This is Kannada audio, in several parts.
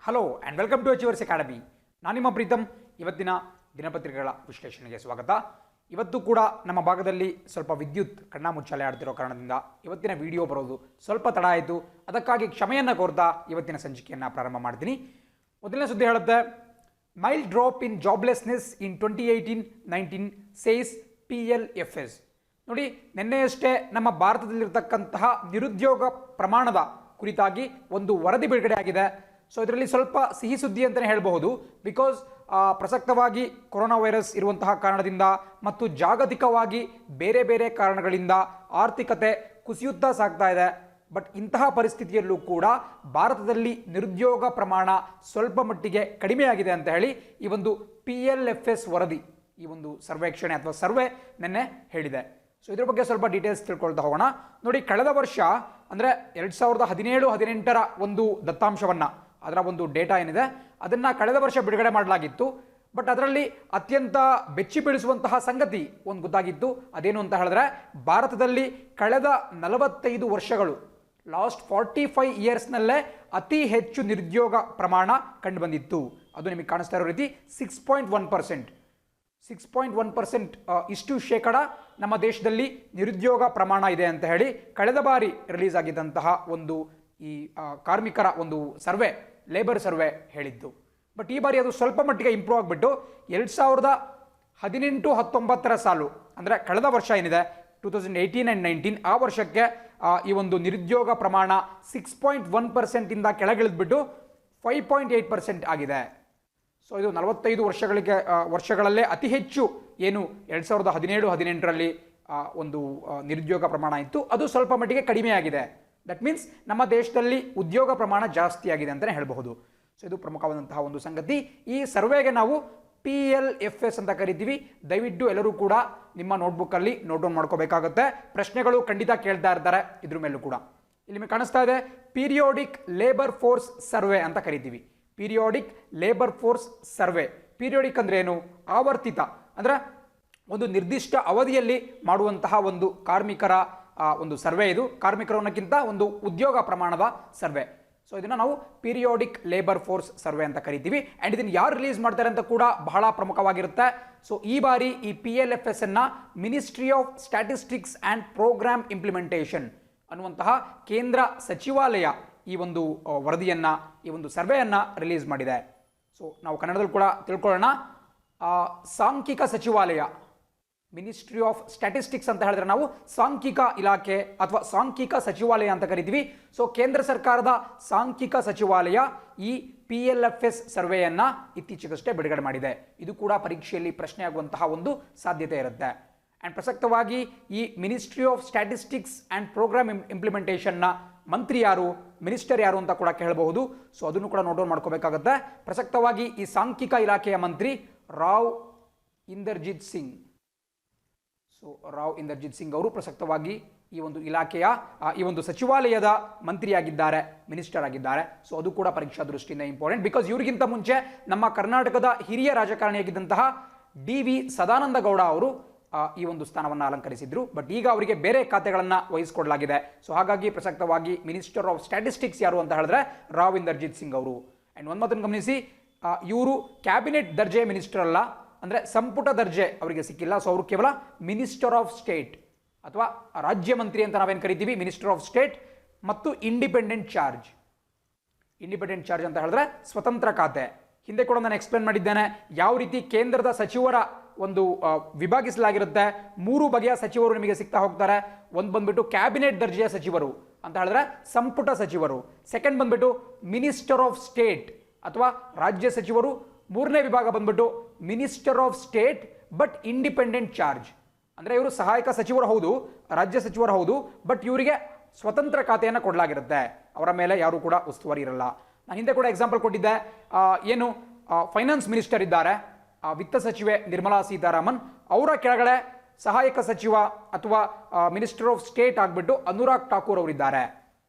Hello and welcome to Achievers Academy. ನಾನು ನಿಮ್ಮ ಪ್ರೀತಮ್. ಇವತ್ತಿನ ದಿನಪತ್ರಿಕೆಗಳ ವಿಶ್ಲೇಷಣೆಗೆ ಸ್ವಾಗತ. ಇವತ್ತು ಕೂಡ ನಮ್ಮ ಭಾಗದಲ್ಲಿ ಸ್ವಲ್ಪ ವಿದ್ಯುತ್ ಕಣ್ಣಾಮುಚ್ಚಾಲೆ ಆಡ್ತಿರೋ ಕಾರಣದಿಂದ ಇವತ್ತಿನ ವಿಡಿಯೋ ಬರೋದು ಸ್ವಲ್ಪ ತಡ ಆಯಿತು. ಅದಕ್ಕಾಗಿ ಕ್ಷಮೆಯನ್ನು ಕೋರ್ತಾ ಇವತ್ತಿನ ಸಂಚಿಕೆಯನ್ನು ಪ್ರಾರಂಭ ಮಾಡ್ತೀನಿ. ಮೊದಲನೇ ಸುದ್ದಿ ಹೇಳುತ್ತೆ, mild drop in joblessness in 2018-19 says PLFS. ನೋಡಿ, ನಿನ್ನೆಯಷ್ಟೇ ನಮ್ಮ ಭಾರತದಲ್ಲಿರ್ತಕ್ಕಂತಹ ನಿರುದ್ಯೋಗ ಪ್ರಮಾಣದ ಕುರಿತಾಗಿ ಒಂದು ವರದಿ ಬಿಡುಗಡೆ ಆಗಿದೆ. ಸೊ ಇದರಲ್ಲಿ ಸ್ವಲ್ಪ ಸಿಹಿ ಸುದ್ದಿ ಅಂತಲೇ ಹೇಳಬಹುದು. ಬಿಕಾಸ್ ಪ್ರಸಕ್ತವಾಗಿ ಕೊರೋನಾ ವೈರಸ್ ಇರುವಂತಹ ಕಾರಣದಿಂದ ಮತ್ತು ಜಾಗತಿಕವಾಗಿ ಬೇರೆ ಬೇರೆ ಕಾರಣಗಳಿಂದ ಆರ್ಥಿಕತೆ ಕುಸಿಯುತ್ತಾ ಸಾಗ್ತಾ ಇದೆ. ಬಟ್ ಇಂತಹ ಪರಿಸ್ಥಿತಿಯಲ್ಲೂ ಕೂಡ ಭಾರತದಲ್ಲಿ ನಿರುದ್ಯೋಗ ಪ್ರಮಾಣ ಸ್ವಲ್ಪ ಮಟ್ಟಿಗೆ ಕಡಿಮೆಯಾಗಿದೆ ಅಂತ ಹೇಳಿ ಈ ಒಂದು PLFS ವರದಿ, ಈ ಒಂದು ಸರ್ವೇಕ್ಷಣೆ ಅಥವಾ ಸರ್ವೆ ನಿನ್ನೆ ಹೇಳಿದೆ. ಸೊ ಇದ್ರ ಬಗ್ಗೆ ಸ್ವಲ್ಪ ಡೀಟೇಲ್ಸ್ ತಿಳ್ಕೊಳ್ತಾ ಹೋಗೋಣ. ನೋಡಿ, ಕಳೆದ ವರ್ಷ ಅಂದರೆ 2017-18 ಒಂದು ದತ್ತಾಂಶವನ್ನು, ಅದರ ಒಂದು ಡೇಟಾ ಏನಿದೆ ಅದನ್ನು ಕಳೆದ ವರ್ಷ ಬಿಡುಗಡೆ ಮಾಡಲಾಗಿತ್ತು. ಬಟ್ ಅದರಲ್ಲಿ ಅತ್ಯಂತ ಬೆಚ್ಚಿ ಬೀಳಿಸುವಂತಹ ಸಂಗತಿ ಒಂದು ಗೊತ್ತಾಗಿತ್ತು. ಅದೇನು ಅಂತ ಹೇಳಿದ್ರೆ, ಭಾರತದಲ್ಲಿ ಕಳೆದ 45 ವರ್ಷಗಳು, ಲಾಸ್ಟ್ 45 ಇಯರ್ಸ್ನಲ್ಲೇ ಅತಿ ಹೆಚ್ಚು ನಿರುದ್ಯೋಗ ಪ್ರಮಾಣ ಕಂಡುಬಂದಿತ್ತು. ಅದು ನಿಮಗೆ ಕಾಣಿಸ್ತಾ ಇರೋ ರೀತಿ 6.1%. 6.1% ಇಷ್ಟು ಶೇಕಡ ನಮ್ಮ ದೇಶದಲ್ಲಿ ನಿರುದ್ಯೋಗ ಪ್ರಮಾಣ ಇದೆ ಅಂತ ಹೇಳಿ ಕಳೆದ ಬಾರಿ ರಿಲೀಸ್ ಆಗಿದ್ದಂತಹ ಒಂದು ಈ ಕಾರ್ಮಿಕರ ಒಂದು ಸರ್ವೆ, ಲೇಬರ್ ಸರ್ವೆ ಹೇಳಿದ್ದು. ಬಟ್ ಈ ಬಾರಿ ಅದು ಸ್ವಲ್ಪ ಮಟ್ಟಿಗೆ ಇಂಪ್ರೂವ್ ಆಗಿಬಿಟ್ಟು 2018-19 ಸಾಲು, ಅಂದರೆ ಕಳೆದ ವರ್ಷ ಏನಿದೆ 2018-19 ಆ ವರ್ಷಕ್ಕೆ ಈ ಒಂದು ನಿರುದ್ಯೋಗ ಪ್ರಮಾಣ 6.1% ಇಂದ ಕೆಳಗಿಳಿದ್ಬಿಟ್ಟು 5.8% ಆಗಿದೆ. ಸೊ ಇದು 45 ವರ್ಷಗಳಲ್ಲೇ ಅತಿ ಹೆಚ್ಚು ಏನು 2017-18ರಲ್ಲಿ ಒಂದು ನಿರುದ್ಯೋಗ ಪ್ರಮಾಣ ಇತ್ತು, ಅದು ಸ್ವಲ್ಪ ಮಟ್ಟಿಗೆ ಕಡಿಮೆಯಾಗಿದೆ. ದಟ್ ಮೀನ್ಸ್ ನಮ್ಮ ದೇಶದಲ್ಲಿ ಉದ್ಯೋಗ ಪ್ರಮಾಣ ಜಾಸ್ತಿ ಆಗಿದೆ ಅಂತಲೇ ಹೇಳಬಹುದು. ಸೊ ಇದು ಪ್ರಮುಖವಾದಂತಹ ಒಂದು ಸಂಗತಿ. ಈ ಸರ್ವೆಗೆ ನಾವು PLFS ಅಂತ ಕರಿತೀವಿ. ದಯವಿಟ್ಟು ಎಲ್ಲರೂ ಕೂಡ ನಿಮ್ಮ ನೋಟ್ಬುಕ್ಕಲ್ಲಿ ನೋಟ್ ಡೌನ್ ಮಾಡ್ಕೋಬೇಕಾಗುತ್ತೆ. ಪ್ರಶ್ನೆಗಳು ಖಂಡಿತ ಕೇಳ್ತಾ ಇರ್ತಾರೆ ಇದ್ರ ಮೇಲೂ ಕೂಡ. ಇಲ್ಲಿ ನಿಮಗೆ ಕಾಣಿಸ್ತಾ ಇದೆ, ಪೀರಿಯೋಡಿಕ್ ಲೇಬರ್ ಫೋರ್ಸ್ ಸರ್ವೆ ಅಂತ ಕರಿತೀವಿ. Periodic labour force survey. Periodic ಅಂದ್ರೆ ಏನು? ಆವರ್ತಿತ, ಅಂದ್ರೆ ಒಂದು ನಿರ್ದಿಷ್ಟ ಅವಧಿಯಲ್ಲಿ ಮಾಡುವಂತಹ ಒಂದು ಕಾರ್ಮಿಕರ ಒಂದು ಸರ್ವೆ. ಇದು ಕಾರ್ಮಿಕರು ಅನ್ನೋಕ್ಕಿಂತ ಒಂದು ಉದ್ಯೋಗ ಪ್ರಮಾಣದ ಸರ್ವೆ. ಸೊ ಇದನ್ನು ನಾವು ಪೀರಿಯೋಡಿಕ್ ಲೇಬರ್ ಫೋರ್ಸ್ ಸರ್ವೆ ಅಂತ ಕರಿತೀವಿ. ಆ್ಯಂಡ್ ಇದನ್ನು ಯಾರು ರಿಲೀಸ್ ಮಾಡ್ತಾರೆ ಅಂತ ಕೂಡ ಬಹಳ ಪ್ರಮುಖವಾಗಿರುತ್ತೆ. ಸೊ ಈ ಬಾರಿ ಈ PLFS ಅನ್ನು ministry of statistics and programme implementation ಅನ್ನುವಂತಹ ಕೇಂದ್ರ ಸಚಿವಾಲಯ ಈ ಒಂದು ವರದಿಯನ್ನು, ಈ ಒಂದು ಸರ್ವೆಯನ್ನು ರಿಲೀಸ್ ಮಾಡಿದೆ. ಸೊ ನಾವು ಕನ್ನಡದಲ್ಲಿ ಕೂಡ ತಿಳ್ಕೊಳ್ಳೋಣ. ಸಾಂಖ್ಯಿಕ ಸಚಿವಾಲಯ, ಮಿನಿಸ್ಟ್ರಿ ಆಫ್ ಸ್ಟ್ಯಾಟಿಸ್ಟಿಕ್ಸ್ ಅಂತ ಹೇಳಿದ್ರೆ ನಾವು ಸಾಂಖ್ಯಿಕ ಇಲಾಖೆ ಅಥವಾ ಸಾಂಖ್ಯಿಕ ಸಚಿವಾಲಯ ಅಂತ ಕರಿತೀವಿ. ಸೊ ಕೇಂದ್ರ ಸರ್ಕಾರದ ಸಾಂಖ್ಯಿಕ ಸಚಿವಾಲಯ ಈ PLFS ಸರ್ವೆಯನ್ನು ಇತ್ತೀಚೆಗಷ್ಟೇ ಬಿಡುಗಡೆ ಮಾಡಿದೆ. ಇದು ಕೂಡ ಪರೀಕ್ಷೆಯಲ್ಲಿ ಪ್ರಶ್ನೆಯಾಗುವಂತಹ ಒಂದು ಸಾಧ್ಯತೆ ಇರುತ್ತೆ. ಆ್ಯಂಡ್ ಪ್ರಸಕ್ತವಾಗಿ ಈ ministry of statistics and programme ಇಂಪ್ಲಿಮೆಂಟೇಷನ್ನ ಮಂತ್ರಿ ಯಾರು, ಮಿನಿಸ್ಟರ್ ಯಾರು ಅಂತ ಕೂಡ ಕೇಳಬಹುದು. ಸೊ ಅದನ್ನು ಕೂಡ ನೋಟ್ ಡೌನ್ ಮಾಡ್ಕೋಬೇಕಾಗುತ್ತೆ. ಪ್ರಸಕ್ತವಾಗಿ ಈ ಸಾಂಖ್ಯಿಕ ಇಲಾಖೆಯ ಮಂತ್ರಿ ರಾವ್ ಇಂದರ್ಜಿತ್ ಸಿಂಗ್. ಸೊ ರಾವ್ ಇಂದರ್ಜಿತ್ ಸಿಂಗ್ ಅವರು ಪ್ರಸಕ್ತವಾಗಿ ಈ ಒಂದು ಇಲಾಖೆಯ ಈ ಒಂದು ಸಚಿವಾಲಯದ ಮಂತ್ರಿಯಾಗಿದ್ದಾರೆ, ಮಿನಿಸ್ಟರ್ ಆಗಿದ್ದಾರೆ. ಸೊ ಅದು ಕೂಡ ಪರೀಕ್ಷಾ ದೃಷ್ಟಿಯಿಂದ ಇಂಪಾರ್ಟೆಂಟ್. ಬಿಕಾಸ್ ಇವರಿಗಿಂತ ಮುಂಚೆ ನಮ್ಮ ಕರ್ನಾಟಕದ ಹಿರಿಯ ರಾಜಕಾರಣಿಯಾಗಿದ್ದಂತಹ DV ಸದಾನಂದ ಗೌಡ ಅವರು ಈ ಒಂದು ಸ್ಥಾನವನ್ನು ಅಲಂಕರಿಸಿದ್ರು. ಬಟ್ ಈಗ ಅವರಿಗೆ ಬೇರೆ ಖಾತೆಗಳನ್ನು ವಹಿಸಿಕೊಡಲಾಗಿದೆ. ಸೊ ಹಾಗಾಗಿ ಪ್ರಸಕ್ತವಾಗಿ ಮಿನಿಸ್ಟರ್ ಆಫ್ ಸ್ಟ್ಯಾಟಿಸ್ಟಿಕ್ಸ್ ಯಾರು ಅಂತ ಹೇಳಿದ್ರೆ ರಾವ್ ಇಂದರ್ಜಿತ್ ಸಿಂಗ್ ಅವರು. ಆ್ಯಂಡ್ ಒಂದು ಮಾತನ್ನು ಗಮನಿಸಿ, ಇವರು ಕ್ಯಾಬಿನೆಟ್ ದರ್ಜೆ ಮಿನಿಸ್ಟರ್ ಅಲ್ಲ, ಅಂದರೆ ಸಂಪುಟ ದರ್ಜೆ ಅವರಿಗೆ ಸಿಕ್ಕಿಲ್ಲ. ಸೊ ಅವರು ಕೇವಲ ಮಿನಿಸ್ಟರ್ ಆಫ್ ಸ್ಟೇಟ್ ಅಥವಾ ರಾಜ್ಯ ಮಂತ್ರಿ ಅಂತ ನಾವೇನು ಕರಿತೀವಿ, ಮಿನಿಸ್ಟರ್ ಆಫ್ ಸ್ಟೇಟ್ ಮತ್ತು ಇಂಡಿಪೆಂಡೆಂಟ್ ಚಾರ್ಜ್. ಇಂಡಿಪೆಂಡೆಂಟ್ ಚಾರ್ಜ್ ಅಂತ ಹೇಳಿದ್ರೆ ಸ್ವತಂತ್ರ ಖಾತೆ. ಹಿಂದೆ ಕೂಡ ನಾನು ಎಕ್ಸ್ಪ್ಲೇನ್ ಮಾಡಿದ್ದೇನೆ ಯಾವ ರೀತಿ ಕೇಂದ್ರದ ಸಚಿವರ ಒಂದು ವಿಭಾಗಿಸಲಾಗಿರುತ್ತೆ. 3 ಬಗೆಯ ಸಚಿವರು ನಿಮಗೆ ಸಿಗ್ತಾ ಹೋಗ್ತಾರೆ. ಒಂದು ಬಂದ್ಬಿಟ್ಟು ಕ್ಯಾಬಿನೆಟ್ ದರ್ಜೆಯ ಸಚಿವರು ಅಂತ ಹೇಳಿದ್ರೆ ಸಂಪುಟ ಸಚಿವರು. ಸೆಕೆಂಡ್ ಬಂದ್ಬಿಟ್ಟು ಮಿನಿಸ್ಟರ್ ಆಫ್ ಸ್ಟೇಟ್ ಅಥವಾ ರಾಜ್ಯ ಸಚಿವರು. 3ನೇ ವಿಭಾಗ ಬಂದ್ಬಿಟ್ಟು minister of state but independent charge, ಅಂದರೆ ಇವರು ಸಹಾಯಕ ಸಚಿವರು ಹೌದು, ರಾಜ್ಯ ಸಚಿವರು ಹೌದು, ಬಟ್ ಇವರಿಗೆ ಸ್ವತಂತ್ರ ಖಾತೆಯನ್ನು ಕೊಡಲಾಗಿರುತ್ತೆ. ಅವರ ಮೇಲೆ ಯಾರು ಕೂಡ ಉಸ್ತುವಾರಿ ಇರಲ್ಲ. ನಾನು ಹಿಂದೆ ಕೂಡ ಎಕ್ಸಾಂಪಲ್ ಕೊಟ್ಟಿದ್ದೆ. ಏನು ಫೈನಾನ್ಸ್ ಮಿನಿಸ್ಟರ್ ಇದ್ದಾರೆ, ವಿತ್ತ ಸಚಿವೆ ನಿರ್ಮಲಾ ಸೀತಾರಾಮನ್, ಅವರ ಕೆಳಗಡೆ ಸಹಾಯಕ ಸಚಿವ ಅಥವಾ ಮಿನಿಸ್ಟರ್ ಆಫ್ ಸ್ಟೇಟ್ ಆಗಿಬಿಟ್ಟು ಅನುರಾಗ್ ಠಾಕೂರ್ ಅವರಿದ್ದಾರೆ.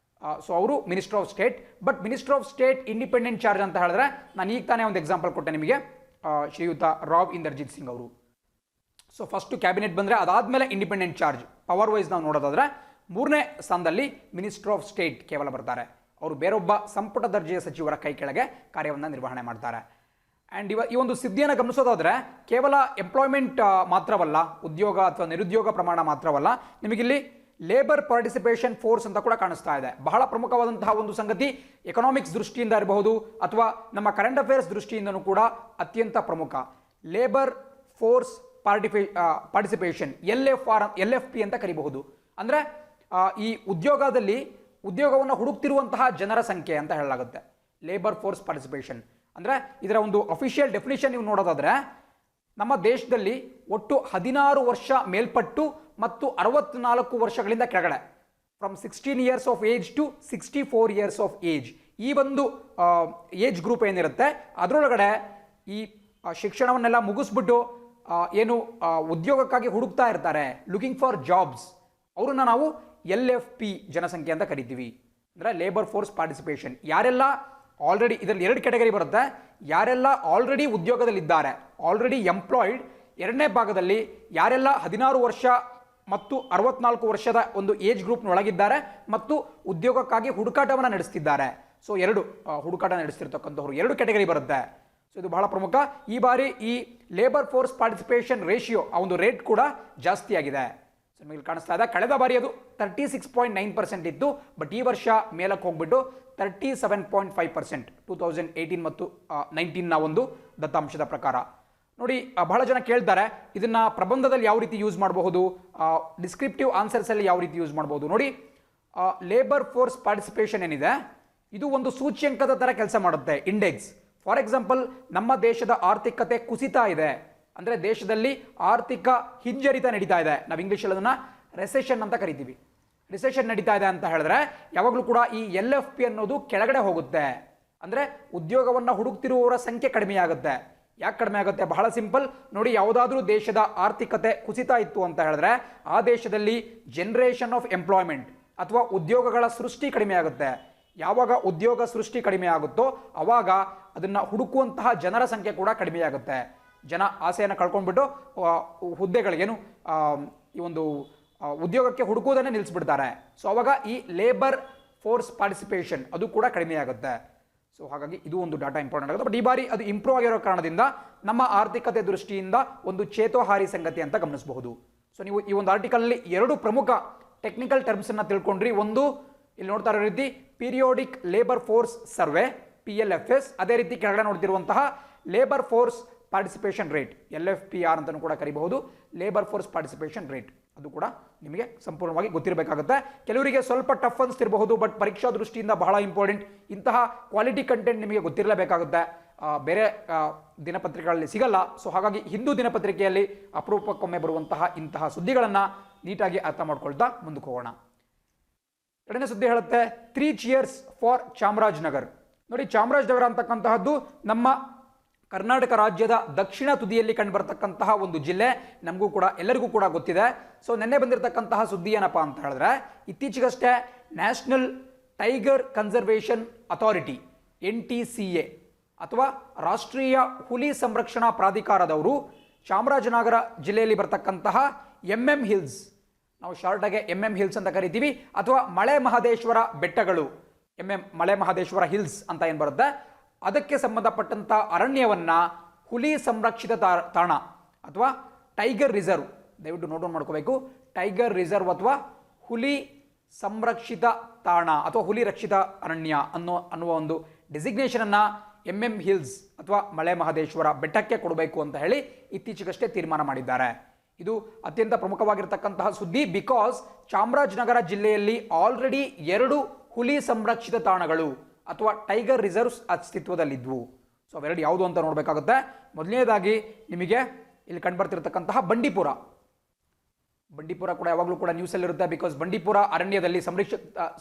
ಸೊ ಅವರು minister of state. But minister of state independent charge ಅಂತ ಹೇಳಿದ್ರೆ ನಾನು ಈಗ ತಾನೇ ಒಂದು ಎಕ್ಸಾಂಪಲ್ ಕೊಟ್ಟೆ ನಿಮಗೆ, ಶ್ರೀಯುತ ರಾವ್ ಇಂದರ್ಜಿತ್ ಸಿಂಗ್ ಅವರು. ಸೊ ಫಸ್ಟ್ ಕ್ಯಾಬಿನೆಟ್ ಬಂದರೆ ಅದಾದಮೇಲೆ ಇಂಡಿಪೆಂಡೆಂಟ್ ಚಾರ್ಜ್. ಪವರ್ ವೈಸ್ ನಾವು ನೋಡೋದಾದ್ರೆ 3ನೇ ಸ್ಥಾನದಲ್ಲಿ ಮಿನಿಸ್ಟರ್ ಆಫ್ ಸ್ಟೇಟ್ ಕೇವಲ ಬರ್ತಾರೆ. ಅವರು ಬೇರೊಬ್ಬ ಸಂಪುಟ ದರ್ಜೆಯ ಸಚಿವರ ಕೈ ಕೆಳಗೆ ಕಾರ್ಯವನ್ನು ನಿರ್ವಹಣೆ ಮಾಡ್ತಾರೆ. ಆ್ಯಂಡ್ ಈ ಒಂದು ಸಿದ್ಧಿಯನ್ನು ಗಮನಿಸೋದಾದರೆ ಕೇವಲ ಎಂಪ್ಲಾಯ್ಮೆಂಟ್ ಮಾತ್ರವಲ್ಲ, ಉದ್ಯೋಗ ಅಥವಾ ನಿರುದ್ಯೋಗ ಪ್ರಮಾಣ ಮಾತ್ರವಲ್ಲ, ನಿಮಗಿಲ್ಲಿ ಲೇಬರ್ ಪಾರ್ಟಿಸಿಪೇಷನ್ ಫೋರ್ಸ್ ಅಂತ ಕೂಡ ಕಾಣಿಸ್ತಾ ಇದೆ. ಬಹಳ ಪ್ರಮುಖವಾದಂತಹ ಒಂದು ಸಂಗತಿ, ಎಕನಾಮಿಕ್ಸ್ ದೃಷ್ಟಿಯಿಂದ ಇರಬಹುದು ಅಥವಾ ನಮ್ಮ ಕರೆಂಟ್ ಅಫೇರ್ಸ್ ದೃಷ್ಟಿಯಿಂದನೂ ಕೂಡ ಅತ್ಯಂತ ಪ್ರಮುಖ. ಲೇಬರ್ ಫೋರ್ಸ್ ಪಾರ್ಟಿಸಿಪೇಷನ್ LFP ಅಂತ ಕರಿಬಹುದು. ಅಂದರೆ ಈ ಉದ್ಯೋಗವನ್ನು ಹುಡುಕ್ತಿರುವಂತಹ ಜನರ ಸಂಖ್ಯೆ ಅಂತ ಹೇಳಲಾಗುತ್ತೆ. ಲೇಬರ್ ಫೋರ್ಸ್ ಪಾರ್ಟಿಸಿಪೇಷನ್ ಅಂದರೆ ಇದರ ಒಂದು ಅಫಿಷಿಯಲ್ ಡೆಫಿನಿಷನ್ ನೀವು ನೋಡೋದಾದರೆ, ನಮ್ಮ ದೇಶದಲ್ಲಿ ಒಟ್ಟು 16 ವರ್ಷ ಮೇಲ್ಪಟ್ಟು ಮತ್ತು 64 ವರ್ಷಗಳಿಂದ ಕೆಳಗಡೆ, from 16 years of age to 64 years of age, ಈ ಒಂದು ಏಜ್ ಗ್ರೂಪ್ ಏನಿರುತ್ತೆ ಅದರೊಳಗಡೆ ಈ ಶಿಕ್ಷಣವನ್ನೆಲ್ಲ ಮುಗಿಸ್ಬಿಟ್ಟು ಏನು ಉದ್ಯೋಗಕ್ಕಾಗಿ ಹುಡುಕ್ತಾ ಇರ್ತಾರೆ, ಲುಕಿಂಗ್ ಫಾರ್ ಜಾಬ್ಸ್, ಅವ್ರನ್ನ ನಾವು LFP ಜನಸಂಖ್ಯೆ ಅಂತ ಕರಿತೀವಿ. ಅಂದರೆ ಲೇಬರ್ ಫೋರ್ಸ್ ಪಾರ್ಟಿಸಿಪೇಷನ್. ಯಾರೆಲ್ಲ ಆಲ್ರೆಡಿ, ಇದರಲ್ಲಿ 2 ಕ್ಯಾಟಗರಿ ಬರುತ್ತೆ. ಯಾರೆಲ್ಲ ಆಲ್ರೆಡಿ ಉದ್ಯೋಗದಲ್ಲಿದ್ದಾರೆ, ಆಲ್ರೆಡಿ ಎಂಪ್ಲಾಯ್ಡ್. ಎರಡನೇ ಭಾಗದಲ್ಲಿ ಯಾರೆಲ್ಲ 16 ವರ್ಷ ಮತ್ತು 64 ವರ್ಷದ ಒಂದು ಏಜ್ ಗ್ರೂಪ್ನೊಳಗಿದ್ದಾರೆ ಮತ್ತು ಉದ್ಯೋಗಕ್ಕಾಗಿ ಹುಡುಕಾಟವನ್ನು ನಡೆಸ್ತಿದ್ದಾರೆ. ಸೊ 2 ಹುಡುಕಾಟ ನಡೆಸ್ತಿರ್ತಕ್ಕಂಥವ್ರು 2 ಕ್ಯಾಟಗರಿ ಬರುತ್ತೆ. ಸೊ ಇದು ಬಹಳ ಪ್ರಮುಖ. ಈ ಬಾರಿ ಈ ಲೇಬರ್ ಫೋರ್ಸ್ ಪಾರ್ಟಿಸಿಪೇಷನ್ ರೇಷಿಯೋ, ಆ ಒಂದು ರೇಟ್ ಕೂಡ ಜಾಸ್ತಿ ಆಗಿದೆ. ಸೊ ನಿಮಗೆ ಕಾಣಿಸ್ತಾ ಇದೆ, ಕಳೆದ ಬಾರಿ ಅದು 36.9% ಇತ್ತು, ಬಟ್ ಈ ವರ್ಷ ಮೇಲಕ್ಕೆ ಹೋಗ್ಬಿಟ್ಟು 37.5% 2018 ಮತ್ತು 19ನ ಒಂದು ದತ್ತಾಂಶದ ಪ್ರಕಾರ. ನೋಡಿ, ಬಹಳ ಜನ ಕೇಳ್ತಾರೆ ಇದನ್ನ ಪ್ರಬಂಧದಲ್ಲಿ ಯಾವ ರೀತಿ ಯೂಸ್ ಮಾಡಬಹುದು, ಡಿಸ್ಕ್ರಿಪ್ಟಿವ್ ಆನ್ಸರ್ಸ್ ಅಲ್ಲಿ ಯಾವ ರೀತಿ ಯೂಸ್ ಮಾಡಬಹುದು. ನೋಡಿ, ಲೇಬರ್ ಫೋರ್ಸ್ ಪಾರ್ಟಿಸಿಪೇಷನ್ ಏನಿದೆ ಇದು ಒಂದು ಸೂಚ್ಯಂಕದ ತರ ಕೆಲಸ ಮಾಡುತ್ತೆ, ಇಂಡೆಕ್ಸ್. ಫಾರ್ ಎಕ್ಸಾಂಪಲ್, ನಮ್ಮ ದೇಶದ ಆರ್ಥಿಕತೆ ಕುಸಿತಾ ಇದೆ ಅಂದರೆ ದೇಶದಲ್ಲಿ ಆರ್ಥಿಕ ಹಿಂಜರಿತ ನಡೀತಾ ಇದೆ, ನಾವು ಇಂಗ್ಲೀಷಲ್ಲಿ ಅದನ್ನು ರೆಸೆಷನ್ ಅಂತ ಕರಿತೀವಿ. ರಿಸೆಷನ್ ನಡೀತಾ ಇದೆ ಅಂತ ಹೇಳಿದ್ರೆ ಯಾವಾಗಲೂ ಕೂಡ ಈ LFP ಅನ್ನೋದು ಕೆಳಗಡೆ ಹೋಗುತ್ತೆ. ಅಂದರೆ ಉದ್ಯೋಗವನ್ನು ಹುಡುಕ್ತಿರುವವರ ಸಂಖ್ಯೆ ಕಡಿಮೆ ಆಗುತ್ತೆ. ಯಾಕೆ ಕಡಿಮೆ ಆಗುತ್ತೆ? ಬಹಳ ಸಿಂಪಲ್. ನೋಡಿ, ಯಾವುದಾದ್ರೂ ದೇಶದ ಆರ್ಥಿಕತೆ ಕುಸಿತಾ ಇತ್ತು ಅಂತ ಹೇಳಿದ್ರೆ ಆ ದೇಶದಲ್ಲಿ ಜನರೇಷನ್ ಆಫ್ ಎಂಪ್ಲಾಯ್ಮೆಂಟ್ ಅಥವಾ ಉದ್ಯೋಗಗಳ ಸೃಷ್ಟಿ ಕಡಿಮೆ ಆಗುತ್ತೆ. ಯಾವಾಗ ಉದ್ಯೋಗ ಸೃಷ್ಟಿ ಕಡಿಮೆ ಆಗುತ್ತೋ ಅವಾಗ ಅದನ್ನು ಹುಡುಕುವಂತಹ ಜನರ ಸಂಖ್ಯೆ ಕೂಡ ಕಡಿಮೆ ಆಗುತ್ತೆ. ಜನ ಆಸೆಯನ್ನು ಕಳ್ಕೊಂಡ್ಬಿಟ್ಟು ಹುದ್ದೆಗಳಿಗೇನು ಈ ಒಂದು ಉದ್ಯೋಗಕ್ಕೆ ಹುಡುಕುವುದನ್ನೇ ನಿಲ್ಲಿಸ್ಬಿಡ್ತಾರೆ. ಸೊ ಅವಾಗ ಈ ಲೇಬರ್ ಫೋರ್ಸ್ ಪಾರ್ಟಿಸಿಪೇಷನ್ ಅದು ಕೂಡ ಕಡಿಮೆ ಆಗುತ್ತೆ. ಸೊ ಹಾಗಾಗಿ ಇದು ಒಂದು ಡಾಟಾ ಇಂಪಾರ್ಟೆಂಟ್ ಆಗುತ್ತೆ. ಬಟ್ ಈ ಬಾರಿ ಅದು ಇಂಪ್ರೂವ್ ಆಗಿರೋ ಕಾರಣದಿಂದ ನಮ್ಮ ಆರ್ಥಿಕತೆ ದೃಷ್ಟಿಯಿಂದ ಒಂದು ಚೇತೋಹಾರಿ ಸಂಗತಿ ಅಂತ ಗಮನಿಸಬಹುದು. ಸೊ ನೀವು ಈ ಒಂದು ಆರ್ಟಿಕಲ್ನಲ್ಲಿ 2 ಪ್ರಮುಖ ಟೆಕ್ನಿಕಲ್ ಟರ್ಮ್ಸ್ ಅನ್ನ ತಿಳ್ಕೊಂಡ್ರಿ. ಒಂದು, ಇಲ್ಲಿ ನೋಡ್ತಾ ಇರೋ ರೀತಿ periodic labour force survey PLFS, ಅದೇ ರೀತಿ ಕೆಳಗಡೆ ನೋಡ್ತಿರುವಂತಹ labour force participation rate LFPR ಅಂತಲೂ ಕೂಡ ಕರಿಬಹುದು. ಲೇಬರ್ ಫೋರ್ಸ್ ಪಾರ್ಟಿಸಿಪೇಷನ್ ರೇಟ್ ಅದು ಕೂಡ ನಿಮಗೆ ಸಂಪೂರ್ಣವಾಗಿ ಗೊತ್ತಿರಬೇಕಾಗುತ್ತೆ. ಕೆಲವರಿಗೆ ಸ್ವಲ್ಪ ಟಫ್ ಅನಿಸ್ತಿರಬಹುದು, ಬಟ್ ಪರೀಕ್ಷಾ ದೃಷ್ಟಿಯಿಂದ ಬಹಳ ಇಂಪಾರ್ಟೆಂಟ್. ಇಂತಹ ಕ್ವಾಲಿಟಿ ಕಂಟೆಂಟ್ ನಿಮಗೆ ಗೊತ್ತಿರಲೇಬೇಕಾಗುತ್ತೆ, ಬೇರೆ ದಿನಪತ್ರಿಕೆಗಳಲ್ಲಿ ಸಿಗಲ್ಲ. ಸೊ ಹಾಗಾಗಿ ಹಿಂದೂ ದಿನಪತ್ರಿಕೆಯಲ್ಲಿ ಅಪರೂಪಕ್ಕೊಮ್ಮೆ ಬರುವಂತಹ ಇಂತಹ ಸುದ್ದಿಗಳನ್ನು ನೀಟಾಗಿ ಅರ್ಥ ಮಾಡ್ಕೊಳ್ತಾ ಮುಂದಕ್ಕೆ ಹೋಗೋಣ. ಎರಡನೇ ಸುದ್ದಿ ಹೇಳುತ್ತೆ 3 cheers ಫಾರ್ ಚಾಮರಾಜನಗರ್. ನೋಡಿ, ಚಾಮರಾಜನಗರ ಅಂತಕ್ಕಂತಹದ್ದು ನಮ್ಮ ಕರ್ನಾಟಕ ರಾಜ್ಯದ ದಕ್ಷಿಣ ತುದಿಯಲ್ಲಿ ಕಂಡುಬರ್ತಕ್ಕಂತಹ ಒಂದು ಜಿಲ್ಲೆ, ನಮಗೂ ಕೂಡ ಎಲ್ಲರಿಗೂ ಕೂಡ ಗೊತ್ತಿದೆ. ಸೊ ನಿನ್ನೆ ಬಂದಿರತಕ್ಕಂತಹ ಸುದ್ದಿ ಏನಪ್ಪಾ ಅಂತ ಹೇಳಿದ್ರೆ, ಇತ್ತೀಚೆಗಷ್ಟೇ national tiger conservation authority NTCA ಅಥವಾ ರಾಷ್ಟ್ರೀಯ ಹುಲಿ ಸಂರಕ್ಷಣಾ ಪ್ರಾಧಿಕಾರದವರು ಚಾಮರಾಜನಗರ ಜಿಲ್ಲೆಯಲ್ಲಿ ಬರ್ತಕ್ಕಂತಹ MM ಹಿಲ್ಸ್, ನಾವು ಶಾರ್ಟಾಗೆ MM ಹಿಲ್ಸ್ ಅಂತ ಕರಿತೀವಿ, ಅಥವಾ ಮಳೆ ಮಹದೇಶ್ವರ ಬೆಟ್ಟಗಳು, ಮಳೆ ಮಹದೇಶ್ವರ ಹಿಲ್ಸ್ ಅಂತ ಏನು ಬರುತ್ತೆ, ಅದಕ್ಕೆ ಸಂಬಂಧಪಟ್ಟಂತ ಅರಣ್ಯವನ್ನ ಹುಲಿ ಸಂರಕ್ಷಿತ ತಾಣ ಅಥವಾ ಟೈಗರ್ ರಿಸರ್ವ್, ದಯವಿಟ್ಟು ನೋಟ್ ಮಾಡ್ಕೋಬೇಕು, ಟೈಗರ್ ರಿಸರ್ವ್ ಅಥವಾ ಹುಲಿ ಸಂರಕ್ಷಿತ ತಾಣ ಅಥವಾ ಹುಲಿ ರಕ್ಷಿತ ಅರಣ್ಯ ಅನ್ನುವ ಒಂದು ಡೆಸಿಗ್ನೇಷನ್ ಅನ್ನ MM ಹಿಲ್ಸ್ ಅಥವಾ ಮಳೆ ಮಹದೇಶ್ವರ ಬೆಟ್ಟಕ್ಕೆ ಕೊಡಬೇಕು ಅಂತ ಹೇಳಿ ಇತ್ತೀಚೆಗಷ್ಟೇ ತೀರ್ಮಾನ ಮಾಡಿದ್ದಾರೆ. ಇದು ಅತ್ಯಂತ ಪ್ರಮುಖವಾಗಿರತಕ್ಕಂತಹ ಸುದ್ದಿ. ಬಿಕಾಸ್ ಚಾಮರಾಜನಗರ ಜಿಲ್ಲೆಯಲ್ಲಿ ಆಲ್ರೆಡಿ 2 ಹುಲಿ ಸಂರಕ್ಷಿತ ತಾಣಗಳು ಅಥವಾ ಟೈಗರ್ ರಿಸರ್ವ್ಸ್ ಅಸ್ತಿತ್ವದಲ್ಲಿದ್ವು. ಸೊ ಅವೆರಡು ಯಾವುದು ಅಂತ ನೋಡಬೇಕಾಗುತ್ತೆ. ಮೊದಲನೇದಾಗಿ ನಿಮಗೆ ಇಲ್ಲಿ ಕಂಡುಬರ್ತಿರತಕ್ಕಂತಹ ಬಂಡೀಪುರ ಕೂಡ ಯಾವಾಗಲೂ ಕೂಡ ನ್ಯೂಸಲ್ಲಿರುತ್ತೆ. ಬಿಕಾಸ್ ಬಂಡೀಪುರ ಅರಣ್ಯದಲ್ಲಿ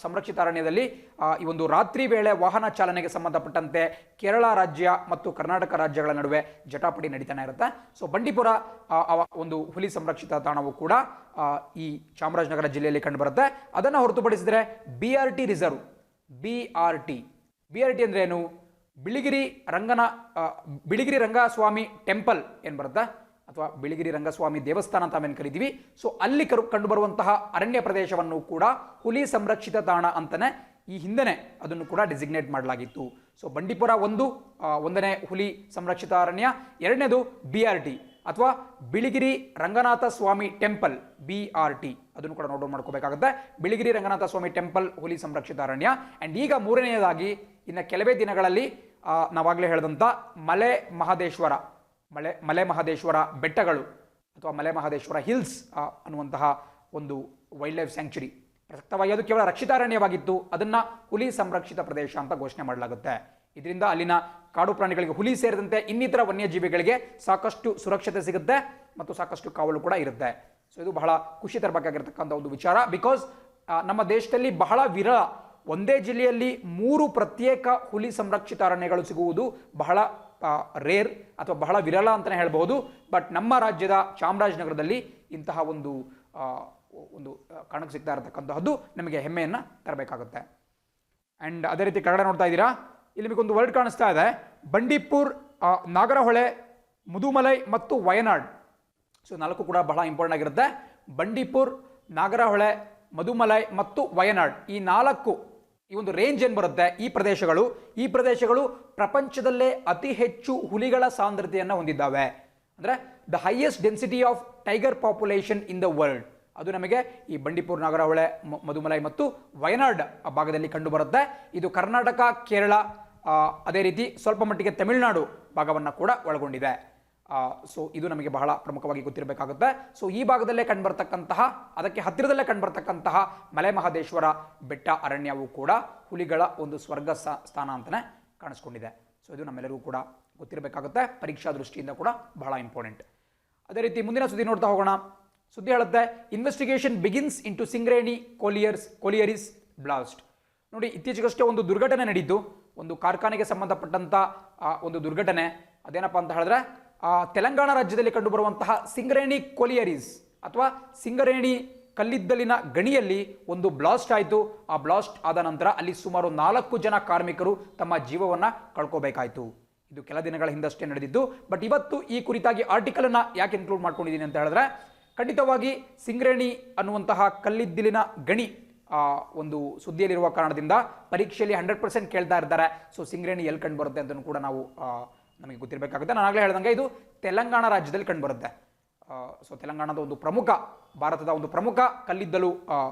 ಸಂರಕ್ಷಿತ ಅರಣ್ಯದಲ್ಲಿ ಈ ಒಂದು ರಾತ್ರಿ ವೇಳೆ ವಾಹನ ಚಾಲನೆಗೆ ಸಂಬಂಧಪಟ್ಟಂತೆ ಕೇರಳ ರಾಜ್ಯ ಮತ್ತು ಕರ್ನಾಟಕ ರಾಜ್ಯಗಳ ನಡುವೆ ಜಟಾಪಟಿ ನಡೀತಾನೆ ಇರುತ್ತೆ. ಸೊ ಬಂಡೀಪುರ ಒಂದು ಹುಲಿ ಸಂರಕ್ಷಿತ ತಾಣವು ಕೂಡ ಈ ಚಾಮರಾಜನಗರ ಜಿಲ್ಲೆಯಲ್ಲಿ ಕಂಡುಬರುತ್ತೆ. ಅದನ್ನು ಹೊರತುಪಡಿಸಿದರೆ BRT ರಿಸರ್ವ್, BRT ಅಂದ್ರೆ ಏನು? ಬಿಳಿಗಿರಿ ರಂಗಸ್ವಾಮಿ ಟೆಂಪಲ್ ಏನು ಬರುತ್ತೆ ಅಥವಾ ಬಿಳಿಗಿರಿ ರಂಗಸ್ವಾಮಿ ದೇವಸ್ಥಾನ ಅಂತ ಏನು ಕರಿತೀವಿ. ಸೊ ಅಲ್ಲಿ ಕಂಡುಬರುವಂತಹ ಅರಣ್ಯ ಪ್ರದೇಶವನ್ನು ಕೂಡ ಹುಲಿ ಸಂರಕ್ಷಿತ ತಾಣ ಅಂತಾನೆ ಈ ಹಿಂದೆನೇ ಅದನ್ನು ಕೂಡ ಡಿಸಿಗ್ನೇಟ್ ಮಾಡಲಾಗಿತ್ತು. ಸೊ ಬಂಡೀಪುರ ಒಂದನೇ ಹುಲಿ ಸಂರಕ್ಷಿತ ಅರಣ್ಯ, ಎರಡನೇದು BRT ಅಥವಾ ಬಿಳಿಗಿರಿ ರಂಗನಾಥ ಸ್ವಾಮಿ ಟೆಂಪಲ್ BRT, ಅದನ್ನು ಕೂಡ ನೋಟ್ ಮಾಡ್ಕೋಬೇಕಾಗುತ್ತೆ. ಬಿಳಿಗಿರಿ ರಂಗನಾಥ ಸ್ವಾಮಿ ಟೆಂಪಲ್ ಹುಲಿ ಸಂರಕ್ಷಿತ ಅರಣ್ಯ. ಆ್ಯಂಡ್ ಈಗ ಮೂರನೆಯದಾಗಿ ಇನ್ನು ಕೆಲವೇ ದಿನಗಳಲ್ಲಿ ನಾವಾಗಲೇ ಹೇಳಿದಂಥ ಮಲೆ ಮಹದೇಶ್ವರ ಬೆಟ್ಟಗಳು ಅಥವಾ ಮಲೆ ಮಹದೇಶ್ವರ ಹಿಲ್ಸ್ ಅನ್ನುವಂತಹ ಒಂದು ವೈಲ್ಡ್ ಲೈಫ್ ಸ್ಯಾಂಕ್ಚುರಿ, ಪ್ರಸಕ್ತವಾಗಿ ಅದು ಕೇವಲ ರಕ್ಷಿತ ಅರಣ್ಯವಾಗಿತ್ತು, ಅದನ್ನು ಹುಲಿ ಸಂರಕ್ಷಿತ ಪ್ರದೇಶ ಅಂತ ಘೋಷಣೆ ಮಾಡಲಾಗುತ್ತೆ. ಇದರಿಂದ ಅಲ್ಲಿನ ಕಾಡು ಪ್ರಾಣಿಗಳಿಗೆ, ಹುಲಿ ಸೇರಿದಂತೆ ಇನ್ನಿತರ ವನ್ಯಜೀವಿಗಳಿಗೆ ಸಾಕಷ್ಟು ಸುರಕ್ಷತೆ ಸಿಗುತ್ತೆ ಮತ್ತು ಸಾಕಷ್ಟು ಕಾವಲು ಕೂಡ ಇರುತ್ತೆ. ಸೊ ಇದು ಬಹಳ ಖುಷಿ ತರಬೇಕಾಗಿರ್ತಕ್ಕಂಥ ಒಂದು ವಿಚಾರ. ಬಿಕಾಸ್ ನಮ್ಮ ದೇಶದಲ್ಲಿ ಬಹಳ ವಿರಳ, ಒಂದೇ ಜಿಲ್ಲೆಯಲ್ಲಿ 3 ಪ್ರತ್ಯೇಕ ಹುಲಿ ಸಂರಕ್ಷಿತ ಅರಣ್ಯಗಳು ಸಿಗುವುದು ಬಹಳ ರೇರ್ ಅಥವಾ ಬಹಳ ವಿರಳ ಅಂತಲೇ ಹೇಳ್ಬೋದು. ಬಟ್ ನಮ್ಮ ರಾಜ್ಯದ ಚಾಮರಾಜನಗರದಲ್ಲಿ ಇಂತಹ ಒಂದು ಕಾರಣಕ್ಕೆ ಸಿಗ್ತಾ ಇರತಕ್ಕಂತಹದ್ದು ನಮಗೆ ಹೆಮ್ಮೆಯನ್ನು ತರಬೇಕಾಗುತ್ತೆ. ಆ್ಯಂಡ್ ಅದೇ ರೀತಿ ಕೆಳಗಡೆ ನೋಡ್ತಾ ಇದ್ದೀರಾ, ಇಲ್ಲಿ ನಿಮಗೊಂದು ವರ್ಡ್ ಕಾಣಿಸ್ತಾ ಇದೆ, ಬಂಡೀಪುರ್, ನಾಗರಹೊಳೆ, ಮುದುಮಲೈ ಮತ್ತು ವಯನಾಡ್. ಸೊ 4 ಕೂಡ ಬಹಳ ಇಂಪಾರ್ಟೆಂಟ್ ಆಗಿರುತ್ತೆ. ಬಂಡೀಪುರ್, ನಾಗರಹೊಳೆ, ಮಧುಮಲೈ ಮತ್ತು ವಯನಾಡ್, ಈ 4 ಈ ಒಂದು ರೇಂಜ್ ಏನು ಬರುತ್ತೆ, ಈ ಪ್ರದೇಶಗಳು ಪ್ರಪಂಚದಲ್ಲೇ ಅತಿ ಹೆಚ್ಚು ಹುಲಿಗಳ ಸಾಂದ್ರತೆಯನ್ನು ಹೊಂದಿದ್ದಾವೆ. ಅಂದರೆ the highest density of tiger population in the world, ಅದು ನಮಗೆ ಈ ಬಂಡೀಪುರ್, ನಾಗರಹೊಳೆ, ಮಧುಮಲೈ ಮತ್ತು ವಯನಾಡ್ ಭಾಗದಲ್ಲಿ ಕಂಡು ಬರುತ್ತೆ. ಇದು ಕರ್ನಾಟಕ, ಕೇರಳ, ಅದೇ ರೀತಿ ಸ್ವಲ್ಪ ಮಟ್ಟಿಗೆ ತಮಿಳುನಾಡು ಭಾಗವನ್ನು ಕೂಡ ಒಳಗೊಂಡಿದೆ. ಸೊ ಇದು ನಮಗೆ ಬಹಳ ಪ್ರಮುಖವಾಗಿ ಗೊತ್ತಿರಬೇಕಾಗುತ್ತೆ. ಸೊ ಈ ಭಾಗದಲ್ಲೇ ಕಂಡುಬರ್ತಕ್ಕಂತಹ, ಅದಕ್ಕೆ ಹತ್ತಿರದಲ್ಲೇ ಕಂಡುಬರ್ತಕ್ಕಂತಹ ಮಲೆ ಮಹದೇಶ್ವರ ಬೆಟ್ಟ ಅರಣ್ಯವು ಕೂಡ ಹುಲಿಗಳ ಒಂದು ಸ್ವರ್ಗ ಸ್ಥಾನ ಅಂತಲೇ ಕಾಣಿಸ್ಕೊಂಡಿದೆ. ಸೊ ಇದು ನಮ್ಮೆಲ್ಲರಿಗೂ ಕೂಡ ಗೊತ್ತಿರಬೇಕಾಗುತ್ತೆ, ಪರೀಕ್ಷಾ ದೃಷ್ಟಿಯಿಂದ ಕೂಡ ಬಹಳ ಇಂಪಾರ್ಟೆಂಟ್. ಅದೇ ರೀತಿ ಮುಂದಿನ ಸುದ್ದಿ ನೋಡ್ತಾ ಹೋಗೋಣ. ಸುದ್ದಿ ಹೇಳುತ್ತೆ, ಇನ್ವೆಸ್ಟಿಗೇಷನ್ ಬಿಗಿನ್ಸ್ ಇಂಟು ಸಿಂಗ್ರೇಣಿ ಕೊಲಿಯರಿಸ್ ಬ್ಲಾಸ್ಟ್. ನೋಡಿ, ಇತ್ತೀಚೆಗಷ್ಟೇ ಒಂದು ದುರ್ಘಟನೆ ನಡೆಯಿತು, ಒಂದು ಕಾರ್ಖಾನೆಗೆ ಸಂಬಂಧಪಟ್ಟಂಥ ಒಂದು ದುರ್ಘಟನೆ. ಅದೇನಪ್ಪ ಅಂತ ಹೇಳಿದ್ರೆ, ತೆಲಂಗಾಣ ರಾಜ್ಯದಲ್ಲಿ ಕಂಡುಬರುವಂತಹ ಸಿಂಗರೇಣಿ ಕೊಲಿಯರೀಸ್ ಅಥವಾ ಸಿಂಗರೇಣಿ ಕಲ್ಲಿದ್ದಲಿನ ಗಣಿಯಲ್ಲಿ ಒಂದು ಬ್ಲಾಸ್ಟ್ ಆಯಿತು. ಆ ಬ್ಲಾಸ್ಟ್ ಆದ ನಂತರ ಅಲ್ಲಿ ಸುಮಾರು 4 ಜನ ಕಾರ್ಮಿಕರು ತಮ್ಮ ಜೀವವನ್ನು ಕಳ್ಕೋಬೇಕಾಯಿತು. ಇದು ಕೆಲ ದಿನಗಳ ಹಿಂದಷ್ಟೇ ನಡೆದಿದ್ದು. ಬಟ್ ಇವತ್ತು ಈ ಕುರಿತಾಗಿ ಆರ್ಟಿಕಲನ್ನು ಯಾಕೆ ಇನ್ಕ್ಲೂಡ್ ಮಾಡ್ಕೊಂಡಿದ್ದೀನಿ ಅಂತ ಹೇಳಿದ್ರೆ, ಖಂಡಿತವಾಗಿ ಸಿಂಗರೇಣಿ ಅನ್ನುವಂತಹ ಕಲ್ಲಿದ್ದಿಲಿನ ಗಣಿ ಒಂದು ಸುದ್ದಿಯಲ್ಲಿರುವ ಕಾರಣದಿಂದ ಪರೀಕ್ಷೆಯಲ್ಲಿ 100% ಕೇಳ್ತಾ ಇರ್ತಾರೆ. ಸೊ ಸಿಂಗರೇಣಿ ಎಲ್ಲಿ ಕಂಡು ಬರುತ್ತೆ ಅಂತಲೂ ಕೂಡ ನಮಗೆ ಗೊತ್ತಿರಬೇಕಾಗುತ್ತೆ. ನಾನು ಆಗಲೇ ಹೇಳ್ದಂಗೆ ಇದು ತೆಲಂಗಾಣ ರಾಜ್ಯದಲ್ಲಿ ಕಂಡುಬರುತ್ತೆ. ಸೊ ತೆಲಂಗಾಣದ ಒಂದು ಭಾರತದ ಒಂದು ಪ್ರಮುಖ ಕಲ್ಲಿದ್ದಲು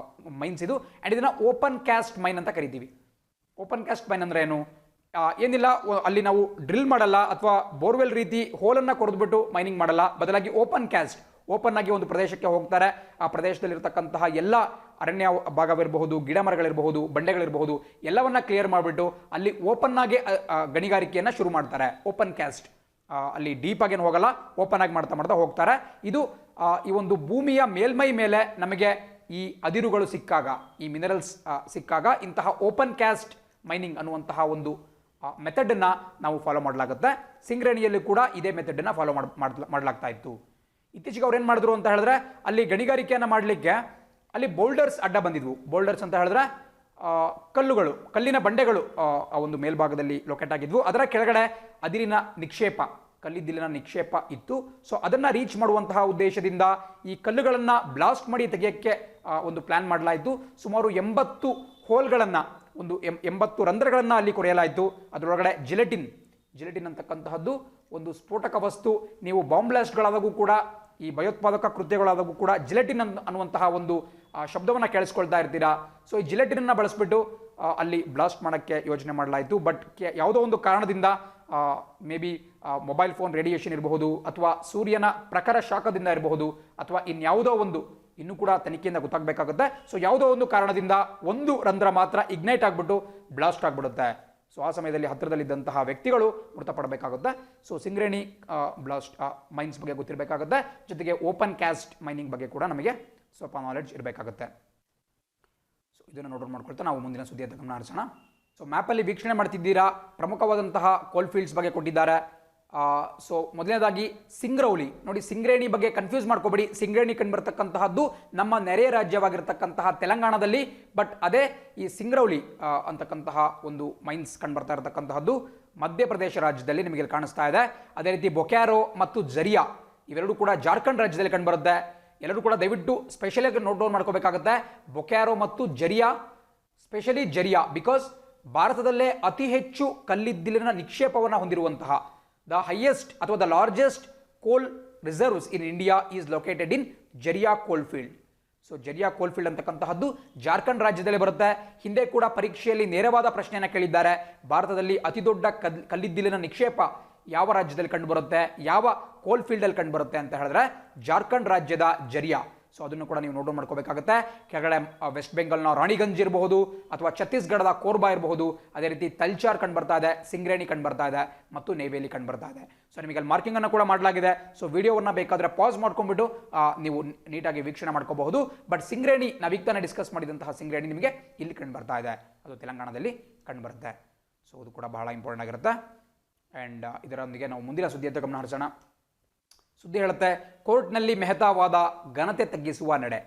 ಮೈನ್ಸ್ ಇದು. ಆ್ಯಂಡ್ ಇದನ್ನು ಓಪನ್ ಕ್ಯಾಸ್ಟ್ ಮೈನ್ ಅಂತ ಕರಿತೀವಿ. ಓಪನ್ ಕ್ಯಾಸ್ಟ್ ಮೈನ್ ಅಂದರೆ ಏನು? ಏನಿಲ್ಲ, ಅಲ್ಲಿ ನಾವು ಡ್ರಿಲ್ ಮಾಡಲ್ಲ ಅಥವಾ ಬೋರ್ವೆಲ್ ರೀತಿ ಹೋಲನ್ನು ಕೊರೆದ್ಬಿಟ್ಟು ಮೈನಿಂಗ್ ಮಾಡಲ್ಲ. ಬದಲಾಗಿ ಓಪನ್ ಆಗಿ ಒಂದು ಪ್ರದೇಶಕ್ಕೆ ಹೋಗ್ತಾರೆ. ಆ ಪ್ರದೇಶದಲ್ಲಿರ್ತಕ್ಕಂತಹ ಎಲ್ಲ ಅರಣ್ಯ ಭಾಗವಿರಬಹುದು, ಗಿಡ ಮರಗಳಿರಬಹುದು, ಬಂಡೆಗಳಿರಬಹುದು, ಎಲ್ಲವನ್ನ ಕ್ಲಿಯರ್ ಮಾಡಿಬಿಟ್ಟು ಅಲ್ಲಿ ಓಪನ್ ಆಗಿ ಗಣಿಗಾರಿಕೆಯನ್ನು ಶುರು ಮಾಡ್ತಾರೆ. ಓಪನ್ ಕ್ಯಾಸ್ಟ್, ಅಲ್ಲಿ ಡೀಪ್ ಆಗೇನು ಹೋಗಲ್ಲ, ಓಪನ್ ಆಗಿ ಮಾಡ್ತಾ ಹೋಗ್ತಾರೆ. ಇದು ಈ ಒಂದು ಭೂಮಿಯ ಮೇಲ್ಮೈ ಮೇಲೆ ನಮಗೆ ಈ ಅದಿರುಗಳು ಸಿಕ್ಕಾಗ, ಈ ಮಿನರಲ್ಸ್ ಸಿಕ್ಕಾಗ ಇಂತಹ ಓಪನ್ ಕ್ಯಾಸ್ಟ್ ಮೈನಿಂಗ್ ಅನ್ನುವಂತಹ ಒಂದು ಮೆಥಡನ್ನು ನಾವು ಫಾಲೋ ಮಾಡಲಾಗುತ್ತೆ. ಸಿಂಗರೇಣಿಯಲ್ಲಿ ಕೂಡ ಇದೇ ಮೆಥಡನ್ನು ಫಾಲೋ ಮಾಡಲಾಗ್ತಾ ಇತ್ತು. ಇತ್ತೀಚೆಗೆ ಅವ್ರು ಏನು ಮಾಡಿದ್ರು ಅಂತ ಹೇಳಿದ್ರೆ, ಅಲ್ಲಿ ಗಣಿಗಾರಿಕೆಯನ್ನು ಮಾಡಲಿಕ್ಕೆ ಅಲ್ಲಿ ಬೋಲ್ಡರ್ಸ್ ಅಡ್ಡ ಬಂದಿದ್ವು. ಬೋಲ್ಡರ್ಸ್ ಅಂತ ಹೇಳಿದ್ರೆ ಕಲ್ಲಿನ ಬಂಡೆಗಳು ಆ ಒಂದು ಮೇಲ್ಭಾಗದಲ್ಲಿ ಲೊಕೇಟ್ ಆಗಿದ್ವು. ಅದರ ಕೆಳಗಡೆ ಅದಿರಿನ ನಿಕ್ಷೇಪ, ಕಲ್ಲಿದ್ದಿಲಿನ ನಿಕ್ಷೇಪ ಇತ್ತು. ಸೊ ಅದನ್ನು ರೀಚ್ ಮಾಡುವಂತಹ ಉದ್ದೇಶದಿಂದ ಈ ಕಲ್ಲುಗಳನ್ನು ಬ್ಲಾಸ್ಟ್ ಮಾಡಿ ತೆಗೆಯೋಕ್ಕೆ ಒಂದು ಪ್ಲಾನ್ ಮಾಡಲಾಯಿತು. ಸುಮಾರು 80 ಹೋಲ್ಗಳನ್ನು, ಒಂದು 80 ರಂಧ್ರಗಳನ್ನು ಅಲ್ಲಿ ಕೊರೆಯಲಾಯಿತು. ಅದರೊಳಗಡೆ ಜಿಲೆಟಿನ್ ಅಂತಕ್ಕಂತಹದ್ದು ಒಂದು ಸ್ಫೋಟಕ ವಸ್ತು. ನೀವು ಬಾಂಬ್ ಬ್ಲಾಸ್ಟ್ಗಳಾದಾಗೂ ಕೂಡ, ಈ ಭಯೋತ್ಪಾದಕ ಕೃತ್ಯಗಳಾದಾಗೂ ಕೂಡ ಜಿಲೆಟಿನ್ ಅನ್ನುವಂತಹ ಒಂದು ಶಬ್ದವನ್ನು ಕೇಳಿಸ್ಕೊಳ್ತಾ ಇರ್ತೀರಾ. ಸೊ ಈ ಜಿಲೆಟಿನನ್ನು ಬಳಸ್ಬಿಟ್ಟು ಅಲ್ಲಿ ಬ್ಲಾಸ್ಟ್ ಮಾಡೋಕ್ಕೆ ಯೋಚನೆ ಮಾಡಲಾಯಿತು. ಬಟ್ ಯಾವುದೋ ಒಂದು ಕಾರಣದಿಂದ may be mobile phone radiation ಇರಬಹುದು, ಅಥವಾ ಸೂರ್ಯನ ಪ್ರಖರ ಶಾಖದಿಂದ ಇರಬಹುದು, ಅಥವಾ ಇನ್ಯಾವುದೋ ಒಂದು, ಇನ್ನೂ ಕೂಡ ತನಿಖೆಯಿಂದ ಗೊತ್ತಾಗಬೇಕಾಗುತ್ತೆ. ಸೊ ಯಾವುದೋ ಒಂದು ಕಾರಣದಿಂದ ಒಂದು ರಂಧ್ರ ಮಾತ್ರ ಇಗ್ನೈಟ್ ಆಗಿಬಿಟ್ಟು ಬ್ಲಾಸ್ಟ್ ಆಗಿಬಿಡುತ್ತೆ. ಸೊ ಆ ಸಮಯದಲ್ಲಿ ಹತ್ತಿರದಲ್ಲಿದ್ದಂತಹ ವ್ಯಕ್ತಿಗಳು ಮೃತಪಡಬೇಕಾಗುತ್ತೆ. ಸೊ ಸಿಂಗರೇಣಿ ಬ್ಲಾಸ್ಟ್ ಮೈನ್ಸ್ ಬಗ್ಗೆ ಗೊತ್ತಿರಬೇಕಾಗುತ್ತೆ. ಜೊತೆಗೆ ಓಪನ್ ಕ್ಯಾಸ್ಟ್ ಮೈನಿಂಗ್ ಬಗ್ಗೆ ಕೂಡ ನಮಗೆ ಸ್ವಲ್ಪ ನಾಲೆಡ್ಜ್ ಇರಬೇಕಾಗುತ್ತೆ. ಸೊ ಇದನ್ನು ನೋಟ್ ಮಾಡ್ಕೊಳ್ತಾ ನಾವು ಮುಂದಿನ ಸುದ್ದಿಯ ಗಮನ ಹರಿಸೋಣ. ಸೊ ಮ್ಯಾಪಲ್ಲಿ ವೀಕ್ಷಣೆ ಮಾಡ್ತಿದ್ದೀರಾ, ಪ್ರಮುಖವಾದಂತಹ ಕೋಲ್ ಫೀಲ್ಡ್ಸ್ ಬಗ್ಗೆ ಕೊಟ್ಟಿದ್ದಾರೆ. ಸೊ ಮೊದಲನೇದಾಗಿ ಸಿಂಗ್ರೌಲಿ ನೋಡಿ, ಸಿಂಗರೇಣಿ ಬಗ್ಗೆ ಕನ್ಫ್ಯೂಸ್ ಮಾಡ್ಕೋಬೇಡಿ. ಸಿಂಗರೇಣಿ ಕಂಡುಬರ್ತಕ್ಕಂತಹದ್ದು ನಮ್ಮ ನೆರೆಯ ರಾಜ್ಯವಾಗಿರ್ತಕ್ಕಂತಹ ತೆಲಂಗಾಣದಲ್ಲಿ. ಬಟ್ ಅದೇ ಈ ಸಿಂಗ್ರೌಲಿ ಅಂತಕ್ಕಂತಹ ಒಂದು ಮೈನ್ಸ್ ಕಂಡುಬರ್ತಾ ಇರತಕ್ಕಂತಹದ್ದು ಮಧ್ಯಪ್ರದೇಶ ರಾಜ್ಯದಲ್ಲಿ ನಿಮಗೆ ಕಾಣಿಸ್ತಾ ಇದೆ. ಅದೇ ರೀತಿ ಬೊಕ್ಯಾರೋ ಮತ್ತು ಜರಿಯಾ ಇವೆರಡೂ ಕೂಡ ಜಾರ್ಖಂಡ್ ರಾಜ್ಯದಲ್ಲಿ ಕಂಡುಬರುತ್ತೆ. ಎಲ್ಲರೂ ಕೂಡ ದಯವಿಟ್ಟು ಸ್ಪೆಷಲಾಗಿ ನೋಟ್ ಡೌನ್ ಮಾಡ್ಕೋಬೇಕಾಗುತ್ತೆ. ಬೊಕ್ಯಾರೋ ಮತ್ತು ಜರಿಯಾ ಸ್ಪೆಷಲಿ ಜರಿಯಾ, ಬಿಕಾಸ್ ಭಾರತದಲ್ಲೇ ಅತಿ ಹೆಚ್ಚು ಕಲ್ಲಿದ್ದಿಲಿನ ನಿಕ್ಷೇಪವನ್ನು ಹೊಂದಿರುವಂತಹ ದ ಹೈಯೆಸ್ಟ್ ಅಥವಾ the largest coal reserves in India is located in Jharia coal field. So ಜರಿಯಾ coal field ಅಂತಕ್ಕಂತಹದ್ದು Jharkhand ರಾಜ್ಯದಲ್ಲಿ ಬರುತ್ತೆ. ಹಿಂದೆ ಕೂಡ ಪರೀಕ್ಷೆಯಲ್ಲಿ ನೇರವಾದ ಪ್ರಶ್ನೆಯನ್ನು ಕೇಳಿದ್ದಾರೆ. ಭಾರತದಲ್ಲಿ ಅತಿ ದೊಡ್ಡ ಕಲ್ಲಿದ್ದಿಲಿನ ನಿಕ್ಷೇಪ ಯಾವ ರಾಜ್ಯದಲ್ಲಿ ಕಂಡುಬರುತ್ತೆ, ಯಾವ ಕೋಲ್ ಫೀಲ್ಡಲ್ಲಿ ಕಂಡುಬರುತ್ತೆ ಅಂತ ಹೇಳಿದ್ರೆ ಜಾರ್ಖಂಡ್ ರಾಜ್ಯದ ಜರಿಯಾ. ಸೊ ಅದನ್ನು ಕೂಡ ನೀವು ನೋಟ್ ಮಾಡ್ಕೋಬೇಕಾಗುತ್ತೆ. ಕೆಳಗಡೆ ವೆಸ್ಟ್ ಬೆಂಗಾಲ್ನ ರಾಣಿಗಂಜ್ ಇರಬಹುದು ಅಥವಾ ಛತ್ತೀಸ್ಗಢದ ಕೋರ್ಬಾ ಇರಬಹುದು. ಅದೇ ರೀತಿ ತಲ್ಚಾರ್ ಕಂಡು ಬರ್ತಾ ಇದೆ, ಸಿಂಗ್ರೇಣಿ ಕಂಡು ಬರ್ತಾ ಇದೆ ಮತ್ತು ನೇವೇಲಿ ಕಂಡು ಬರ್ತಾ ಇದೆ. ಸೊ ನಿಮಗೆ ಅಲ್ಲಿ ಮಾರ್ಕಿಂಗ್ ಅನ್ನು ಕೂಡ ಮಾಡಲಾಗಿದೆ. ಸೊ ವಿಡಿಯೋವನ್ನು ಬೇಕಾದರೆ ಪಾಸ್ ಮಾಡ್ಕೊಂಡ್ಬಿಟ್ಟು ನೀವು ನೀಟಾಗಿ ವೀಕ್ಷಣೆ ಮಾಡ್ಕೋಬಹುದು. ಬಟ್ ಸಿಂಗ್ರೇಣಿ ನಾವು ಈಗ ತಾನೇ ಡಿಸ್ಕಸ್ ಮಾಡಿದಂತಹ ಸಿಂಗ್ರೇಣಿ ನಿಮಗೆ ಇಲ್ಲಿ ಕಂಡು ಬರ್ತಾ ಇದೆ, ಅದು ತೆಲಂಗಾಣದಲ್ಲಿ ಕಂಡು ಬರುತ್ತೆ. ಸೊ ಅದು ಕೂಡ ಬಹಳ ಇಂಪಾರ್ಟೆಂಟ್ ಆಗಿರುತ್ತೆ. ಆ್ಯಂಡ್ ಇದರೊಂದಿಗೆ ನಾವು ಮುಂದಿನ ಸುದ್ದಿಯತ್ತ ಗಮನ ಹರಿಸೋಣ. ಸುದ್ದಿ ಹೇಳುತ್ತೆ, ಕೋರ್ಟ್ನಲ್ಲಿ ಮೆಹ್ತಾ ವಾದ ಘನತೆ ತಗ್ಗಿಸುವ ನಡೆ.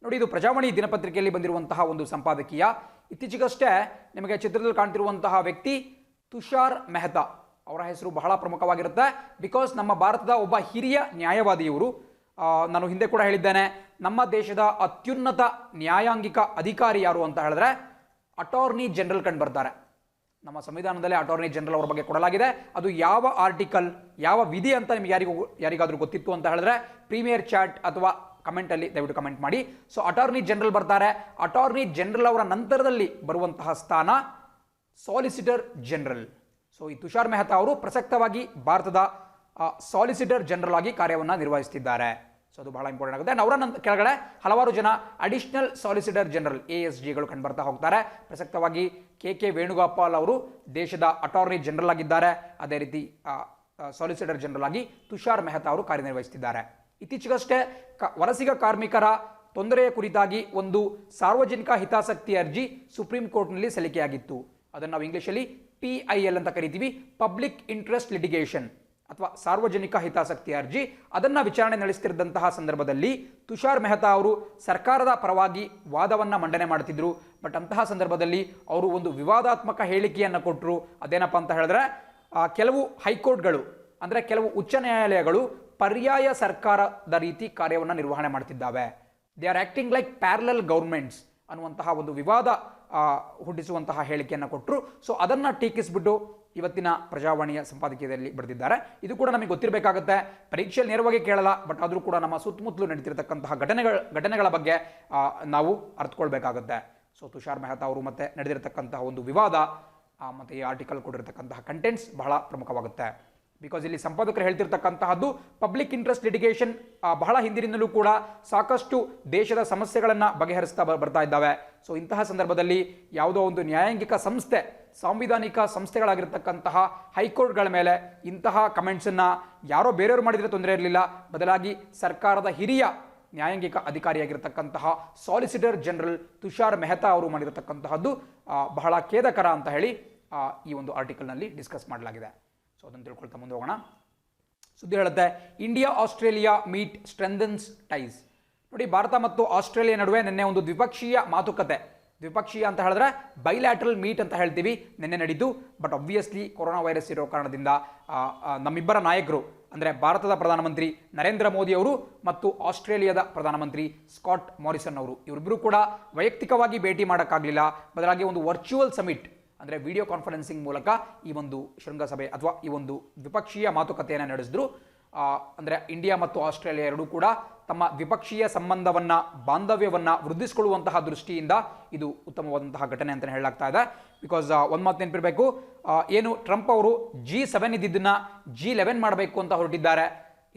ನೋಡಿ, ಇದು ಪ್ರಜಾವಾಣಿ ದಿನಪತ್ರಿಕೆಯಲ್ಲಿ ಬಂದಿರುವಂತಹ ಒಂದು ಸಂಪಾದಕೀಯ. ಇತ್ತೀಚೆಗಷ್ಟೇ ನಿಮಗೆ ಚಿತ್ರದಲ್ಲಿ ಕಾಣ್ತಿರುವಂತಹ ವ್ಯಕ್ತಿ ತುಷಾರ್ ಮೆಹ್ತಾ ಅವರ ಹೆಸರು ಬಹಳ ಪ್ರಮುಖವಾಗಿರುತ್ತೆ. ಬಿಕಾಸ್ ನಮ್ಮ ಭಾರತದ ಒಬ್ಬ ಹಿರಿಯ ನ್ಯಾಯವಾದಿಯವರು. ನಾನು ಹಿಂದೆ ಕೂಡ ಹೇಳಿದ್ದೇನೆ, ನಮ್ಮ ದೇಶದ ಅತ್ಯುನ್ನತ ನ್ಯಾಯಾಂಗಿಕ ಅಧಿಕಾರಿ ಯಾರು ಅಂತ ಹೇಳಿದ್ರೆ ಅಟಾರ್ನಿ ಜನರಲ್ ಕಂಡು ಬರ್ತಾರೆ. ನಮ್ಮ ಸಂವಿಧಾನದಲ್ಲಿ ಅಟಾರ್ನಿ ಜನರಲ್ ಅವರ ಬಗ್ಗೆ ಕೊಡಲಾಗಿದೆ. ಅದು ಯಾವ ಆರ್ಟಿಕಲ್, ಯಾವ ವಿಧಿ ಅಂತ ನಿಮ್ಗೆ ಯಾರಿಗಾದ್ರೂ ಗೊತ್ತಿತ್ತು ಅಂತ ಹೇಳಿದ್ರೆ ಪ್ರೀಮಿಯರ್ ಚಾಟ್ ಅಥವಾ ಕಮೆಂಟಲ್ಲಿ ದಯವಿಟ್ಟು ಕಮೆಂಟ್ ಮಾಡಿ. ಸೊ ಅಟಾರ್ನಿ ಜನರಲ್ ಬರ್ತಾರೆ. ಅಟಾರ್ನಿ ಜನರಲ್ ಅವರ ನಂತರದಲ್ಲಿ ಬರುವಂತಹ ಸ್ಥಾನ ಸಾಲಿಸಿಟರ್ ಜನರಲ್. ಸೊ ಈ ತುಷಾರ್ ಮೆಹ್ತಾ ಅವರು ಪ್ರಸಕ್ತವಾಗಿ ಭಾರತದ ಸಾಲಿಸಿಟರ್ ಜನರಲ್ ಆಗಿ ಕಾರ್ಯವನ್ನು ನಿರ್ವಹಿಸುತ್ತಿದ್ದಾರೆ. ಸೊ ಅದು ಬಹಳ ಇಂಪಾರ್ಟೆಂಟ್ ಆಗುತ್ತೆ. ಅವರ ಕೆಳಗಡೆ ಹಲವಾರು ಜನ ಅಡಿಷನಲ್ ಸಾಲಿಸಿಟರ್ ಜನರಲ್ ASGಗಳು ಕಂಡು ಬರ್ತಾ ಹೋಗ್ತಾರೆ. ಪ್ರಸಕ್ತವಾಗಿ ಕೆ ವೇಣುಗೋಪಾಲ್ ಅವರು ದೇಶದ ಅಟಾರ್ನಿ ಜನರಲ್ ಆಗಿದ್ದಾರೆ. ಅದೇ ರೀತಿ ಸಾಲಿಸಿಟರ್ ಜನರಲ್ ಆಗಿ ತುಷಾರ್ ಮೆಹ್ತಾ ಅವರು ಕಾರ್ಯನಿರ್ವಹಿಸುತ್ತಿದ್ದಾರೆ. ಇತ್ತೀಚೆಗಷ್ಟೇ ವಲಸಿಗ ಕಾರ್ಮಿಕರ ತೊಂದರೆಯ ಕುರಿತಾಗಿ ಒಂದು ಸಾರ್ವಜನಿಕ ಹಿತಾಸಕ್ತಿ ಅರ್ಜಿ ಸುಪ್ರೀಂ ಕೋರ್ಟ್ನಲ್ಲಿ ಸಲ್ಲಿಕೆಯಾಗಿತ್ತು. ಅದನ್ನು ನಾವು ಇಂಗ್ಲಿಷಲ್ಲಿ PIL ಅಂತ ಕರಿತೀವಿ, ಪಬ್ಲಿಕ್ ಇಂಟ್ರೆಸ್ಟ್ ಲಿಟಿಗೇಷನ್ ಅಥವಾ ಸಾರ್ವಜನಿಕ ಹಿತಾಸಕ್ತಿ ಅರ್ಜಿ. ಅದನ್ನು ವಿಚಾರಣೆ ನಡೆಸುತ್ತಿದ್ದಂತಹ ಸಂದರ್ಭದಲ್ಲಿ ತುಷಾರ್ ಮೆಹ್ತಾ ಅವರು ಸರ್ಕಾರದ ಪರವಾಗಿ ವಾದವನ್ನು ಮಂಡನೆ ಮಾಡ್ತಿದ್ರು. ಬಟ್ ಅಂತಹ ಸಂದರ್ಭದಲ್ಲಿ ಅವರು ಒಂದು ವಿವಾದಾತ್ಮಕ ಹೇಳಿಕೆಯನ್ನು ಕೊಟ್ಟರು. ಅದೇನಪ್ಪ ಅಂತ ಹೇಳಿದ್ರೆ, ಕೆಲವು ಹೈಕೋರ್ಟ್ಗಳು ಅಂದರೆ ಕೆಲವು ಉಚ್ಚ ನ್ಯಾಯಾಲಯಗಳು ಪರ್ಯಾಯ ಸರ್ಕಾರದ ರೀತಿ ಕಾರ್ಯವನ್ನು ನಿರ್ವಹಣೆ ಮಾಡ್ತಿದ್ದಾವೆ. They are acting like parallel governments ಅನ್ನುವಂತಹ ಒಂದು ವಿವಾದ ಹುಟ್ಟಿಸುವಂತಹ ಹೇಳಿಕೆಯನ್ನು ಕೊಟ್ಟರು. ಸೊ ಅದನ್ನು ಟೀಕಿಸಿಬಿಟ್ಟು ಇವತ್ತಿನ ಪ್ರಜಾವಾಣಿಯ ಸಂಪಾದಕೀಯದಲ್ಲಿ ಬರೆದಿದ್ದಾರೆ. ಇದು ಕೂಡ ನಮಗೆ ಗೊತ್ತಿರಬೇಕಾಗುತ್ತೆ. ಪರೀಕ್ಷೆಯಲ್ಲಿ ನೇರವಾಗಿ ಕೇಳಲ್ಲ, ಬಟ್ ಆದರೂ ಕೂಡ ನಮ್ಮ ಸುತ್ತಮುತ್ತಲು ನಡೀತಿರತಕ್ಕಂತಹ ಘಟನೆಗಳ ಬಗ್ಗೆ ನಾವು ಅರ್ಥಕೊಳ್ಬೇಕಾಗುತ್ತೆ. ಸೊ ತುಷಾರ್ ಮೆಹ್ತಾ ಅವರು ಮತ್ತೆ ನಡೆದಿರತಕ್ಕಂತಹ ಒಂದು ವಿವಾದ ಮತ್ತು ಈ ಆರ್ಟಿಕಲ್ ಕೊಟ್ಟಿರತಕ್ಕಂತಹ ಕಂಟೆಂಟ್ಸ್ ಬಹಳ ಪ್ರಮುಖವಾಗುತ್ತೆ. ಬಿಕಾಸ್ ಇಲ್ಲಿ ಸಂಪಾದಕರು ಹೇಳ್ತಿರ್ತಕ್ಕಂತಹದ್ದು ಪಬ್ಲಿಕ್ ಇಂಟ್ರೆಸ್ಟ್ ಲಿಟಿಗೇಷನ್ ಬಹಳ ಹಿಂದಿನಿಂದಲೂ ಕೂಡ ಸಾಕಷ್ಟು ದೇಶದ ಸಮಸ್ಯೆಗಳನ್ನು ಬಗೆಹರಿಸ್ತಾ ಬರ್ತಾ ಇದ್ದಾವೆ. ಸೊ ಇಂತಹ ಸಂದರ್ಭದಲ್ಲಿ ಯಾವುದೋ ಒಂದು ನ್ಯಾಯಾಂಗಿಕ ಸಂಸ್ಥೆ, ಸಾಂವಿಧಾನಿಕ ಸಂಸ್ಥೆಗಳಾಗಿರ್ತಕ್ಕಂತಹ ಹೈಕೋರ್ಟ್ಗಳ ಮೇಲೆ ಇಂತಹ ಕಮೆಂಟ್ಸನ್ನು ಯಾರೋ ಬೇರೆಯವರು ಮಾಡಿದರೆ ತೊಂದರೆ ಇರಲಿಲ್ಲ, ಬದಲಾಗಿ ಸರ್ಕಾರದ ಹಿರಿಯ ನ್ಯಾಯಾಂಗಿಕ ಅಧಿಕಾರಿಯಾಗಿರ್ತಕ್ಕಂತಹ ಸಾಲಿಸಿಟರ್ ಜನರಲ್ ತುಷಾರ್ ಮೆಹ್ತಾ ಅವರು ಮಾಡಿರತಕ್ಕಂತಹದ್ದು ಬಹಳ ಖೇದಕರ ಅಂತ ಹೇಳಿ ಈ ಒಂದು ಆರ್ಟಿಕಲ್ನಲ್ಲಿ ಡಿಸ್ಕಸ್ ಮಾಡಲಾಗಿದೆ. ಸೊ ಅದನ್ನು ತಿಳ್ಕೊಳ್ತಾ ಮುಂದೆ ಹೋಗೋಣ. ಸುದ್ದಿ ಹೇಳುತ್ತೆ, India Australia meet strengthens ties. ನೋಡಿ, ಭಾರತ ಮತ್ತು ಆಸ್ಟ್ರೇಲಿಯಾ ನಡುವೆ ನಿನ್ನೆ ಒಂದು ದ್ವಿಪಕ್ಷೀಯ ಮಾತುಕತೆ, ದ್ವಿಪಕ್ಷೀಯ ಅಂತ ಹೇಳಿದ್ರೆ ಬೈಲ್ಯಾಟ್ರಲ್ ಮೀಟ್ ಅಂತ ಹೇಳ್ತೀವಿ, ನಿನ್ನೆ ನಡೀತು. ಬಟ್ ಆಬ್ವಿಯಸ್ಲಿ ಕೊರೋನಾ ವೈರಸ್ ಇರೋ ಕಾರಣದಿಂದ ನಮ್ಮಿಬ್ಬರ ನಾಯಕರು ಅಂದರೆ ಭಾರತದ ಪ್ರಧಾನಮಂತ್ರಿ ನರೇಂದ್ರ ಮೋದಿ ಅವರು ಮತ್ತು ಆಸ್ಟ್ರೇಲಿಯಾದ ಪ್ರಧಾನಮಂತ್ರಿ ಸ್ಕಾಟ್ ಮಾರಿಸನ್ ಅವರು ಇವರಿಬ್ಬರು ಕೂಡ ವೈಯಕ್ತಿಕವಾಗಿ ಭೇಟಿ ಮಾಡೋಕ್ಕಾಗಲಿಲ್ಲ. ಬದಲಾಗಿ ಒಂದು ವರ್ಚುವಲ್ ಸಮಿಟ್ ಅಂದರೆ ವಿಡಿಯೋ ಕಾನ್ಫರೆನ್ಸಿಂಗ್ ಮೂಲಕ ಈ ಒಂದು ಶೃಂಗಸಭೆ ಅಥವಾ ಈ ಒಂದು ದ್ವಿಪಕ್ಷೀಯ ಮಾತುಕತೆಯನ್ನು ನಡೆಸಿದ್ರು. ಅಂದರೆ ಇಂಡಿಯಾ ಮತ್ತು ಆಸ್ಟ್ರೇಲಿಯಾ ಎರಡೂ ಕೂಡ ತಮ್ಮ ದ್ವಿಪಕ್ಷೀಯ ಸಂಬಂಧವನ್ನು, ಬಾಂಧವ್ಯವನ್ನು ವೃದ್ಧಿಸಿಕೊಳ್ಳುವಂತಹ ದೃಷ್ಟಿಯಿಂದ ಇದು ಉತ್ತಮವಾದಂತಹ ಘಟನೆ ಅಂತಲೇ ಹೇಳಲಾಗ್ತಾ ಇದೆ. ಬಿಕಾಸ್ ಒಂದು ಮಾತು ನೆನಪಿರಬೇಕು, ಏನು ಟ್ರಂಪ್ ಅವರು G7 ಇದ್ದಿದ್ದನ್ನು G11 ಮಾಡಬೇಕು ಅಂತ ಹೊರಟಿದ್ದಾರೆ.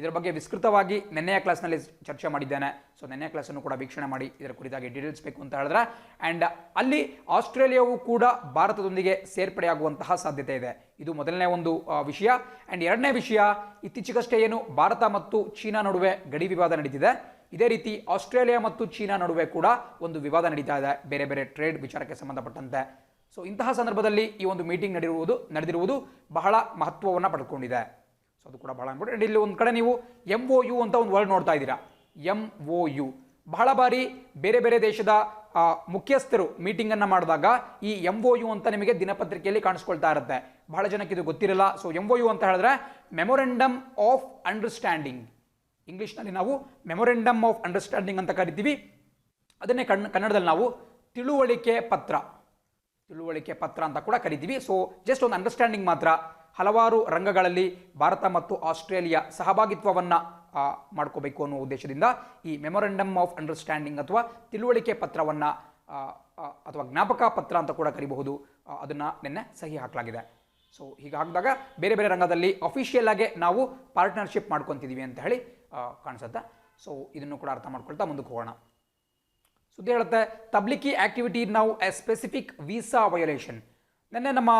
ಇದರ ಬಗ್ಗೆ ವಿಸ್ತೃತವಾಗಿ ನೆನ್ನೆಯ ಕ್ಲಾಸ್ನಲ್ಲಿ ಚರ್ಚೆ ಮಾಡಿದ್ದೇನೆ. ಸೊ ನೆನ್ನೆಯ ಕ್ಲಾಸನ್ನು ಕೂಡ ವೀಕ್ಷಣೆ ಮಾಡಿ ಇದರ ಕುರಿತಾಗಿ ಡೀಟೇಲ್ಸ್ ಬೇಕು ಅಂತ ಹೇಳಿದ್ರೆ. ಆ್ಯಂಡ್ ಅಲ್ಲಿ ಆಸ್ಟ್ರೇಲಿಯಾವು ಕೂಡ ಭಾರತದೊಂದಿಗೆ ಸೇರ್ಪಡೆಯಾಗುವಂತಹ ಸಾಧ್ಯತೆ ಇದೆ. ಇದು ಮೊದಲನೇ ಒಂದು ವಿಷಯ. ಆ್ಯಂಡ್ ಎರಡನೇ ವಿಷಯ, ಇತ್ತೀಚೆಗಷ್ಟೇ ಏನು ಭಾರತ ಮತ್ತು ಚೀನಾ ನಡುವೆ ಗಡಿ ವಿವಾದ ನಡೀತಿದೆ, ಇದೇ ರೀತಿ ಆಸ್ಟ್ರೇಲಿಯಾ ಮತ್ತು ಚೀನಾ ನಡುವೆ ಕೂಡ ಒಂದು ವಿವಾದ ನಡೀತಾ ಇದೆ ಬೇರೆ ಬೇರೆ ಟ್ರೇಡ್ ವಿಚಾರಕ್ಕೆ ಸಂಬಂಧಪಟ್ಟಂತೆ. ಸೊ ಇಂತಹ ಸಂದರ್ಭದಲ್ಲಿ ಈ ಒಂದು ಮೀಟಿಂಗ್ ನಡೆದಿರುವುದು ಬಹಳ ಮಹತ್ವವನ್ನು ಪಡ್ಕೊಂಡಿದೆ. ಸೊ ಅದು ಕೂಡ ಬಹಳ ಇಂಪಾರ್ಟೆಂಟ್. ಇಲ್ಲಿ ಒಂದು ಕಡೆ ನೀವು MOU ಅಂತ ಒಂದು ವರ್ಡ್ ನೋಡ್ತಾ ಇದ್ದೀರಾ, MOU. ಬಹಳ ಬಾರಿ ಬೇರೆ ಬೇರೆ ದೇಶದ ಮುಖ್ಯಸ್ಥರು ಮೀಟಿಂಗನ್ನು ಮಾಡಿದಾಗ ಈ MOU ಅಂತ ನಿಮಗೆ ದಿನಪತ್ರಿಕೆಯಲ್ಲಿ ಕಾಣಿಸ್ಕೊಳ್ತಾ ಇರುತ್ತೆ. ಬಹಳ ಜನಕ್ಕೆ ಇದು ಗೊತ್ತಿರಲ್ಲ. ಸೊ MOU ಅಂತ ಹೇಳಿದ್ರೆ ಮೆಮೊರೆಂಡಮ್ ಆಫ್ ಅಂಡರ್ಸ್ಟ್ಯಾಂಡಿಂಗ್, ಇಂಗ್ಲೀಷ್ನಲ್ಲಿ ನಾವು ಮೆಮೊರೆಂಡಮ್ ಆಫ್ ಅಂಡರ್ಸ್ಟ್ಯಾಂಡಿಂಗ್ ಅಂತ ಕರಿತೀವಿ. ಅದನ್ನೇ ಕನ್ನಡದಲ್ಲಿ ನಾವು ತಿಳುವಳಿಕೆ ಪತ್ರ ತಿಳುವಳಿಕೆ ಪತ್ರ ಅಂತ ಕೂಡ ಕರಿತೀವಿ. ಸೊ ಜಸ್ಟ್ ಒಂದು ಅಂಡರ್ಸ್ಟ್ಯಾಂಡಿಂಗ್ ಮಾತ್ರ. ಹಲವಾರು ರಂಗಗಳಲ್ಲಿ ಭಾರತ ಮತ್ತು ಆಸ್ಟ್ರೇಲಿಯಾ ಸಹಭಾಗಿತ್ವವನ್ನು ಮಾಡ್ಕೋಬೇಕು ಅನ್ನೋ ಉದ್ದೇಶದಿಂದ ಈ ಮೆಮೊರಂಡಮ್ ಆಫ್ ಅಂಡರ್ಸ್ಟ್ಯಾಂಡಿಂಗ್ ಅಥವಾ ತಿಳುವಳಿಕೆ ಪತ್ರವನ್ನು ಅಥವಾ ಜ್ಞಾಪಕ ಪತ್ರ ಅಂತ ಕೂಡ ಕರಿಬಹುದು, ಅದನ್ನು ನಿನ್ನೆ ಸಹಿ ಹಾಕಲಾಗಿದೆ. ಸೊ ಹೀಗಾಗಿದಾಗ ಬೇರೆ ಬೇರೆ ರಂಗದಲ್ಲಿ ಅಫಿಷಿಯಲ್ ಆಗಿ ನಾವು ಪಾರ್ಟ್ನರ್ಶಿಪ್ ಮಾಡ್ಕೊತಿದ್ದೀವಿ ಅಂತ ಹೇಳಿ ಕಾಣಿಸುತ್ತೆ. ಸೊ ಇದನ್ನು ಕೂಡ ಅರ್ಥ ಮಾಡ್ಕೊಳ್ತಾ ಮುಂದಕ್ಕೆ ಹೋಗೋಣ. ಸುದ್ದಿ ಹೇಳುತ್ತೆ, ತಬ್ಲಿಕಿ ಆಕ್ಟಿವಿಟಿ ನಾವು ಎ ಸ್ಪೆಸಿಫಿಕ್ ವೀಸಾ ವಯೋಲೇಷನ್. ನಿನ್ನೆ ನಮ್ಮ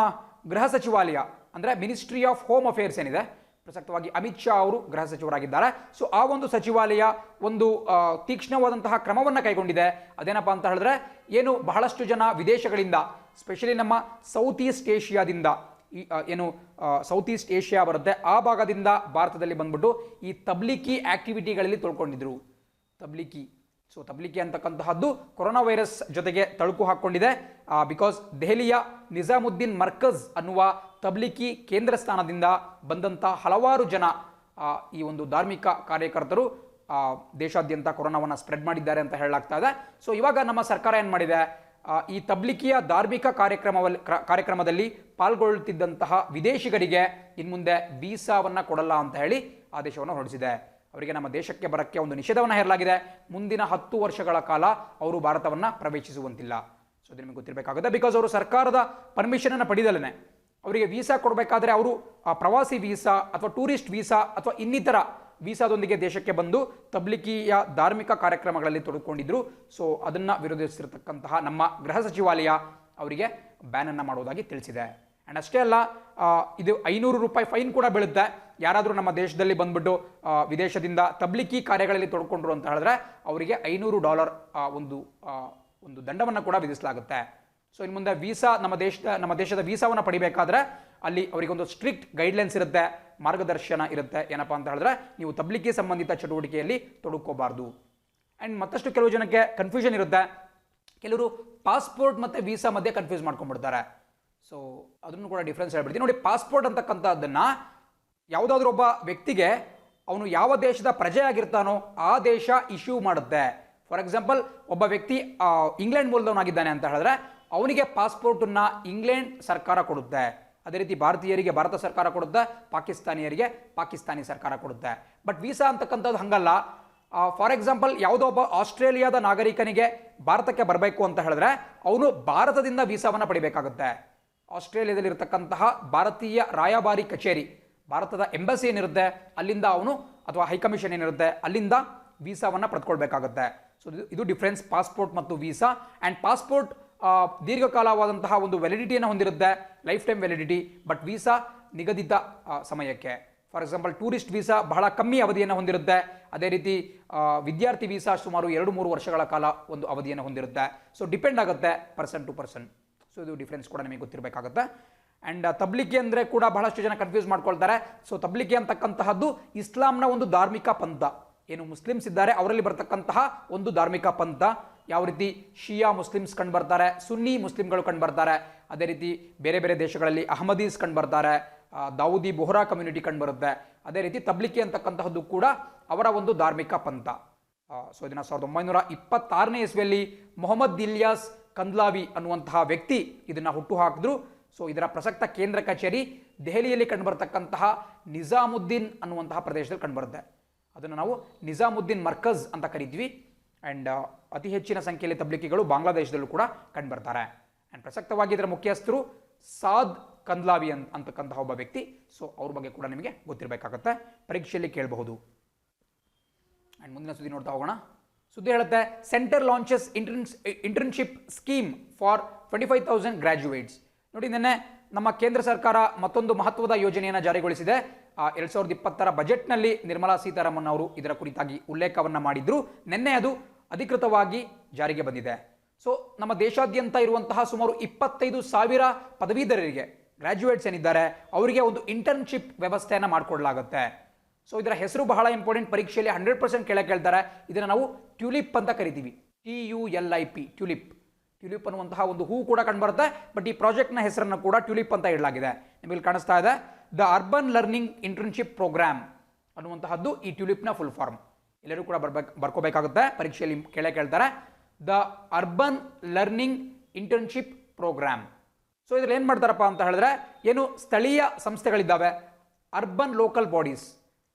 ಗೃಹ ಸಚಿವಾಲಯ ಅಂದರೆ ಮಿನಿಸ್ಟ್ರಿ ಆಫ್ ಹೋಮ್ ಅಫೇರ್ಸ್ ಏನಿದೆ, ಪ್ರಸಕ್ತವಾಗಿ ಅಮಿತ್ ಶಾ ಅವರು ಗೃಹ ಸಚಿವರಾಗಿದ್ದಾರೆ. ಸೊ ಆ ಒಂದು ಸಚಿವಾಲಯ ಒಂದು ತೀಕ್ಷ್ಣವಾದಂತಹ ಕ್ರಮವನ್ನು ಕೈಗೊಂಡಿದೆ. ಅದೇನಪ್ಪ ಅಂತ ಹೇಳಿದ್ರೆ, ಏನು ಬಹಳಷ್ಟು ಜನ ವಿದೇಶಗಳಿಂದ, ಸ್ಪೆಷಲಿ ನಮ್ಮ ಸೌತ್ ಈಸ್ಟ್ ಏಷ್ಯಾದಿಂದ, ಏನು ಸೌತ್ ಈಸ್ಟ್ ಏಷ್ಯಾ ಬರುತ್ತೆ ಆ ಭಾಗದಿಂದ ಭಾರತದಲ್ಲಿ ಬಂದ್ಬಿಟ್ಟು ಈ ತಬ್ಲಿಕಿ ಆಕ್ಟಿವಿಟಿಗಳಲ್ಲಿ ತೊಳ್ಕೊಂಡಿದ್ರು. ಸೊ ತಬ್ಲಿಕಿ ಅಂತಕ್ಕಂತಹದ್ದು ಕೊರೋನಾ ವೈರಸ್ ಜೊತೆಗೆ ತಳುಕು ಹಾಕ್ಕೊಂಡಿದೆ. ಬಿಕಾಸ್ ದೆಹಲಿಯ ನಿಜಾಮುದ್ದೀನ್ ಮರ್ಕಜ್ ಅನ್ನುವ ತಬ್ಲಿಕಿ ಕೇಂದ್ರ ಸ್ಥಾನದಿಂದ ಬಂದಂಥ ಹಲವಾರು ಜನ ಈ ಒಂದು ಧಾರ್ಮಿಕ ಕಾರ್ಯಕರ್ತರು ದೇಶಾದ್ಯಂತ ಕೊರೋನಾವನ್ನು ಸ್ಪ್ರೆಡ್ ಮಾಡಿದ್ದಾರೆ ಅಂತ ಹೇಳಲಾಗ್ತಾ ಇದೆ. ಸೊ ಇವಾಗ ನಮ್ಮ ಸರ್ಕಾರ ಏನು ಮಾಡಿದೆ, ಈ ತಬ್ಲಿಕಿಯ ಧಾರ್ಮಿಕ ಕಾರ್ಯಕ್ರಮದಲ್ಲಿ ಪಾಲ್ಗೊಳ್ಳುತ್ತಿದ್ದಂತಹ ವಿದೇಶಿಗರಿಗೆ ಇನ್ಮುಂದೆ ವೀಸಾವನ್ನು ಕೊಡಲ್ಲ ಅಂತ ಹೇಳಿ ಆದೇಶವನ್ನು ಹೊರಡಿಸಿದೆ. ಅವರಿಗೆ ನಮ್ಮ ದೇಶಕ್ಕೆ ಬರೋಕ್ಕೆ ಒಂದು ನಿಷೇಧವನ್ನು ಹೇರಲಾಗಿದೆ. ಮುಂದಿನ 10 ವರ್ಷಗಳ ಕಾಲ ಅವರು ಭಾರತವನ್ನು ಪ್ರವೇಶಿಸುವಂತಿಲ್ಲ. ಸೊ ಇದು ನಿಮಗೆ ಗೊತ್ತಿರಬೇಕಾಗುತ್ತೆ. ಬಿಕಾಸ್ ಅವರು ಸರ್ಕಾರದ ಪರ್ಮಿಷನನ್ನು ಪಡೆದಲೇ ಅವರಿಗೆ ವೀಸಾ ಕೊಡಬೇಕಾದ್ರೆ ಅವರು ಪ್ರವಾಸಿ ವೀಸಾ ಅಥವಾ ಟೂರಿಸ್ಟ್ ವೀಸಾ ಅಥವಾ ಇನ್ನಿತರ ವೀಸಾದೊಂದಿಗೆ ದೇಶಕ್ಕೆ ಬಂದು ತಬ್ಲಿಕಿಯ ಧಾರ್ಮಿಕ ಕಾರ್ಯಕ್ರಮಗಳಲ್ಲಿ ತೊಡಗಿಕೊಂಡಿದ್ರು. ಸೊ ಅದನ್ನು ವಿರೋಧಿಸಿರ್ತಕ್ಕಂತಹ ನಮ್ಮ ಗೃಹ ಸಚಿವಾಲಯ ಅವರಿಗೆ ಬ್ಯಾನನ್ನು ಮಾಡುವುದಾಗಿ ತಿಳಿಸಿದೆ. ಆ್ಯಂಡ್ ಅಷ್ಟೇ ಅಲ್ಲ, ಇದು 500 ರೂಪಾಯಿ ಫೈನ್ ಕೂಡ ಬೀಳುತ್ತೆ. ಯಾರಾದರೂ ನಮ್ಮ ದೇಶದಲ್ಲಿ ಬಂದ್ಬಿಟ್ಟು ವಿದೇಶದಿಂದ ತಬ್ಲಿಕಿ ಕಾರ್ಯಗಳಲ್ಲಿ ತೊಡ್ಕೊಂಡ್ರು ಅಂತ ಹೇಳಿದ್ರೆ ಅವರಿಗೆ $500 ಒಂದು ದಂಡವನ್ನು ಕೂಡ ವಿಧಿಸಲಾಗುತ್ತೆ. ಸೊ ಇನ್ನು ಮುಂದೆ ವೀಸಾ ನಮ್ಮ ದೇಶದ ವೀಸಾವನ್ನು ಪಡಿಬೇಕಾದ್ರೆ ಅಲ್ಲಿ ಅವರಿಗೊಂದು ಸ್ಟ್ರಿಕ್ಟ್ ಗೈಡ್ಲೈನ್ಸ್ ಇರುತ್ತೆ, ಮಾರ್ಗದರ್ಶನ ಇರುತ್ತೆ. ಏನಪ್ಪ ಅಂತ ಹೇಳಿದ್ರೆ, ನೀವು ತಬ್ಲಿಕಿ ಸಂಬಂಧಿತ ಚಟುವಟಿಕೆಯಲ್ಲಿ ತೊಡಕೋಬಾರ್ದು. ಆ್ಯಂಡ್ ಮತ್ತಷ್ಟು ಕೆಲವು ಜನಕ್ಕೆ ಕನ್ಫ್ಯೂಷನ್ ಇರುತ್ತೆ. ಕೆಲವರು ಪಾಸ್ಪೋರ್ಟ್ ಮತ್ತು ವೀಸಾ ಮಧ್ಯೆ ಕನ್ಫ್ಯೂಸ್ ಮಾಡ್ಕೊಂಡ್ಬಿಡ್ತಾರೆ. ಸೊ ಅದನ್ನು ಕೂಡ ಡಿಫ್ರೆನ್ಸ್ ಹೇಳ್ಬಿಡ್ತೀನಿ ನೋಡಿ. ಪಾಸ್ಪೋರ್ಟ್ ಅಂತಕ್ಕಂಥದ್ದನ್ನು ಯಾವುದಾದ್ರೂ ಒಬ್ಬ ವ್ಯಕ್ತಿಗೆ ಅವನು ಯಾವ ದೇಶದ ಪ್ರಜೆ ಆಗಿರ್ತಾನೋ ಆ ದೇಶ ಇಶ್ಯೂ ಮಾಡುತ್ತೆ. ಫಾರ್ ಎಕ್ಸಾಂಪಲ್, ಒಬ್ಬ ವ್ಯಕ್ತಿ ಇಂಗ್ಲೆಂಡ್ ಮೂಲದವನಾಗಿದ್ದಾನೆ ಅಂತ ಹೇಳಿದ್ರೆ ಅವನಿಗೆ ಪಾಸ್ಪೋರ್ಟನ್ನು ಇಂಗ್ಲೆಂಡ್ ಸರ್ಕಾರ ಕೊಡುತ್ತೆ. ಅದೇ ರೀತಿ ಭಾರತೀಯರಿಗೆ ಭಾರತ ಸರ್ಕಾರ ಕೊಡುತ್ತೆ, ಪಾಕಿಸ್ತಾನಿಯರಿಗೆ ಪಾಕಿಸ್ತಾನಿ ಸರ್ಕಾರ ಕೊಡುತ್ತೆ. ಬಟ್ ವೀಸಾ ಅಂತಕ್ಕಂಥದ್ದು ಹಂಗಲ್ಲ. ಫಾರ್ ಎಕ್ಸಾಂಪಲ್, ಯಾವುದೋ ಒಬ್ಬ ಆಸ್ಟ್ರೇಲಿಯಾದ ನಾಗರಿಕನಿಗೆ ಭಾರತಕ್ಕೆ ಬರಬೇಕು ಅಂತ ಹೇಳಿದ್ರೆ ಅವನು ಭಾರತದಿಂದ ವೀಸಾವನ್ನು ಪಡಿಬೇಕಾಗುತ್ತೆ. ಆಸ್ಟ್ರೇಲಿಯಾದಲ್ಲಿರ್ತಕ್ಕಂತಹ ಭಾರತೀಯ ರಾಯಭಾರಿ ಕಚೇರಿ, ಭಾರತದ ಎಂಬಸಿ ಏನಿರುತ್ತೆ ಅಲ್ಲಿಂದ ಅವನು, ಅಥವಾ ಹೈಕಮಿಷನ್ ಏನಿರುತ್ತೆ ಅಲ್ಲಿಂದ ವೀಸಾವನ್ನು ಪಡೆದುಕೊಳ್ಬೇಕಾಗುತ್ತೆ. ಸೊ ಇದು ಡಿಫ್ರೆನ್ಸ್ ಪಾಸ್ಪೋರ್ಟ್ ಮತ್ತು ವೀಸಾ. ಆ್ಯಂಡ್ ಪಾಸ್ಪೋರ್ಟ್ ದೀರ್ಘಕಾಲವಾದಂತಹ ಒಂದು ವ್ಯಾಲಿಡಿಟಿಯನ್ನು ಹೊಂದಿರುತ್ತೆ, life time validity. But visa ನಿಗದಿತ ಸಮಯಕ್ಕೆ. ಫಾರ್ ಎಕ್ಸಾಂಪಲ್, ಟೂರಿಸ್ಟ್ ವೀಸಾ ಬಹಳ ಕಮ್ಮಿ ಅವಧಿಯನ್ನು ಹೊಂದಿರುತ್ತೆ. ಅದೇ ರೀತಿ ವಿದ್ಯಾರ್ಥಿ ವೀಸಾ ಸುಮಾರು 2-3 ವರ್ಷಗಳ ಕಾಲ ಒಂದು ಅವಧಿಯನ್ನು ಹೊಂದಿರುತ್ತೆ. ಸೊ ಡಿಪೆಂಡ್ ಆಗುತ್ತೆ ಪರ್ಸನ್ ಟು ಪರ್ಸನ್. ಸೊ ಇದು ಡಿಫ್ರೆನ್ಸ್ ಕೂಡ ನಿಮಗೆ ಗೊತ್ತಿರಬೇಕಾಗುತ್ತೆ. ಆ್ಯಂಡ್ ತಬ್ಲಿಕಿ ಅಂದರೆ ಕೂಡ ಬಹಳಷ್ಟು ಜನ ಕನ್ಫ್ಯೂಸ್ ಮಾಡ್ಕೊಳ್ತಾರೆ. ಸೊ ತಬ್ಲಿಕಿ ಅಂತಕ್ಕಂತಹದ್ದು ಇಸ್ಲಾಂನ ಒಂದು ಧಾರ್ಮಿಕ ಪಂಥ. ಏನು ಮುಸ್ಲಿಮ್ಸ್ ಇದ್ದಾರೆ ಅವರಲ್ಲಿ ಬರ್ತಕ್ಕಂತಹ ಒಂದು ಧಾರ್ಮಿಕ ಪಂಥ. ಯಾವ ರೀತಿ ಶಿಯಾ ಮುಸ್ಲಿಮ್ಸ್ ಕಂಡು ಬರ್ತಾರೆ, ಸುನ್ನಿ ಮುಸ್ಲಿಮ್ಗಳು ಕಂಡು ಬರ್ತಾರೆ. ಅದೇ ರೀತಿ ಬೇರೆ ಬೇರೆ ದೇಶಗಳಲ್ಲಿ ಅಹಮದೀಸ್ ಕಂಡು ಬರ್ತಾರೆ, ದಾವೂದಿ ಬೊಹ್ರಾ ಕಮ್ಯುನಿಟಿ ಕಂಡು ಬರುತ್ತೆ. ಅದೇ ರೀತಿ ತಬ್ಲಿಕಿ ಅಂತಕ್ಕಂತಹದ್ದು ಕೂಡ ಅವರ ಒಂದು ಧಾರ್ಮಿಕ ಪಂಥ. ಸೊ ಇದನ್ನು 1926ನೇ ಇಸ್ವಿಯಲ್ಲಿ ಮೊಹಮ್ಮದ್ ಇಲಿಯಾಸ್ ಕಂದ್ಲಾವಿ ಅನ್ನುವಂತಹ ವ್ಯಕ್ತಿ ಇದನ್ನು ಹುಟ್ಟು ಹಾಕಿದ್ರು. ಸೊ ಇದರ ಪ್ರಸಕ್ತ ಕೇಂದ್ರ ಕಚೇರಿ ದೆಹಲಿಯಲ್ಲಿ ಕಂಡುಬರ್ತಕ್ಕಂತಹ ನಿಜಾಮುದ್ದೀನ್ ಅನ್ನುವಂತಹ ಪ್ರದೇಶದಲ್ಲಿ ಕಂಡುಬರುತ್ತೆ. ಅದನ್ನು ನಾವು ನಿಜಾಮುದ್ದೀನ್ ಮರ್ಕಜ್ ಅಂತ ಕರಿತೀವಿ. ಆ್ಯಂಡ್ ಅತಿ ಹೆಚ್ಚಿನ ಸಂಖ್ಯೆಯಲ್ಲಿ ತಬ್ಲಿಕಿಗಳು ಬಾಂಗ್ಲಾದೇಶದಲ್ಲೂ ಕೂಡ ಕಂಡುಬರ್ತಾರೆ. ಆ್ಯಂಡ್ ಪ್ರಸಕ್ತವಾಗಿ ಇದರ ಮುಖ್ಯಸ್ಥರು ಸಾದ್ ಕಂದ್ಲಾವಿ ಅಂತಕ್ಕಂತಹ ಒಬ್ಬ ವ್ಯಕ್ತಿ. ಸೊ ಅವ್ರ ಬಗ್ಗೆ ಕೂಡ ನಿಮಗೆ ಗೊತ್ತಿರಬೇಕಾಗತ್ತೆ, ಪರೀಕ್ಷೆಯಲ್ಲಿ ಕೇಳಬಹುದು. ಆ್ಯಂಡ್ ಮುಂದಿನ ಸುದ್ದಿ ನೋಡ್ತಾ ಹೋಗೋಣ. ಸುದ್ದಿ ಹೇಳುತ್ತೆ, centre launches internship scheme for 25,000 graduates. ನೋಡಿ, ನಿನ್ನೆ ನಮ್ಮ ಕೇಂದ್ರ ಸರ್ಕಾರ ಮತ್ತೊಂದು ಮಹತ್ವದ ಯೋಜನೆಯನ್ನು ಜಾರಿಗೊಳಿಸಿದೆ. 2020ರ ಬಜೆಟ್ನಲ್ಲಿ ನಿರ್ಮಲಾ ಸೀತಾರಾಮನ್ ಅವರು ಇದರ ಕುರಿತಾಗಿ ಉಲ್ಲೇಖವನ್ನು ಮಾಡಿದ್ರು. ನಿನ್ನೆ ಅದು ಅಧಿಕೃತವಾಗಿ ಜಾರಿಗೆ ಬಂದಿದೆ. ಸೊ ನಮ್ಮ ದೇಶಾದ್ಯಂತ ಇರುವಂತಹ ಸುಮಾರು 25,000 ಪದವೀಧರರಿಗೆ, ಗ್ರಾಜ್ಯುಯೇಟ್ಸ್ ಏನಿದ್ದಾರೆ ಅವರಿಗೆ ಒಂದು ಇಂಟರ್ನ್ಶಿಪ್ ವ್ಯವಸ್ಥೆಯನ್ನು ಮಾಡಿಕೊಡ್ಲಾಗುತ್ತೆ. ಸೊ ಇದರ ಹೆಸರು ಬಹಳ ಇಂಪಾರ್ಟೆಂಟ್, ಪರೀಕ್ಷೆಯಲ್ಲಿ 100% ಕೇಳ್ತಾರೆ. ಇದನ್ನು ನಾವು ಟ್ಯೂಲಿಪ್ ಅಂತ ಕರಿತೀವಿ. TULIP, tulip. ಟ್ಯೂಲಿಪ್ ಅನ್ನುವಂತಹ ಒಂದು ಹೂ ಕೂಡ ಕಂಡುಬರುತ್ತೆ. ಬಟ್ ಈ ಪ್ರಾಜೆಕ್ಟ್ನ ಹೆಸರನ್ನು ಕೂಡ ಟ್ಯೂಲಿಪ್ ಅಂತ ಇಡಲಾಗಿದೆ. ನಿಮಗೆ ಕಾಣಿಸ್ತಾ ಇದೆ, the urban learning internship programme ಅನ್ನುವಂತಹದ್ದು ಈ ಟ್ಯೂಲಿಪ್ನ ಫುಲ್ ಫಾರ್ಮ್. ಎಲ್ಲರೂ ಕೂಡ ಬರ್ಕೋಬೇಕಾಗುತ್ತೆ, ಪರೀಕ್ಷೆಯಲ್ಲಿ ಕೇಳ್ತಾರೆ. The urban learning internship programme so ಇದ್ರಲ್ಲಿ ಏನು ಮಾಡ್ತಾರಪ್ಪ ಅಂತ ಹೇಳಿದ್ರೆ, ಏನು ಸ್ಥಳೀಯ ಸಂಸ್ಥೆಗಳಿದ್ದಾವೆ, ಅರ್ಬನ್ ಲೋಕಲ್ ಬಾಡೀಸ್,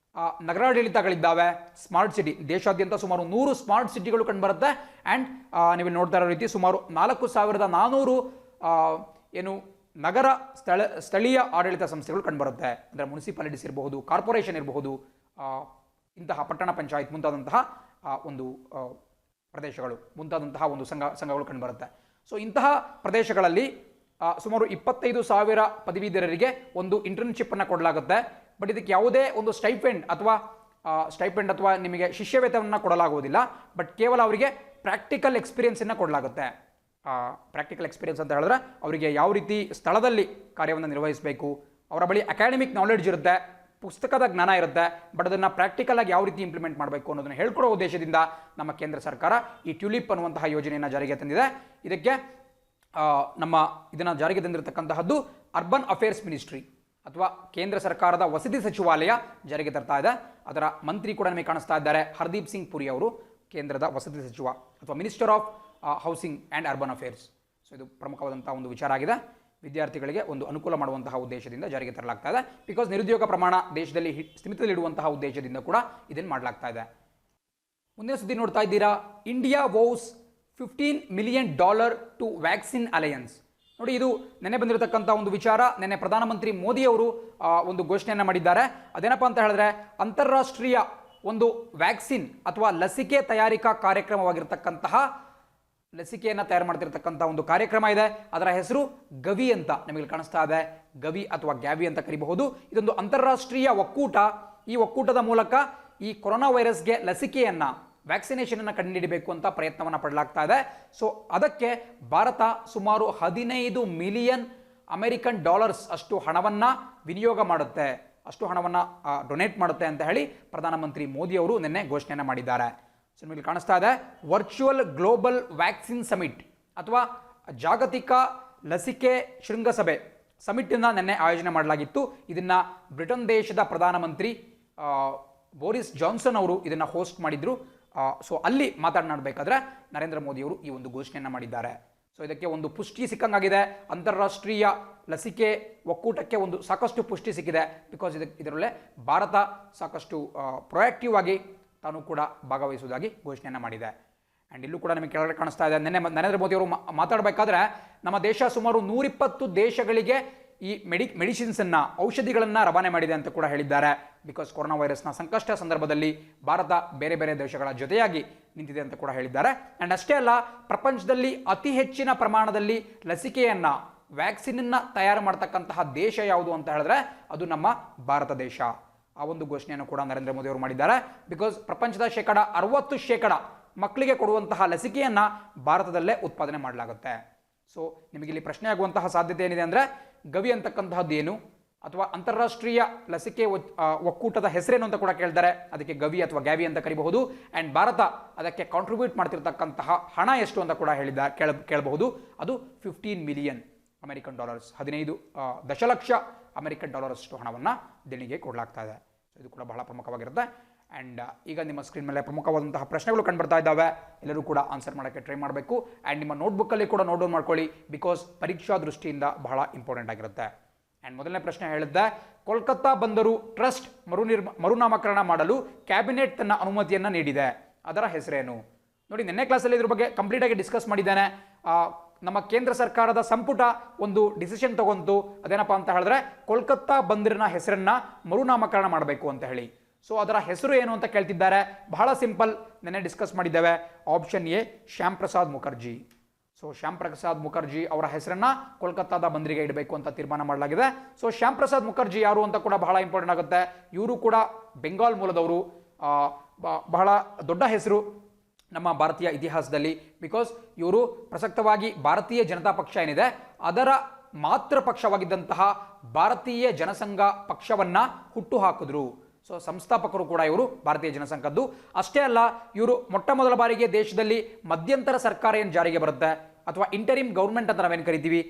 ನಗರಾಡಳಿತಗಳಿದ್ದಾವೆ, ಸ್ಮಾರ್ಟ್ ಸಿಟಿ, ದೇಶಾದ್ಯಂತ ಸುಮಾರು 100 ಸ್ಮಾರ್ಟ್ ಸಿಟಿಗಳು ಕಂಡುಬರುತ್ತೆ. ಆ್ಯಂಡ್ ನೀವು ನೋಡ್ತಾ ಇರೋ ರೀತಿ ಸುಮಾರು 4400 ಏನು ನಗರ ಸ್ಥಳೀಯ ಆಡಳಿತ ಸಂಸ್ಥೆಗಳು ಕಂಡುಬರುತ್ತೆ. ಅಂದರೆ ಮುನ್ಸಿಪಾಲಿಟೀಸ್ ಇರಬಹುದು, ಕಾರ್ಪೊರೇಷನ್ ಇರಬಹುದು, ಇಂತಹ ಪಟ್ಟಣ ಪಂಚಾಯತ್ ಮುಂತಾದಂತಹ ಒಂದು ಪ್ರದೇಶಗಳು, ಮುಂತಾದಂತಹ ಒಂದು ಸಂಘಗಳು ಕಂಡುಬರುತ್ತೆ. ಸೊ ಇಂತಹ ಪ್ರದೇಶಗಳಲ್ಲಿ ಸುಮಾರು 25,000 ಪದವೀಧರರಿಗೆ ಒಂದು ಇಂಟರ್ನ್ಶಿಪ್ಪನ್ನು ಕೊಡಲಾಗುತ್ತೆ. ಬಟ್ ಇದಕ್ಕೆ ಯಾವುದೇ ಒಂದು ಸ್ಟೈಪೆಂಡ್ ಅಥವಾ ನಿಮಗೆ ಶಿಷ್ಯವೇತನವನ್ನು ಕೊಡಲಾಗುವುದಿಲ್ಲ. ಬಟ್ ಕೇವಲ ಅವರಿಗೆ ಪ್ರಾಕ್ಟಿಕಲ್ ಎಕ್ಸ್ಪೀರಿಯನ್ಸನ್ನು ಕೊಡಲಾಗುತ್ತೆ. ಪ್ರಾಕ್ಟಿಕಲ್ ಎಕ್ಸ್ಪೀರಿಯನ್ಸ್ ಅಂತ ಹೇಳಿದ್ರೆ ಅವರಿಗೆ ಯಾವ ರೀತಿ ಸ್ಥಳದಲ್ಲಿ ಕಾರ್ಯವನ್ನು ನಿರ್ವಹಿಸಬೇಕು, ಅವರ ಬಳಿ ಅಕಾಡೆಮಿಕ್ ನಾಲೆಡ್ಜ್ ಇರುತ್ತೆ, ಪುಸ್ತಕದ ಜ್ಞಾನ ಇರುತ್ತೆ, ಬಟ್ ಅದನ್ನು ಪ್ರಾಕ್ಟಿಕಲ್ ಆಗಿ ಯಾವ ರೀತಿ ಇಂಪ್ಲಿಮೆಂಟ್ ಮಾಡಬೇಕು ಅನ್ನೋದನ್ನು ಹೇಳ್ಕೊಡೋ ಉದ್ದೇಶದಿಂದ ನಮ್ಮ ಕೇಂದ್ರ ಸರ್ಕಾರ ಈ ಟ್ಯೂಲಿಪ್ ಅನ್ನುವಂತಹ ಯೋಜನೆಯನ್ನು ಜಾರಿಗೆ ತಂದಿದೆ. ಇದಕ್ಕೆ ಇದನ್ನು ಜಾರಿಗೆ ತಂದಿರತಕ್ಕಂತಹದ್ದು ಅರ್ಬನ್ ಅಫೇರ್ಸ್ ಮಿನಿಸ್ಟ್ರಿ ಅಥವಾ ಕೇಂದ್ರ ಸರ್ಕಾರದ ವಸತಿ ಸಚಿವಾಲಯ ಜಾರಿಗೆ ತರ್ತಾ ಇದೆ. ಅದರ ಮಂತ್ರಿ ಕೂಡ ನಮಗೆ ಕಾಣಿಸ್ತಾ ಇದ್ದಾರೆ, ಹರ್ದೀಪ್ ಸಿಂಗ್ ಪುರಿ ಅವರು, ಕೇಂದ್ರದ ವಸತಿ ಸಚಿವ ಅಥವಾ minister of housing and urban affairs. So ಇದು ಪ್ರಮುಖವಾದಂತಹ ಒಂದು ವಿಚಾರ ಆಗಿದೆ. ವಿದ್ಯಾರ್ಥಿಗಳಿಗೆ ಒಂದು ಅನುಕೂಲ ಮಾಡುವಂತಹ ಉದ್ದೇಶದಿಂದ ಜಾರಿಗೆ ತರಲಾಗ್ತಾ ಇದೆ. ಬಿಕಾಸ್ ನಿರುದ್ಯೋಗ ಪ್ರಮಾಣ ದೇಶದಲ್ಲಿ ಸ್ಥಿಮಿತದಲ್ಲಿಡುವಂತಹ ಉದ್ದೇಶದಿಂದ ಕೂಡ ಇದನ್ನು ಮಾಡಲಾಗ್ತಾ ಇದೆ. ಮುಂದಿನ ಸುದ್ದಿ ನೋಡ್ತಾ ಇದ್ದೀರಾ, India vows $15 million to vaccine alliance. ನೋಡಿ, ಇದು ನೆನ್ನೆ ಬಂದಿರತಕ್ಕಂಥ ಒಂದು ವಿಚಾರ. ನೆನ್ನೆ ಪ್ರಧಾನಮಂತ್ರಿ ಮೋದಿ ಅವರು ಒಂದು ಘೋಷಣೆಯನ್ನು ಮಾಡಿದ್ದಾರೆ. ಅದೇನಪ್ಪ ಅಂತ ಹೇಳಿದ್ರೆ, ಅಂತಾರಾಷ್ಟ್ರೀಯ ಒಂದು ವ್ಯಾಕ್ಸಿನ್ ಅಥವಾ ಲಸಿಕೆ ತಯಾರಿಕಾ ಕಾರ್ಯಕ್ರಮವಾಗಿರ್ತಕ್ಕಂತಹ ಲಸಿಕೆಯನ್ನು ತಯಾರು ಮಾಡ್ತಿರ್ತಕ್ಕಂಥ ಒಂದು ಕಾರ್ಯಕ್ರಮ ಇದೆ. ಅದರ ಹೆಸರು ಗವಿ ಅಂತ ನಿಮಗೆ ಕಾಣಿಸ್ತಾ ಇದೆ. ಗವಿ ಅಥವಾ ಗ್ಯಾವಿ ಅಂತ ಕರಿಬಹುದು. ಇದೊಂದು ಅಂತಾರಾಷ್ಟ್ರೀಯ ಒಕ್ಕೂಟ. ಈ ಒಕ್ಕೂಟದ ಮೂಲಕ ಈ ಕೊರೋನಾ ವೈರಸ್ಗೆ ಲಸಿಕೆಯನ್ನು, ವ್ಯಾಕ್ಸಿನೇಷನ್ ಅನ್ನು ಕಂಡುಹಿಡಬೇಕು ಅಂತ ಪ್ರಯತ್ನವನ್ನು ಪಡಲಾಗ್ತಾ ಇದೆ. ಸೊ ಅದಕ್ಕೆ ಭಾರತ ಸುಮಾರು $15 ಮಿಲಿಯನ್ ಅಷ್ಟು ಹಣವನ್ನು ವಿನಿಯೋಗ ಮಾಡುತ್ತೆ, ಅಷ್ಟು ಹಣವನ್ನು ಡೊನೇಟ್ ಮಾಡುತ್ತೆ ಅಂತ ಹೇಳಿ ಪ್ರಧಾನಮಂತ್ರಿ ಮೋದಿ ಅವರು ನಿನ್ನೆ ಘೋಷಣೆಯನ್ನು ಮಾಡಿದ್ದಾರೆ. ಸೊ ನಿಮಗೆ ಕಾಣಿಸ್ತಾ ಇದೆ, ವರ್ಚುವಲ್ ಗ್ಲೋಬಲ್ ವ್ಯಾಕ್ಸಿನ್ ಸಮಿಟ್ ಅಥವಾ ಜಾಗತಿಕ ಲಸಿಕೆ ಶೃಂಗಸಭೆ ಸಮಿಟನ್ನು ನಿನ್ನೆ ಆಯೋಜನೆ ಮಾಡಲಾಗಿತ್ತು. ಇದನ್ನು ಬ್ರಿಟನ್ ದೇಶದ ಪ್ರಧಾನಮಂತ್ರಿ ಬೋರಿಸ್ ಜಾನ್ಸನ್ ಅವರು ಇದನ್ನು ಹೋಸ್ಟ್ ಮಾಡಿದ್ರು. ಸೊ ಅಲ್ಲಿ ಮಾತನಾಡಬೇಕಾದ್ರೆ ನರೇಂದ್ರ ಮೋದಿ ಅವರು ಈ ಒಂದು ಘೋಷಣೆಯನ್ನು ಮಾಡಿದ್ದಾರೆ. ಸೊ ಇದಕ್ಕೆ ಒಂದು ಪುಷ್ಟಿ ಸಿಕ್ಕಂಗಾಗಿದೆ. ಅಂತಾರಾಷ್ಟ್ರೀಯ ಲಸಿಕೆ ಒಕ್ಕೂಟಕ್ಕೆ ಒಂದು ಸಾಕಷ್ಟು ಪುಷ್ಟಿ ಸಿಕ್ಕಿದೆ. ಬಿಕಾಸ್ ಇದರಲ್ಲೇ ಭಾರತ ಸಾಕಷ್ಟು ಪ್ರೊಯಾಕ್ಟಿವ್ ಆಗಿ ತಾನು ಕೂಡ ಭಾಗವಹಿಸುವುದಾಗಿ ಘೋಷಣೆಯನ್ನು ಮಾಡಿದೆ. ಆ್ಯಂಡ್ ಇಲ್ಲೂ ಕೂಡ ನಿಮಗೆ ಕೆಳಗಡೆ ಕಾಣಿಸ್ತಾ ಇದೆ, ನಿನ್ನೆ ನರೇಂದ್ರ ಮೋದಿ ಅವರು ಮಾತಾಡಬೇಕಾದ್ರೆ ನಮ್ಮ ದೇಶ ಸುಮಾರು 120 ದೇಶಗಳಿಗೆ ಈ ಮೆಡಿಸಿನ್ಸನ್ನು, ಔಷಧಿಗಳನ್ನು ರವಾನೆ ಮಾಡಿದೆ ಅಂತ ಕೂಡ ಹೇಳಿದ್ದಾರೆ. ಬಿಕಾಸ್ ಕೊರೋನಾ ವೈರಸ್ನ ಸಂಕಷ್ಟ ಸಂದರ್ಭದಲ್ಲಿ ಭಾರತ ಬೇರೆ ಬೇರೆ ದೇಶಗಳ ಜೊತೆಯಾಗಿ ನಿಂತಿದೆ ಅಂತ ಕೂಡ ಹೇಳಿದ್ದಾರೆ. ಆ್ಯಂಡ್ ಅಷ್ಟೇ ಅಲ್ಲ, ಪ್ರಪಂಚದಲ್ಲಿ ಅತಿ ಹೆಚ್ಚಿನ ಪ್ರಮಾಣದಲ್ಲಿ ಲಸಿಕೆಯನ್ನು, ವ್ಯಾಕ್ಸಿನನ್ನು ತಯಾರು ಮಾಡ್ತಕ್ಕಂತಹ ದೇಶ ಯಾವುದು ಅಂತ ಹೇಳಿದ್ರೆ ಅದು ನಮ್ಮ ಭಾರತ ದೇಶ. ಆ ಒಂದು ಘೋಷಣೆಯನ್ನು ಕೂಡ ನರೇಂದ್ರ ಮೋದಿ ಅವರು ಮಾಡಿದ್ದಾರೆ. ಬಿಕಾಸ್ ಪ್ರಪಂಚದ 60% ಮಕ್ಕಳಿಗೆ ಕೊಡುವಂತಹ ಲಸಿಕೆಯನ್ನು ಭಾರತದಲ್ಲೇ ಉತ್ಪಾದನೆ ಮಾಡಲಾಗುತ್ತೆ. ಸೊ ನಿಮಗಿಲ್ಲಿ ಪ್ರಶ್ನೆ ಆಗುವಂತಹ ಸಾಧ್ಯತೆ ಏನಿದೆ ಅಂದರೆ, ಗವಿ ಅಂತಕ್ಕಂತಹದ್ದು ಏನು ಅಥವಾ ಅಂತಾರಾಷ್ಟ್ರೀಯ ಲಸಿಕೆ ಒಕ್ಕೂಟದ ಹೆಸರೇನು ಅಂತ ಕೂಡ ಕೇಳ್ತಾರೆ. ಅದಕ್ಕೆ ಗವಿ ಅಥವಾ ಗ್ಯಾವಿ ಅಂತ ಕರಿಬಹುದು. ಆ್ಯಂಡ್ ಭಾರತ ಅದಕ್ಕೆ ಕಾಂಟ್ರಿಬ್ಯೂಟ್ ಮಾಡ್ತಿರ್ತಕ್ಕಂತಹ ಹಣ ಎಷ್ಟು ಅಂತ ಕೂಡ ಕೇಳಬಹುದು. ಅದು $15 ಮಿಲಿಯನ್, 15 ದಶಲಕ್ಷ $15 ಅಷ್ಟು ಹಣವನ್ನು ದೇಣಿಗೆ ಕೊಡಲಾಗ್ತಾ ಇದೆ. ಸೊ ಇದು ಕೂಡ ಬಹಳ ಪ್ರಮುಖವಾಗಿರುತ್ತೆ. ಆ್ಯಂಡ್ ಈಗ ನಿಮ್ಮ ಸ್ಕ್ರೀನ್ ಮೇಲೆ ಪ್ರಮುಖವಾದಂತಹ ಪ್ರಶ್ನೆಗಳು ಕಂಡುಬರ್ತಾ ಇದ್ದಾವೆ. ಎಲ್ಲರೂ ಕೂಡ ಆನ್ಸರ್ ಮಾಡೋಕ್ಕೆ ಟ್ರೈ ಮಾಡಬೇಕು. ಆ್ಯಂಡ್ ನಿಮ್ಮ ನೋಟ್ಬುಕ್ಕಲ್ಲಿ ಕೂಡ ನೋಟ್ ಡೌನ್ ಮಾಡ್ಕೊಳ್ಳಿ. ಬಿಕಾಸ್ ಪರೀಕ್ಷಾ ದೃಷ್ಟಿಯಿಂದ ಬಹಳ ಇಂಪಾರ್ಟೆಂಟ್ ಆಗಿರುತ್ತೆ. ಆ್ಯಂಡ್ ಮೊದಲನೇ ಪ್ರಶ್ನೆ ಹೇಳಿದ್ದೆ, ಕೋಲ್ಕತ್ತಾ ಬಂದರು ಟ್ರಸ್ಟ್ ಮರುನಾಮಕರಣ ಮಾಡಲು ಕ್ಯಾಬಿನೆಟ್ ತನ್ನ ಅನುಮತಿಯನ್ನು ನೀಡಿದೆ. ಅದರ ಹೆಸರೇನು? ನೋಡಿ, ನಿನ್ನೆ ಕ್ಲಾಸಲ್ಲಿ ಇದ್ರ ಬಗ್ಗೆ ಕಂಪ್ಲೀಟಾಗಿ ಡಿಸ್ಕಸ್ ಮಾಡಿದ್ದೇನೆ. ನಮ್ಮ ಕೇಂದ್ರ ಸರ್ಕಾರದ ಸಂಪುಟ ಒಂದು ಡಿಸಿಷನ್ ತಗೊಂತು. ಅದೇನಪ್ಪ ಅಂತ ಹೇಳಿದ್ರೆ, ಕೋಲ್ಕತ್ತಾ ಬಂದರಿನ ಹೆಸರನ್ನ ಮರುನಾಮಕರಣ ಮಾಡಬೇಕು ಅಂತ ಹೇಳಿ. ಸೊ ಅದರ ಹೆಸರು ಏನು ಅಂತ ಕೇಳ್ತಿದ್ದಾರೆ. ಬಹಳ ಸಿಂಪಲ್, ನೆನ್ನೆ ಡಿಸ್ಕಸ್ ಮಾಡಿದ್ದೇವೆ. Option A, Shyam Prasad Mukherjee. So Shyam Prasad Mukherjee ಅವರ ಹೆಸರನ್ನ ಕೋಲ್ಕತ್ತಾದ ಬಂದರಿಗೆ ಇಡಬೇಕು ಅಂತ ತೀರ್ಮಾನ ಮಾಡಲಾಗಿದೆ. ಸೊ ಶ್ಯಾಮ್ ಪ್ರಸಾದ್ ಮುಖರ್ಜಿ ಯಾರು ಅಂತ ಕೂಡ ಬಹಳ ಇಂಪಾರ್ಟೆಂಟ್ ಆಗುತ್ತೆ. ಇವರು ಕೂಡ ಬೆಂಗಾಲ್ ಮೂಲದವರು. ಬಹಳ ದೊಡ್ಡ ಹೆಸರು ನಮ್ಮ ಭಾರತೀಯ ಇತಿಹಾಸದಲ್ಲಿ. ಬಿಕಾಸ್ ಇವರು ಪ್ರಸಕ್ತವಾಗಿ ಭಾರತೀಯ ಜನತಾ ಪಕ್ಷ ಏನಿದೆ ಅದರ ಮಾತೃ ಪಕ್ಷವಾಗಿದ್ದಂತಹ ಭಾರತೀಯ ಜನಸಂಘ ಪಕ್ಷವನ್ನು ಹುಟ್ಟು ಹಾಕಿದ್ರು. ಸೊ ಸಂಸ್ಥಾಪಕರು ಕೂಡ ಇವರು ಭಾರತೀಯ ಜನಸಂಘದ್ದು. ಅಷ್ಟೇ ಅಲ್ಲ, ಇವರು ಮೊಟ್ಟ ಮೊದಲ ಬಾರಿಗೆ ದೇಶದಲ್ಲಿ ಮಧ್ಯಂತರ ಸರ್ಕಾರ ಏನು ಜಾರಿಗೆ ಬರುತ್ತೆ ಅಥವಾ ಇಂಟರಿಮ್ ಗೌರ್ಮೆಂಟ್ ಅಂತ ನಾವೇನು ಕರಿತೀವಿ,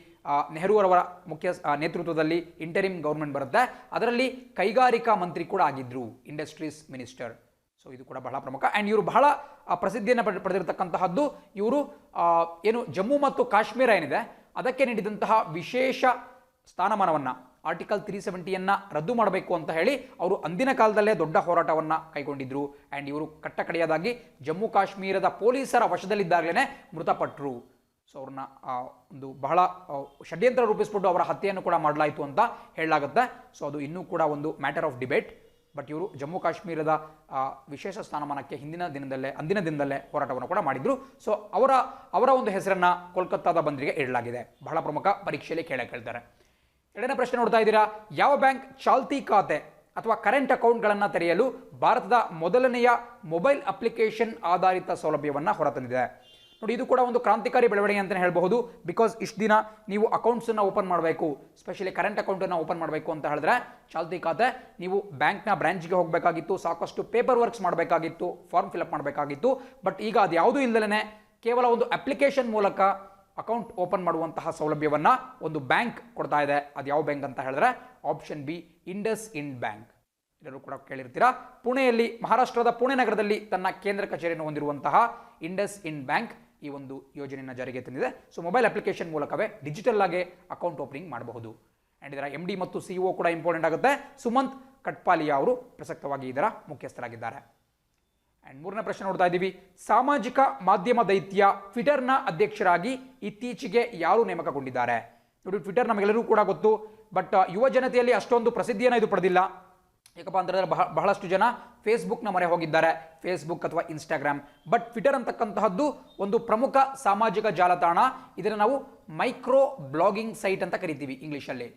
ನೆಹರೂರವರ ಮುಖ್ಯ ನೇತೃತ್ವದಲ್ಲಿ ಇಂಟರಿಮ್ ಗೌರ್ಮೆಂಟ್ ಬರುತ್ತೆ. ಅದರಲ್ಲಿ ಕೈಗಾರಿಕಾ ಮಂತ್ರಿ ಕೂಡ ಆಗಿದ್ರು, ಇಂಡಸ್ಟ್ರೀಸ್ ಮಿನಿಸ್ಟರ್. ಸೊ ಇದು ಕೂಡ ಬಹಳ ಪ್ರಮುಖ. ಆ್ಯಂಡ್ ಇವರು ಬಹಳ ಪ್ರಸಿದ್ಧಿಯನ್ನು ಪಡೆದಿರತಕ್ಕಂತಹದ್ದು. ಇವರು ಏನು ಜಮ್ಮು ಮತ್ತು ಕಾಶ್ಮೀರ ಏನಿದೆ ಅದಕ್ಕೆ ನೀಡಿದಂತಹ ವಿಶೇಷ ಸ್ಥಾನಮಾನವನ್ನು ಆರ್ಟಿಕಲ್ 370ಯನ್ನು ರದ್ದು ಮಾಡಬೇಕು ಅಂತ ಹೇಳಿ ಅವರು ಅಂದಿನ ಕಾಲದಲ್ಲೇ ದೊಡ್ಡ ಹೋರಾಟವನ್ನು ಕೈಗೊಂಡಿದ್ರು. ಆ್ಯಂಡ್ ಇವರು ಕಟ್ಟಕಡೆಯದಾಗಿ ಜಮ್ಮು ಕಾಶ್ಮೀರದ ಪೊಲೀಸರ ವಶದಲ್ಲಿದ್ದಾಗಲೇ ಮೃತಪಟ್ಟರು. ಸೊ ಅವ್ರನ್ನ ಒಂದು ಬಹಳ ಷಡ್ಯಂತ್ರ ರೂಪಿಸ್ಬಿಟ್ಟು ಅವರ ಹತ್ಯೆಯನ್ನು ಕೂಡ ಮಾಡಲಾಯಿತು ಅಂತ ಹೇಳಲಾಗುತ್ತೆ. ಸೊ ಅದು ಇನ್ನೂ ಕೂಡ ಒಂದು ಮ್ಯಾಟರ್ ಆಫ್ ಡಿಬೇಟ್. ಬಟ್ ಇವರು ಜಮ್ಮು ಕಾಶ್ಮೀರದ ವಿಶೇಷ ಸ್ಥಾನಮಾನಕ್ಕೆ ಅಂದಿನ ದಿನದಲ್ಲೇ ಹೋರಾಟವನ್ನು ಕೂಡ ಮಾಡಿದ್ರು. ಸೊ ಅವರ ಒಂದು ಹೆಸರನ್ನು ಕೋಲ್ಕತ್ತಾದ ಬಂದರಿಗೆ ಇಡಲಾಗಿದೆ. ಬಹಳ ಪ್ರಮುಖ ಪರೀಕ್ಷೆಯಲ್ಲಿ ಕೇಳ್ತಾರೆ. ಎರಡನೇ ಪ್ರಶ್ನೆ ನೋಡ್ತಾ ಇದ್ದೀರಾ, ಯಾವ ಬ್ಯಾಂಕ್ ಚಾಲ್ತಿ ಖಾತೆ ಅಥವಾ ಕರೆಂಟ್ ಅಕೌಂಟ್ಗಳನ್ನು ತೆರೆಯಲು ಭಾರತದ ಮೊದಲನೆಯ ಮೊಬೈಲ್ ಅಪ್ಲಿಕೇಶನ್ ಆಧಾರಿತ ಸೌಲಭ್ಯವನ್ನು ಹೊರತಂದಿದೆ? ನೋಡಿ, ಇದು ಕೂಡ ಒಂದು ಕ್ರಾಂತಿಕಾರಿ ಬೆಳವಣಿಗೆ ಅಂತಲೇ ಹೇಳಬಹುದು. ಬಿಕಾಸ್ ಇಷ್ಟು ದಿನ ನೀವು ಅಕೌಂಟ್ಸನ್ನು ಓಪನ್ ಮಾಡಬೇಕು, ಸ್ಪೆಷಲಿ ಕರೆಂಟ್ ಅಕೌಂಟನ್ನು ಓಪನ್ ಮಾಡಬೇಕು ಅಂತ ಹೇಳಿದ್ರೆ ಚಾಲ್ತಿ ಖಾತೆ ನೀವು ಬ್ಯಾಂಕ್ನ ಬ್ರಾಂಚ್ಗೆ ಹೋಗಬೇಕಾಗಿತ್ತು, ಸಾಕಷ್ಟು ಪೇಪರ್ ವರ್ಕ್ಸ್ ಮಾಡಬೇಕಾಗಿತ್ತು, ಫಾರ್ಮ್ ಫಿಲಪ್ ಮಾಡಬೇಕಾಗಿತ್ತು. ಬಟ್ ಈಗ ಅದು ಯಾವುದೂ ಇಲ್ಲದೇ ಕೇವಲ ಒಂದು ಅಪ್ಲಿಕೇಶನ್ ಮೂಲಕ ಅಕೌಂಟ್ ಓಪನ್ ಮಾಡುವಂತಹ ಸೌಲಭ್ಯವನ್ನು ಒಂದು ಬ್ಯಾಂಕ್ ಕೊಡ್ತಾ ಇದೆ. ಅದು ಯಾವ ಬ್ಯಾಂಕ್ ಅಂತ ಹೇಳಿದ್ರೆ option B, Indus end bank. ಎಲ್ಲರೂ ಕೂಡ ಕೇಳಿರ್ತೀರಾ. ಪುಣೆಯಲ್ಲಿ, ಮಹಾರಾಷ್ಟ್ರದ ಪುಣೆ ನಗರದಲ್ಲಿ ತನ್ನ ಕೇಂದ್ರ ಕಚೇರಿಯನ್ನು ಹೊಂದಿರುವಂತಹ ಇಂಡಸ್ ಇಂಡ್ ಬ್ಯಾಂಕ್ ಈ ಒಂದು ಯೋಜನೆಯನ್ನು ಜಾರಿಗೆ ತಂದಿದೆ. ಸೊ ಮೊಬೈಲ್ ಅಪ್ಲಿಕೇಶನ್ ಮೂಲಕವೇ ಡಿಜಿಟಲ್ ಆಗಿ ಅಕೌಂಟ್ ಓಪನಿಂಗ್ ಮಾಡಬಹುದು. ಆ್ಯಂಡ್ ಇದರ MD ಮತ್ತು CEO ಕೂಡ ಇಂಪಾರ್ಟೆಂಟ್ ಆಗುತ್ತೆ. ಸುಮಂತ್ ಕಟ್ಪಾಲಿಯಾ ಅವರು ಪ್ರಸಕ್ತವಾಗಿ ಇದರ ಮುಖ್ಯಸ್ಥರಾಗಿದ್ದಾರೆ. ಆ್ಯಂಡ್ ಮೂರನೇ ಪ್ರಶ್ನೆ ನೋಡ್ತಾ ಇದ್ದೀವಿ, ಸಾಮಾಜಿಕ ಮಾಧ್ಯಮ ದೈತ್ಯ ಟ್ವಿಟರ್ನ ಅಧ್ಯಕ್ಷರಾಗಿ ಇತ್ತೀಚೆಗೆ ಯಾರು ನೇಮಕಗೊಂಡಿದ್ದಾರೆ? ನೋಡಿ, ಟ್ವಿಟರ್ ನಮಗೆಲ್ಲರೂ ಕೂಡ ಗೊತ್ತು. ಬಟ್ ಯುವ ಜನತೆಯಲ್ಲಿ ಅಷ್ಟೊಂದು ಪ್ರಸಿದ್ಧಿಯನ್ನು ಇದು ಪಡೆದಿಲ್ಲ. ಯಾಕಪ್ಪ ಅಂತಂದರೆ ಬಹಳಷ್ಟು ಜನ ಫೇಸ್ಬುಕ್ನ ಮೊರೆ ಹೋಗಿದ್ದಾರೆ, ಫೇಸ್ಬುಕ್ ಅಥವಾ ಇನ್ಸ್ಟಾಗ್ರಾಮ್. ಬಟ್ ಟ್ವಿಟರ್ ಅಂತಕ್ಕಂತಹದ್ದು ಒಂದು ಪ್ರಮುಖ ಸಾಮಾಜಿಕ ಜಾಲತಾಣ. ಇದನ್ನು ನಾವು ಮೈಕ್ರೋ ಬ್ಲಾಗಿಂಗ್ ಸೈಟ್ ಅಂತ ಕರಿತೀವಿ ಇಂಗ್ಲೀಷಲ್ಲಿ.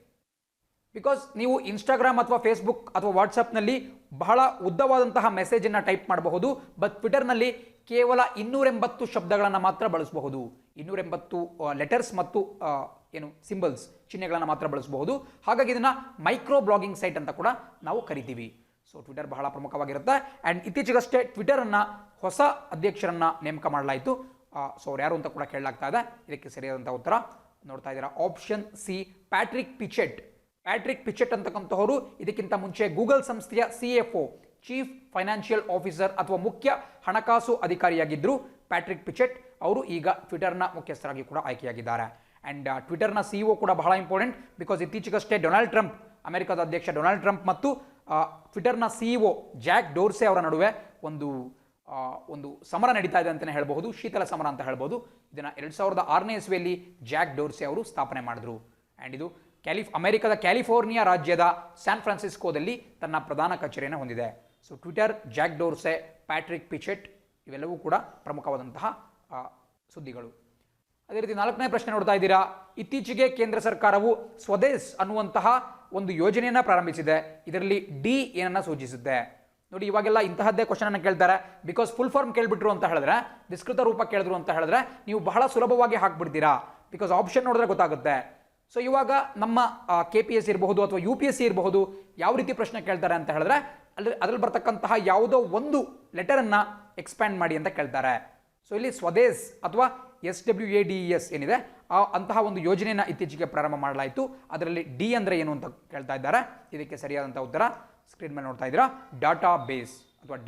ಬಿಕಾಸ್ ನೀವು ಇನ್ಸ್ಟಾಗ್ರಾಮ್ ಅಥವಾ ಫೇಸ್ಬುಕ್ ಅಥವಾ ವಾಟ್ಸಪ್ನಲ್ಲಿ ಬಹಳ ಉದ್ದವಾದಂತಹ ಮೆಸೇಜನ್ನು ಟೈಪ್ ಮಾಡಬಹುದು. ಬಟ್ ಟ್ವಿಟರ್ನಲ್ಲಿ ಕೇವಲ 280 ಶಬ್ದಗಳನ್ನು ಮಾತ್ರ ಬಳಸಬಹುದು. 280 ಲೆಟರ್ಸ್ ಮತ್ತು ಸಿಂಬಲ್ಸ್, ಚಿಹ್ನೆಗಳನ್ನು ಮಾತ್ರ ಬಳಸಬಹುದು. ಹಾಗಾಗಿ ಇದನ್ನು ಮೈಕ್ರೋ ಬ್ಲಾಗಿಂಗ್ ಸೈಟ್ ಅಂತ ಕೂಡ ನಾವು ಕರಿತೀವಿ. ಸೊ ಟ್ವಿಟರ್ ಬಹಳ ಪ್ರಮುಖವಾಗಿರುತ್ತೆ. ಆ್ಯಂಡ್ ಇತ್ತೀಚೆಗಷ್ಟೇ ಟ್ವಿಟರನ್ನು ಹೊಸ ಅಧ್ಯಕ್ಷರನ್ನು ನೇಮಕ ಮಾಡಲಾಯಿತು. ಸೊ ಅವ್ರು ಯಾರು ಅಂತ ಕೂಡ ಕೇಳಲಾಗ್ತಾ ಇದೆ. ಇದಕ್ಕೆ ಸರಿಯಾದಂಥ ಉತ್ತರ ನೋಡ್ತಾ ಇದ್ದೀರಾ, ಆಪ್ಷನ್ ಸಿ, ಪ್ಯಾಟ್ರಿಕ್ ಪಿಚೆಟ್ ಅಂತಕ್ಕಂಥವರು ಇದಕ್ಕಿಂತ ಮುಂಚೆ ಗೂಗಲ್ ಸಂಸ್ಥೆಯ CFO, ಚೀಫ್ ಫೈನಾನ್ಷಿಯಲ್ ಆಫೀಸರ್ ಅಥವಾ ಮುಖ್ಯ ಹಣಕಾಸು ಅಧಿಕಾರಿಯಾಗಿದ್ದರು. ಪ್ಯಾಟ್ರಿಕ್ ಪಿಚೆಟ್ ಅವರು ಈಗ ಟ್ವಿಟರ್ನ ಮುಖ್ಯಸ್ಥರಾಗಿ ಕೂಡ ಆಯ್ಕೆಯಾಗಿದ್ದಾರೆ. ಆ್ಯಂಡ್ ಟ್ವಿಟರ್ನ CEO ಕೂಡ ಬಹಳ ಇಂಪಾರ್ಟೆಂಟ್. ಬಿಕಾಸ್ ಇತ್ತೀಚೆಗಷ್ಟೇ ಅಮೆರಿಕದ ಅಧ್ಯಕ್ಷ ಡೊನಾಲ್ಡ್ ಟ್ರಂಪ್ ಮತ್ತು ಟ್ವಿಟರ್ನ CEO ಜಾಕ್ ಡೋರ್ಸೆ ಅವರ ನಡುವೆ ಒಂದು ಸಮರ ನಡೀತಾ ಇದೆ ಅಂತಲೇ ಹೇಳ್ಬಹುದು, ಶೀತಲ ಸಮರ ಅಂತ ಹೇಳ್ಬೋದು. ಇದನ್ನು 2006ನೇ ಇಸ್ವಿಯಲ್ಲಿ ಜಾಕ್ ಡೋರ್ಸೆ ಅವರು ಸ್ಥಾಪನೆ ಮಾಡಿದ್ರು. ಆ್ಯಂಡ್ ಇದು ಅಮೆರಿಕದ ಕ್ಯಾಲಿಫೋರ್ನಿಯಾ ರಾಜ್ಯದ ಸ್ಯಾನ್ ಫ್ರಾನ್ಸಿಸ್ಕೋದಲ್ಲಿ ತನ್ನ ಪ್ರಧಾನ ಕಚೇರಿಯನ್ನು ಹೊಂದಿದೆ. So Twitter, Jack Dorsey, Patrick Pichette ಇವೆಲ್ಲವೂ ಕೂಡ ಪ್ರಮುಖವಾದಂತಹ ಸುದ್ದಿಗಳು. ಅದೇ ರೀತಿ 4ನೇ ಪ್ರಶ್ನೆ ನೋಡ್ತಾ ಇದ್ದೀರಾ, ಇತ್ತೀಚೆಗೆ ಕೇಂದ್ರ ಸರ್ಕಾರವು ಸ್ವದೇಶ್ ಅನ್ನುವಂತಹ ಒಂದು ಯೋಜನೆಯನ್ನು ಪ್ರಾರಂಭಿಸಿದೆ. ಇದರಲ್ಲಿ ಡಿ ಏನನ್ನ ಸೂಚಿಸುತ್ತೆ? ನೋಡಿ, ಇವಾಗೆಲ್ಲ ಇಂತಹದ್ದೇ ಕ್ವಶನ್ ಅನ್ನು ಕೇಳ್ತಾರೆ. ಬಿಕಾಸ್ ಫುಲ್ ಫಾರ್ಮ್ ಕೇಳ್ಬಿಟ್ರು ಅಂತ ಹೇಳಿದ್ರೆ, ವಿಸ್ತೃತ ರೂಪ ಕೇಳಿದ್ರು ಅಂತ ಹೇಳಿದ್ರೆ ನೀವು ಬಹಳ ಸುಲಭವಾಗಿ ಹಾಕ್ಬಿಡ್ತೀರಾ. ಬಿಕಾಸ್ ಆಪ್ಷನ್ ನೋಡಿದ್ರೆ ಗೊತ್ತಾಗುತ್ತೆ. ಸೊ ಇವಾಗ ನಮ್ಮ KPSC ಇರಬಹುದು ಅಥವಾ UPSC ಇರಬಹುದು, ಯಾವ ರೀತಿ ಪ್ರಶ್ನೆ ಕೇಳ್ತಾರೆ ಅಂತ ಹೇಳಿದ್ರೆ ಅದ್ರಲ್ಲಿ ಬರ್ತಕ್ಕಂತಹ ಯಾವುದೋ ಒಂದು ಲೆಟರನ್ನು ಎಕ್ಸ್ಪ್ಯಾಂಡ್ ಮಾಡಿ ಅಂತ ಕೇಳ್ತಾರೆ. ಸೊ ಇಲ್ಲಿ ಸ್ವದೇಶ್ ಅಥವಾ SWADES ಏನಿದೆ ಅಂತಹ ಒಂದು ಯೋಜನೆಯನ್ನು ಇತ್ತೀಚೆಗೆ ಪ್ರಾರಂಭ ಮಾಡಲಾಯಿತು. ಅದರಲ್ಲಿ ಡಿ ಅಂದರೆ ಏನು ಅಂತ ಕೇಳ್ತಾ ಇದ್ದಾರೆ. ಇದಕ್ಕೆ ಸರಿಯಾದಂಥ ಉತ್ತರ ಸ್ಕ್ರೀನ್ ಮೇಲೆ ನೋಡ್ತಾ ಇದ್ದೀರಾ,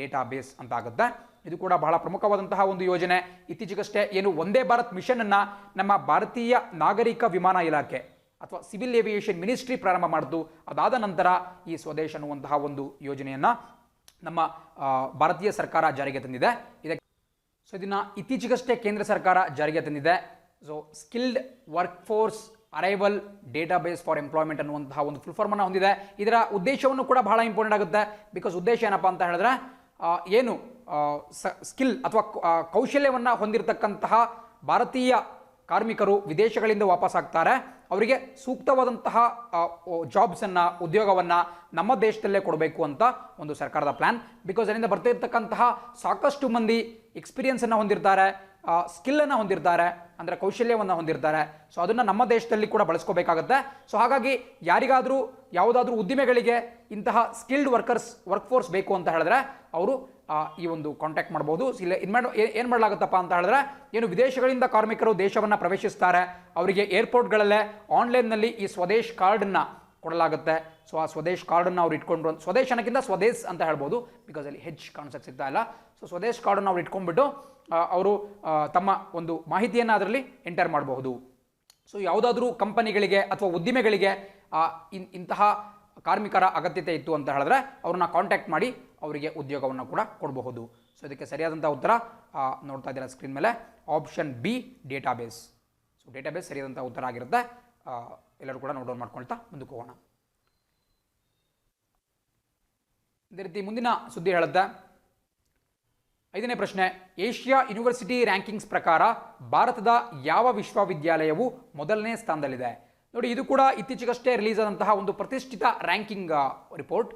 ಡೇಟಾಬೇಸ್ ಅಂತ ಆಗುತ್ತೆ. ಇದು ಕೂಡ ಬಹಳ ಪ್ರಮುಖವಾದಂತಹ ಒಂದು ಯೋಜನೆ. ಇತ್ತೀಚೆಗಷ್ಟೇ ವಂದೇ ಭಾರತ್ ಮಿಷನ್ ಅನ್ನು ನಮ್ಮ ಭಾರತೀಯ ನಾಗರಿಕ ವಿಮಾನ ಇಲಾಖೆ ಅಥವಾ ಸಿವಿಲ್ ಏವಿಯೇಷನ್ ಮಿನಿಸ್ಟ್ರಿ ಪ್ರಾರಂಭ ಮಾಡಿತು. ಅದಾದ ನಂತರ ಈ ಸ್ವದೇಶ್ ಅನ್ನುವಂತಹ ಒಂದು ಯೋಜನೆಯನ್ನು ನಮ್ಮ ಭಾರತೀಯ ಸರ್ಕಾರ ಜಾರಿಗೆ ತಂದಿದೆ. ಇದನ್ನು ಇತ್ತೀಚೆಗಷ್ಟೇ ಕೇಂದ್ರ ಸರ್ಕಾರ ಜಾರಿಗೆ ತಂದಿದೆ. So skilled work force arrival database for employment ಅನ್ನುವಂತಹ ಒಂದು ಫುಲ್ ಫಾರ್ಮ್ ಅನ್ನು ಹೊಂದಿದೆ. ಇದರ ಉದ್ದೇಶವನ್ನು ಕೂಡ ಬಹಳ ಇಂಪಾರ್ಟೆಂಟ್ ಆಗುತ್ತೆ. ಬಿಕಾಸ್ ಉದ್ದೇಶ ಏನಪ್ಪ ಅಂತ ಹೇಳಿದ್ರೆ, ಸ್ಕಿಲ್ ಅಥವಾ ಕೌಶಲ್ಯವನ್ನು ಹೊಂದಿರತಕ್ಕಂತಹ ಭಾರತೀಯ ಕಾರ್ಮಿಕರು ವಿದೇಶಗಳಿಂದ ವಾಪಸ್ ಆಗ್ತಾರೆ, ಅವರಿಗೆ ಸೂಕ್ತವಾದಂತಹ ಜಾಬ್ಸನ್ನು, ಉದ್ಯೋಗವನ್ನು ನಮ್ಮ ದೇಶದಲ್ಲೇ ಕೊಡಬೇಕು ಅಂತ ಒಂದು ಸರ್ಕಾರದ ಪ್ಲಾನ್. ಬಿಕಾಸ್ ಅದರಿಂದ ಬರ್ತಿರ್ತಕ್ಕಂತಹ ಸಾಕಷ್ಟು ಮಂದಿ ಎಕ್ಸ್ಪೀರಿಯನ್ಸನ್ನು ಹೊಂದಿರ್ತಾರೆ, ಸ್ಕಿಲ್ಲನ್ನು ಹೊಂದಿರ್ತಾರೆ, ಅಂದರೆ ಕೌಶಲ್ಯವನ್ನು ಹೊಂದಿರ್ತಾರೆ. ಸೊ ಅದನ್ನು ನಮ್ಮ ದೇಶದಲ್ಲಿ ಕೂಡ ಬಳಸ್ಕೋಬೇಕಾಗತ್ತೆ. ಸೊ ಹಾಗಾಗಿ ಯಾರಿಗಾದರೂ ಯಾವುದಾದ್ರೂ ಉದ್ದಿಮೆಗಳಿಗೆ ಇಂತಹ ಸ್ಕಿಲ್ಡ್ ವರ್ಕ್ ಫೋರ್ಸ್ ಬೇಕು ಅಂತ ಹೇಳಿದ್ರೆ ಅವರು ಈ ಒಂದು ಕಾಂಟ್ಯಾಕ್ಟ್ ಮಾಡ್ಬೋದು. ಇಲ್ಲ ಏನು ಮಾಡಲಾಗುತ್ತಪ್ಪ ಅಂತ ಹೇಳಿದ್ರೆ, ವಿದೇಶಗಳಿಂದ ಕಾರ್ಮಿಕರು ದೇಶವನ್ನು ಪ್ರವೇಶಿಸ್ತಾರೆ, ಅವರಿಗೆ ಏರ್ಪೋರ್ಟ್ಗಳಲ್ಲೇ ಆನ್ಲೈನ್ನಲ್ಲಿ ಈ ಸ್ವದೇಶ್ ಕಾರ್ಡನ್ನು ಕೊಡಲಾಗುತ್ತೆ. ಸೊ ಆ ಸ್ವದೇಶ್ ಕಾರ್ಡನ್ನು ಅವ್ರು ಇಟ್ಕೊಂಡ್ರು, ಸ್ವದೇಶ್ ಅನ್ನೋಕ್ಕಿಂತ ಸ್ವದೇಶ್ ಅಂತ ಹೇಳ್ಬೋದು, ಬಿಕಾಸ್ ಅಲ್ಲಿ ಕಾನ್ಸೆಪ್ಟ್ ಸಿಗ್ತಾ ಇಲ್ಲ. ಸೊ ಸ್ವದೇಶ್ ಕಾರ್ಡನ್ನು ಅವ್ರು ಇಟ್ಕೊಂಡ್ಬಿಟ್ಟು ಅವರು ತಮ್ಮ ಒಂದು ಮಾಹಿತಿಯನ್ನು ಅದರಲ್ಲಿ ಎಂಟರ್ ಮಾಡಬಹುದು. ಸೊ ಯಾವುದಾದ್ರೂ ಕಂಪನಿಗಳಿಗೆ ಅಥವಾ ಉದ್ದಿಮೆಗಳಿಗೆ ಇಂತಹ ಕಾರ್ಮಿಕರ ಅಗತ್ಯತೆ ಇತ್ತು ಅಂತ ಹೇಳಿದ್ರೆ ಅವ್ರನ್ನ ಕಾಂಟ್ಯಾಕ್ಟ್ ಮಾಡಿ ಅವರಿಗೆ ಉದ್ಯೋಗವನ್ನು ಕೂಡ ಕೊಡಬಹುದು. ಸೊ ಇದಕ್ಕೆ ಸರಿಯಾದಂಥ ಉತ್ತರ ನೋಡ್ತಾ ಇದ್ದೀರಾ ಸ್ಕ್ರೀನ್ ಮೇಲೆ, option B database. So database ಸರಿಯಾದಂಥ ಉತ್ತರ ಆಗಿರುತ್ತೆ. ಎಲ್ಲರೂ ಕೂಡ ನೋಟ್ ಡೌನ್ ಮಾಡ್ಕೊಳ್ತಾ ಮುಂದಕ್ಕೆ ಹೋಗೋಣ. ಇದೇ ರೀತಿ ಮುಂದಿನ ಸುದ್ದಿ ಹೇಳುತ್ತೆ, 5ನೇ ಪ್ರಶ್ನೆ, ಏಷ್ಯಾ ಯೂನಿವರ್ಸಿಟಿ ರ್ಯಾಂಕಿಂಗ್ಸ್ ಪ್ರಕಾರ ಭಾರತದ ಯಾವ ವಿಶ್ವವಿದ್ಯಾಲಯವು ಮೊದಲನೇ ಸ್ಥಾನದಲ್ಲಿದೆ? ನೋಡಿ, ಇದು ಕೂಡ ಇತ್ತೀಚೆಗಷ್ಟೇ ರಿಲೀಸ್ ಆದಂತಹ ಒಂದು ಪ್ರತಿಷ್ಠಿತ ರ್ಯಾಂಕಿಂಗ್ ರಿಪೋರ್ಟ್.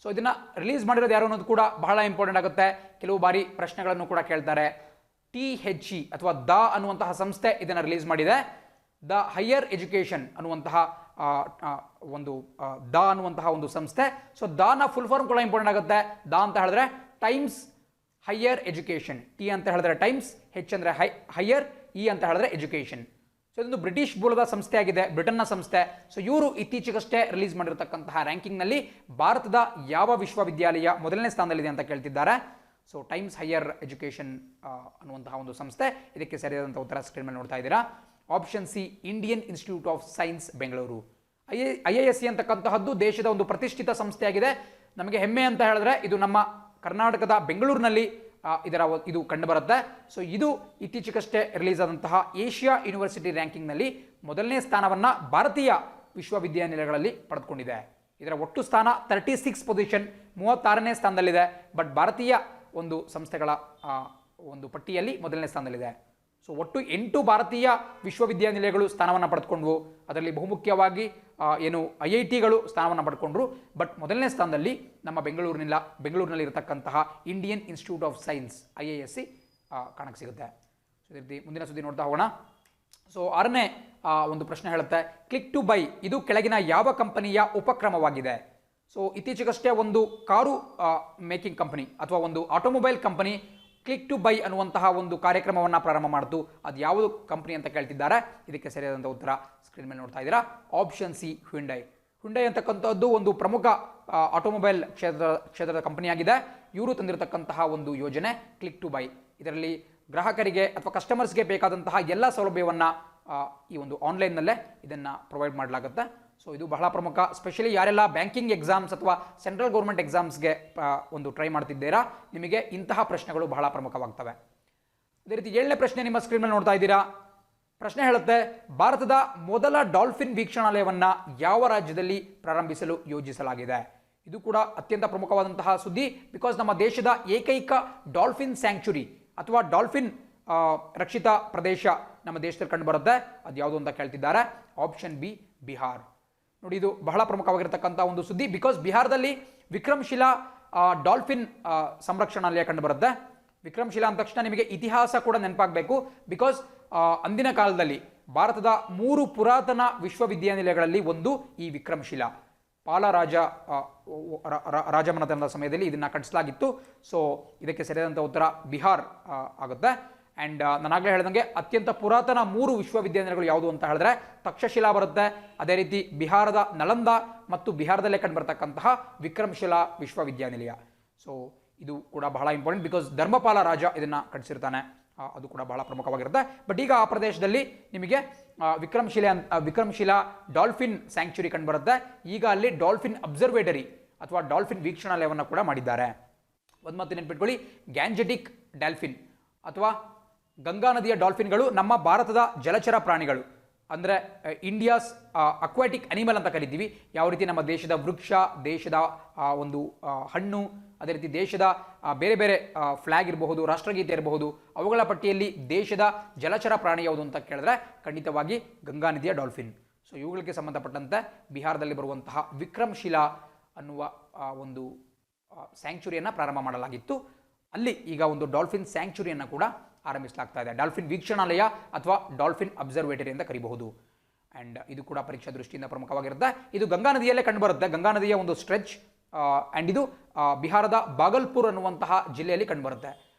ಸೊ ಇದನ್ನು ರಿಲೀಸ್ ಮಾಡಿರೋದು ಯಾರು ಅನ್ನೋದು ಕೂಡ ಬಹಳ ಇಂಪಾರ್ಟೆಂಟ್ ಆಗುತ್ತೆ. ಕೆಲವು ಬಾರಿ ಪ್ರಶ್ನೆಗಳನ್ನು ಕೂಡ ಕೇಳ್ತಾರೆ. THE ಅಥವಾ ದ ಅನ್ನುವಂತಹ ಸಂಸ್ಥೆ ಇದನ್ನು ರಿಲೀಸ್ ಮಾಡಿದೆ. ದ ಹೈಯರ್ ಎಜುಕೇಷನ್ ಅನ್ನುವಂತಹ ದ ಅನ್ನುವಂತಹ ಒಂದು ಸಂಸ್ಥೆ. ಸೊ ದಾನ ಫುಲ್ ಫಾರ್ಮ್ ಕೂಡ ಇಂಪಾರ್ಟೆಂಟ್ ಆಗುತ್ತೆ. ದ ಅಂತ ಹೇಳಿದ್ರೆ ಟೈಮ್ಸ್ ಹೈಯರ್ ಎಜುಕೇಷನ್, ಟಿ ಅಂತ ಹೇಳಿದ್ರೆ ಟೈಮ್ಸ್, ಹೆಚ್ ಅಂದರೆ ಹೈಯರ್, ಇ ಅಂತ ಹೇಳಿದ್ರೆ ಎಜುಕೇಷನ್. ಸೊ ಇದೊಂದು ಬ್ರಿಟಿಷ್ ಮೂಲದ ಸಂಸ್ಥೆ ಆಗಿದೆ, ಬ್ರಿಟನ್ನ ಸಂಸ್ಥೆ. ಸೊ ಇವರು ಇತ್ತೀಚೆಗಷ್ಟೇ ರಿಲೀಸ್ ಮಾಡಿರತಕ್ಕಂತಹ ರ್ಯಾಂಕಿಂಗ್ನಲ್ಲಿ ಭಾರತದ ಯಾವ ವಿಶ್ವವಿದ್ಯಾಲಯ ಮೊದಲನೇ ಸ್ಥಾನದಲ್ಲಿದೆ ಅಂತ ಕೇಳ್ತಿದ್ದಾರೆ. ಸೊ ಟೈಮ್ಸ್ ಹೈಯರ್ ಎಜುಕೇಷನ್ ಅನ್ನುವಂತಹ ಒಂದು ಸಂಸ್ಥೆ. ಇದಕ್ಕೆ ಸರಿಯಾದಂಥ ಉತ್ತರ ಸ್ಕ್ರೀನ್ ಮೇಲೆ ನೋಡ್ತಾ ಇದ್ದೀರಾ. Option C Indian institute of science Bengaluru. IISc ಅಂತಕ್ಕಂತಹದ್ದು ದೇಶದ ಒಂದು ಪ್ರತಿಷ್ಠಿತ ಸಂಸ್ಥೆಯಾಗಿದೆ. ನಮಗೆ ಹೆಮ್ಮೆ ಅಂತ ಹೇಳಿದ್ರೆ ಇದು ನಮ್ಮ ಕರ್ನಾಟಕದ ಬೆಂಗಳೂರಿನಲ್ಲಿ ಇದು ಕಂಡುಬರುತ್ತೆ. ಸೊ ಇದು ಇತ್ತೀಚೆಗಷ್ಟೇ ರಿಲೀಸ್ ಆದಂತಹ ಏಷ್ಯಾ ಯೂನಿವರ್ಸಿಟಿ ರ್ಯಾಂಕಿಂಗ್ನಲ್ಲಿ ಮೊದಲನೇ ಸ್ಥಾನವನ್ನು ಭಾರತೀಯ ವಿಶ್ವವಿದ್ಯಾನಿಲಯಗಳಲ್ಲಿ ಪಡೆದುಕೊಂಡಿದೆ. ಇದರ ಒಟ್ಟು ಸ್ಥಾನ 36 ಪೊಸಿಷನ್, 36ನೇ ಸ್ಥಾನದಲ್ಲಿದೆ. ಬಟ್ ಭಾರತೀಯ ಒಂದು ಸಂಸ್ಥೆಗಳ ಒಂದು ಪಟ್ಟಿಯಲ್ಲಿ ಮೊದಲನೇ ಸ್ಥಾನದಲ್ಲಿದೆ. ಸೊ ಒಟ್ಟು 8 ಭಾರತೀಯ ವಿಶ್ವವಿದ್ಯಾನಿಲಯಗಳು ಸ್ಥಾನವನ್ನು ಪಡೆದುಕೊಂಡ್ವು. ಅದರಲ್ಲಿ ಬಹುಮುಖ್ಯವಾಗಿ IITಗಳು ಸ್ಥಾನವನ್ನು ಪಡ್ಕೊಂಡ್ರು. ಬಟ್ ಮೊದಲನೇ ಸ್ಥಾನದಲ್ಲಿ ನಮ್ಮ ಬೆಂಗಳೂರಿನಲ್ಲಿ ಇರತಕ್ಕಂತಹ Indian institute of science IISc ಕಾಣಕ್ಕೆ ಸಿಗುತ್ತೆ. ಸೊ ಇದೇ ರೀತಿ ಮುಂದಿನ ಸುದ್ದಿ ನೋಡ್ತಾ ಹೋಗೋಣ. ಸೊ 6ನೇ ಒಂದು ಪ್ರಶ್ನೆ ಹೇಳುತ್ತೆ, ಕ್ಲಿಕ್ ಟು ಬೈ ಇದು ಕೆಳಗಿನ ಯಾವ ಕಂಪನಿಯ ಉಪಕ್ರಮವಾಗಿದೆ? ಸೊ ಇತ್ತೀಚೆಗಷ್ಟೇ ಒಂದು ಕಾರು ಮೇಕಿಂಗ್ ಕಂಪನಿ ಅಥವಾ ಒಂದು automobile company click to buy ಅನ್ನುವಂತಹ ಒಂದು ಕಾರ್ಯಕ್ರಮವನ್ನು ಪ್ರಾರಂಭ ಮಾಡಿತು. ಅದು ಯಾವುದು ಕಂಪನಿ ಅಂತ ಕೇಳ್ತಿದ್ದಾರೆ. ಇದಕ್ಕೆ ಸರಿಯಾದಂಥ ಉತ್ತರ ಸ್ಕ್ರೀನ್ ಮೇಲೆ ನೋಡ್ತಾ ಇದ್ದೀರಾ. Option C Hyundai. ಹ್ಯುಂಡೈ ಅಂತಕ್ಕಂಥದ್ದು ಒಂದು ಪ್ರಮುಖ ಆಟೋಮೊಬೈಲ್ ಕ್ಷೇತ್ರದ ಕಂಪನಿಯಾಗಿದೆ. ಇವರು ತಂದಿರತಕ್ಕಂತಹ ಒಂದು ಯೋಜನೆ ಕ್ಲಿಕ್ ಟು ಬೈ. ಇದರಲ್ಲಿ ಗ್ರಾಹಕರಿಗೆ ಅಥವಾ ಕಸ್ಟಮರ್ಸ್ಗೆ ಬೇಕಾದಂತಹ ಎಲ್ಲ ಸೌಲಭ್ಯವನ್ನು ಈ ಒಂದು ಆನ್ಲೈನ್ನಲ್ಲೇ ಇದನ್ನು ಪ್ರೊವೈಡ್ ಮಾಡಲಾಗುತ್ತೆ. ಸೊ ಇದು ಬಹಳ ಪ್ರಮುಖ. ಸ್ಪೆಷಲಿ ಯಾರೆಲ್ಲ ಬ್ಯಾಂಕಿಂಗ್ ಎಕ್ಸಾಮ್ಸ್ ಅಥವಾ ಸೆಂಟ್ರಲ್ ಗೌರ್ಮೆಂಟ್ ಎಕ್ಸಾಮ್ಸ್ಗೆ ಒಂದು ಟ್ರೈ ಮಾಡ್ತಿದ್ದೀರಾ, ನಿಮಗೆ ಇಂತಹ ಪ್ರಶ್ನೆಗಳು ಬಹಳ ಪ್ರಮುಖವಾಗ್ತವೆ. ಅದೇ ರೀತಿ 7ನೇ ಪ್ರಶ್ನೆ ನಿಮ್ಮ ಸ್ಕ್ರೀನ್ ಮೇಲೆ ನೋಡ್ತಾ ಇದ್ದೀರಾ. ಪ್ರಶ್ನೆ ಹೇಳುತ್ತೆ, ಭಾರತದ ಮೊದಲ ಡಾಲ್ಫಿನ್ ವೀಕ್ಷಣಾಲಯವನ್ನು ಯಾವ ರಾಜ್ಯದಲ್ಲಿ ಪ್ರಾರಂಭಿಸಲು ಯೋಜಿಸಲಾಗಿದೆ? ಇದು ಕೂಡ ಅತ್ಯಂತ ಪ್ರಮುಖವಾದಂತಹ ಸುದ್ದಿ. ಬಿಕಾಸ್ ನಮ್ಮ ದೇಶದ ಏಕೈಕ ಡಾಲ್ಫಿನ್ ಸ್ಯಾಂಕ್ಚುರಿ ಅಥವಾ ಡಾಲ್ಫಿನ್ ರಕ್ಷಿತ ಪ್ರದೇಶ ನಮ್ಮ ದೇಶದಲ್ಲಿ ಕಂಡು ಬರುತ್ತೆ. ಅದು ಯಾವುದು ಅಂತ ಕೇಳ್ತಿದ್ದಾರೆ. Option B Bihar. ನೋಡಿ, ಇದು ಬಹಳ ಪ್ರಮುಖವಾಗಿರತಕ್ಕಂಥ ಒಂದು ಸುದ್ದಿ. ಬಿಕಾಸ್ ಬಿಹಾರದಲ್ಲಿ ವಿಕ್ರಮ್ಶಿಲಾ ಡಾಲ್ಫಿನ್ ಸಂರಕ್ಷಣಾಲಯ ಕಂಡು ಬರುತ್ತೆ. ವಿಕ್ರಮ್ಶಿಲಾ ಅಂದ ತಕ್ಷಣ ನಿಮಗೆ ಇತಿಹಾಸ ಕೂಡ ನೆನಪಾಗಬೇಕು. ಬಿಕಾಸ್ ಅಂದಿನ ಕಾಲದಲ್ಲಿ ಭಾರತದ 3 ಪುರಾತನ ವಿಶ್ವವಿದ್ಯಾನಿಲಯಗಳಲ್ಲಿ ಒಂದು ಈ ವಿಕ್ರಮ್ಶಿಲಾ. ಪಾಲ ರಾಜಮನೆತನದ ಸಮಯದಲ್ಲಿ ಇದನ್ನು ಕಟ್ಟಿಸಲಾಗಿತ್ತು. ಸೊ ಇದಕ್ಕೆ ಸರಿಯಾದಂಥ ಉತ್ತರ ಬಿಹಾರ್ ಆಗುತ್ತೆ. ಆ್ಯಂಡ್ ನಾನಾಗಲೇ ಹೇಳಿದಂಗೆ ಅತ್ಯಂತ ಪುರಾತನ 3 ವಿಶ್ವವಿದ್ಯಾನಿಲಯಗಳು ಯಾವುದು ಅಂತ ಹೇಳಿದ್ರೆ ತಕ್ಷಶಿಲಾ ಬರುತ್ತೆ. ಅದೇ ರೀತಿ ಬಿಹಾರದ ನಳಂದ ಮತ್ತು ಬಿಹಾರದಲ್ಲೇ ಕಂಡು ಬರ್ತಕ್ಕಂತಹ ವಿಕ್ರಮ್ಶಿಲಾ ವಿಶ್ವವಿದ್ಯಾನಿಲಯ. ಸೊ ಇದು ಕೂಡ ಬಹಳ ಇಂಪಾರ್ಟೆಂಟ್. ಬಿಕಾಸ್ ಧರ್ಮಪಾಲ ರಾಜ ಇದನ್ನು ಕಟ್ಟಿಸಿರ್ತಾನೆ. ಅದು ಕೂಡ ಬಹಳ ಪ್ರಮುಖವಾಗಿರುತ್ತೆ. ಬಟ್ ಈಗ ಆ ಪ್ರದೇಶದಲ್ಲಿ ನಿಮಗೆ ವಿಕ್ರಮ್ಶಿಲಾ ಡಾಲ್ಫಿನ್ ಸ್ಯಾಂಕ್ಚುರಿ ಕಂಡು ಬರುತ್ತೆ. ಈಗ ಅಲ್ಲಿ ಡಾಲ್ಫಿನ್ ಅಬ್ಸರ್ವೇಟರಿ ಅಥವಾ ಡಾಲ್ಫಿನ್ ವೀಕ್ಷಣಾಲಯವನ್ನು ಕೂಡ ಮಾಡಿದ್ದಾರೆ. ಒಂದು ಮಾತು ನೆನಪಿಟ್ಕೊಳ್ಳಿ, ಗ್ಯಾಂಜೆಟಿಕ್ ಡಾಲ್ಫಿನ್ ಅಥವಾ ಗಂಗಾ ನದಿಯ ಡಾಲ್ಫಿನ್ಗಳು ನಮ್ಮ ಭಾರತದ ಜಲಚರ ಪ್ರಾಣಿಗಳು. ಅಂದರೆ ಇಂಡಿಯಾಸ್ ಅಕ್ವಾಟಿಕ್ ಅನಿಮಲ್ ಅಂತ ಕರಿತೀವಿ. ಯಾವ ರೀತಿ ನಮ್ಮ ದೇಶದ ವೃಕ್ಷ, ದೇಶದ ಒಂದು ಹಣ್ಣು, ಅದೇ ರೀತಿ ದೇಶದ ಬೇರೆ ಬೇರೆ ಫ್ಲಾಗ್ ಇರಬಹುದು, ರಾಷ್ಟ್ರಗೀತೆ ಇರಬಹುದು, ಅವುಗಳ ಪಟ್ಟಿಯಲ್ಲಿ ದೇಶದ ಜಲಚರ ಪ್ರಾಣಿ ಯಾವುದು ಅಂತ ಕೇಳಿದ್ರೆ ಖಂಡಿತವಾಗಿ ಗಂಗಾ ನದಿಯ ಡಾಲ್ಫಿನ್. ಸೊ ಇವುಗಳಿಗೆ ಸಂಬಂಧಪಟ್ಟಂತೆ ಬಿಹಾರದಲ್ಲಿ ಬರುವಂತಹ ವಿಕ್ರಮ್ಶಿಲಾ ಅನ್ನುವ ಒಂದು ಸ್ಯಾಂಕ್ಚುರಿಯನ್ನು ಪ್ರಾರಂಭ ಮಾಡಲಾಗಿತ್ತು. ಅಲ್ಲಿ ಈಗ ಒಂದು ಡಾಲ್ಫಿನ್ ಸ್ಯಾಂಕ್ಚುರಿಯನ್ನು ಕೂಡ ಆರಂಭಿಸಲಾಗ್ತಾ ಇದೆ. ಡಾಲ್ಫಿನ್ ವೀಕ್ಷಣಾಲಯ ಅಥವಾ ಡಾಲ್ಫಿನ್ ಅಬ್ಸರ್ವೇಟರಿ ಅಂತ ಕರಿಬಹುದು. ಆ್ಯಂಡ್ ಇದು ಕೂಡ ಪರೀಕ್ಷಾ ದೃಷ್ಟಿಯಿಂದ ಪ್ರಮುಖವಾಗಿರುತ್ತೆ. ಇದು ಗಂಗಾ ನದಿಯಲ್ಲೇ ಕಂಡುಬರುತ್ತೆ. ಗಂಗಾ ನದಿಯ ಒಂದು ಸ್ಟ್ರೆಚ್. ಆ್ಯಂಡ್ ಇದು ಬಿಹಾರದ ಬಾಗಲ್ಪುರ್ ಅನ್ನುವಂತಹ ಜಿಲ್ಲೆಯಲ್ಲಿ ಕಂಡುಬರುತ್ತೆ.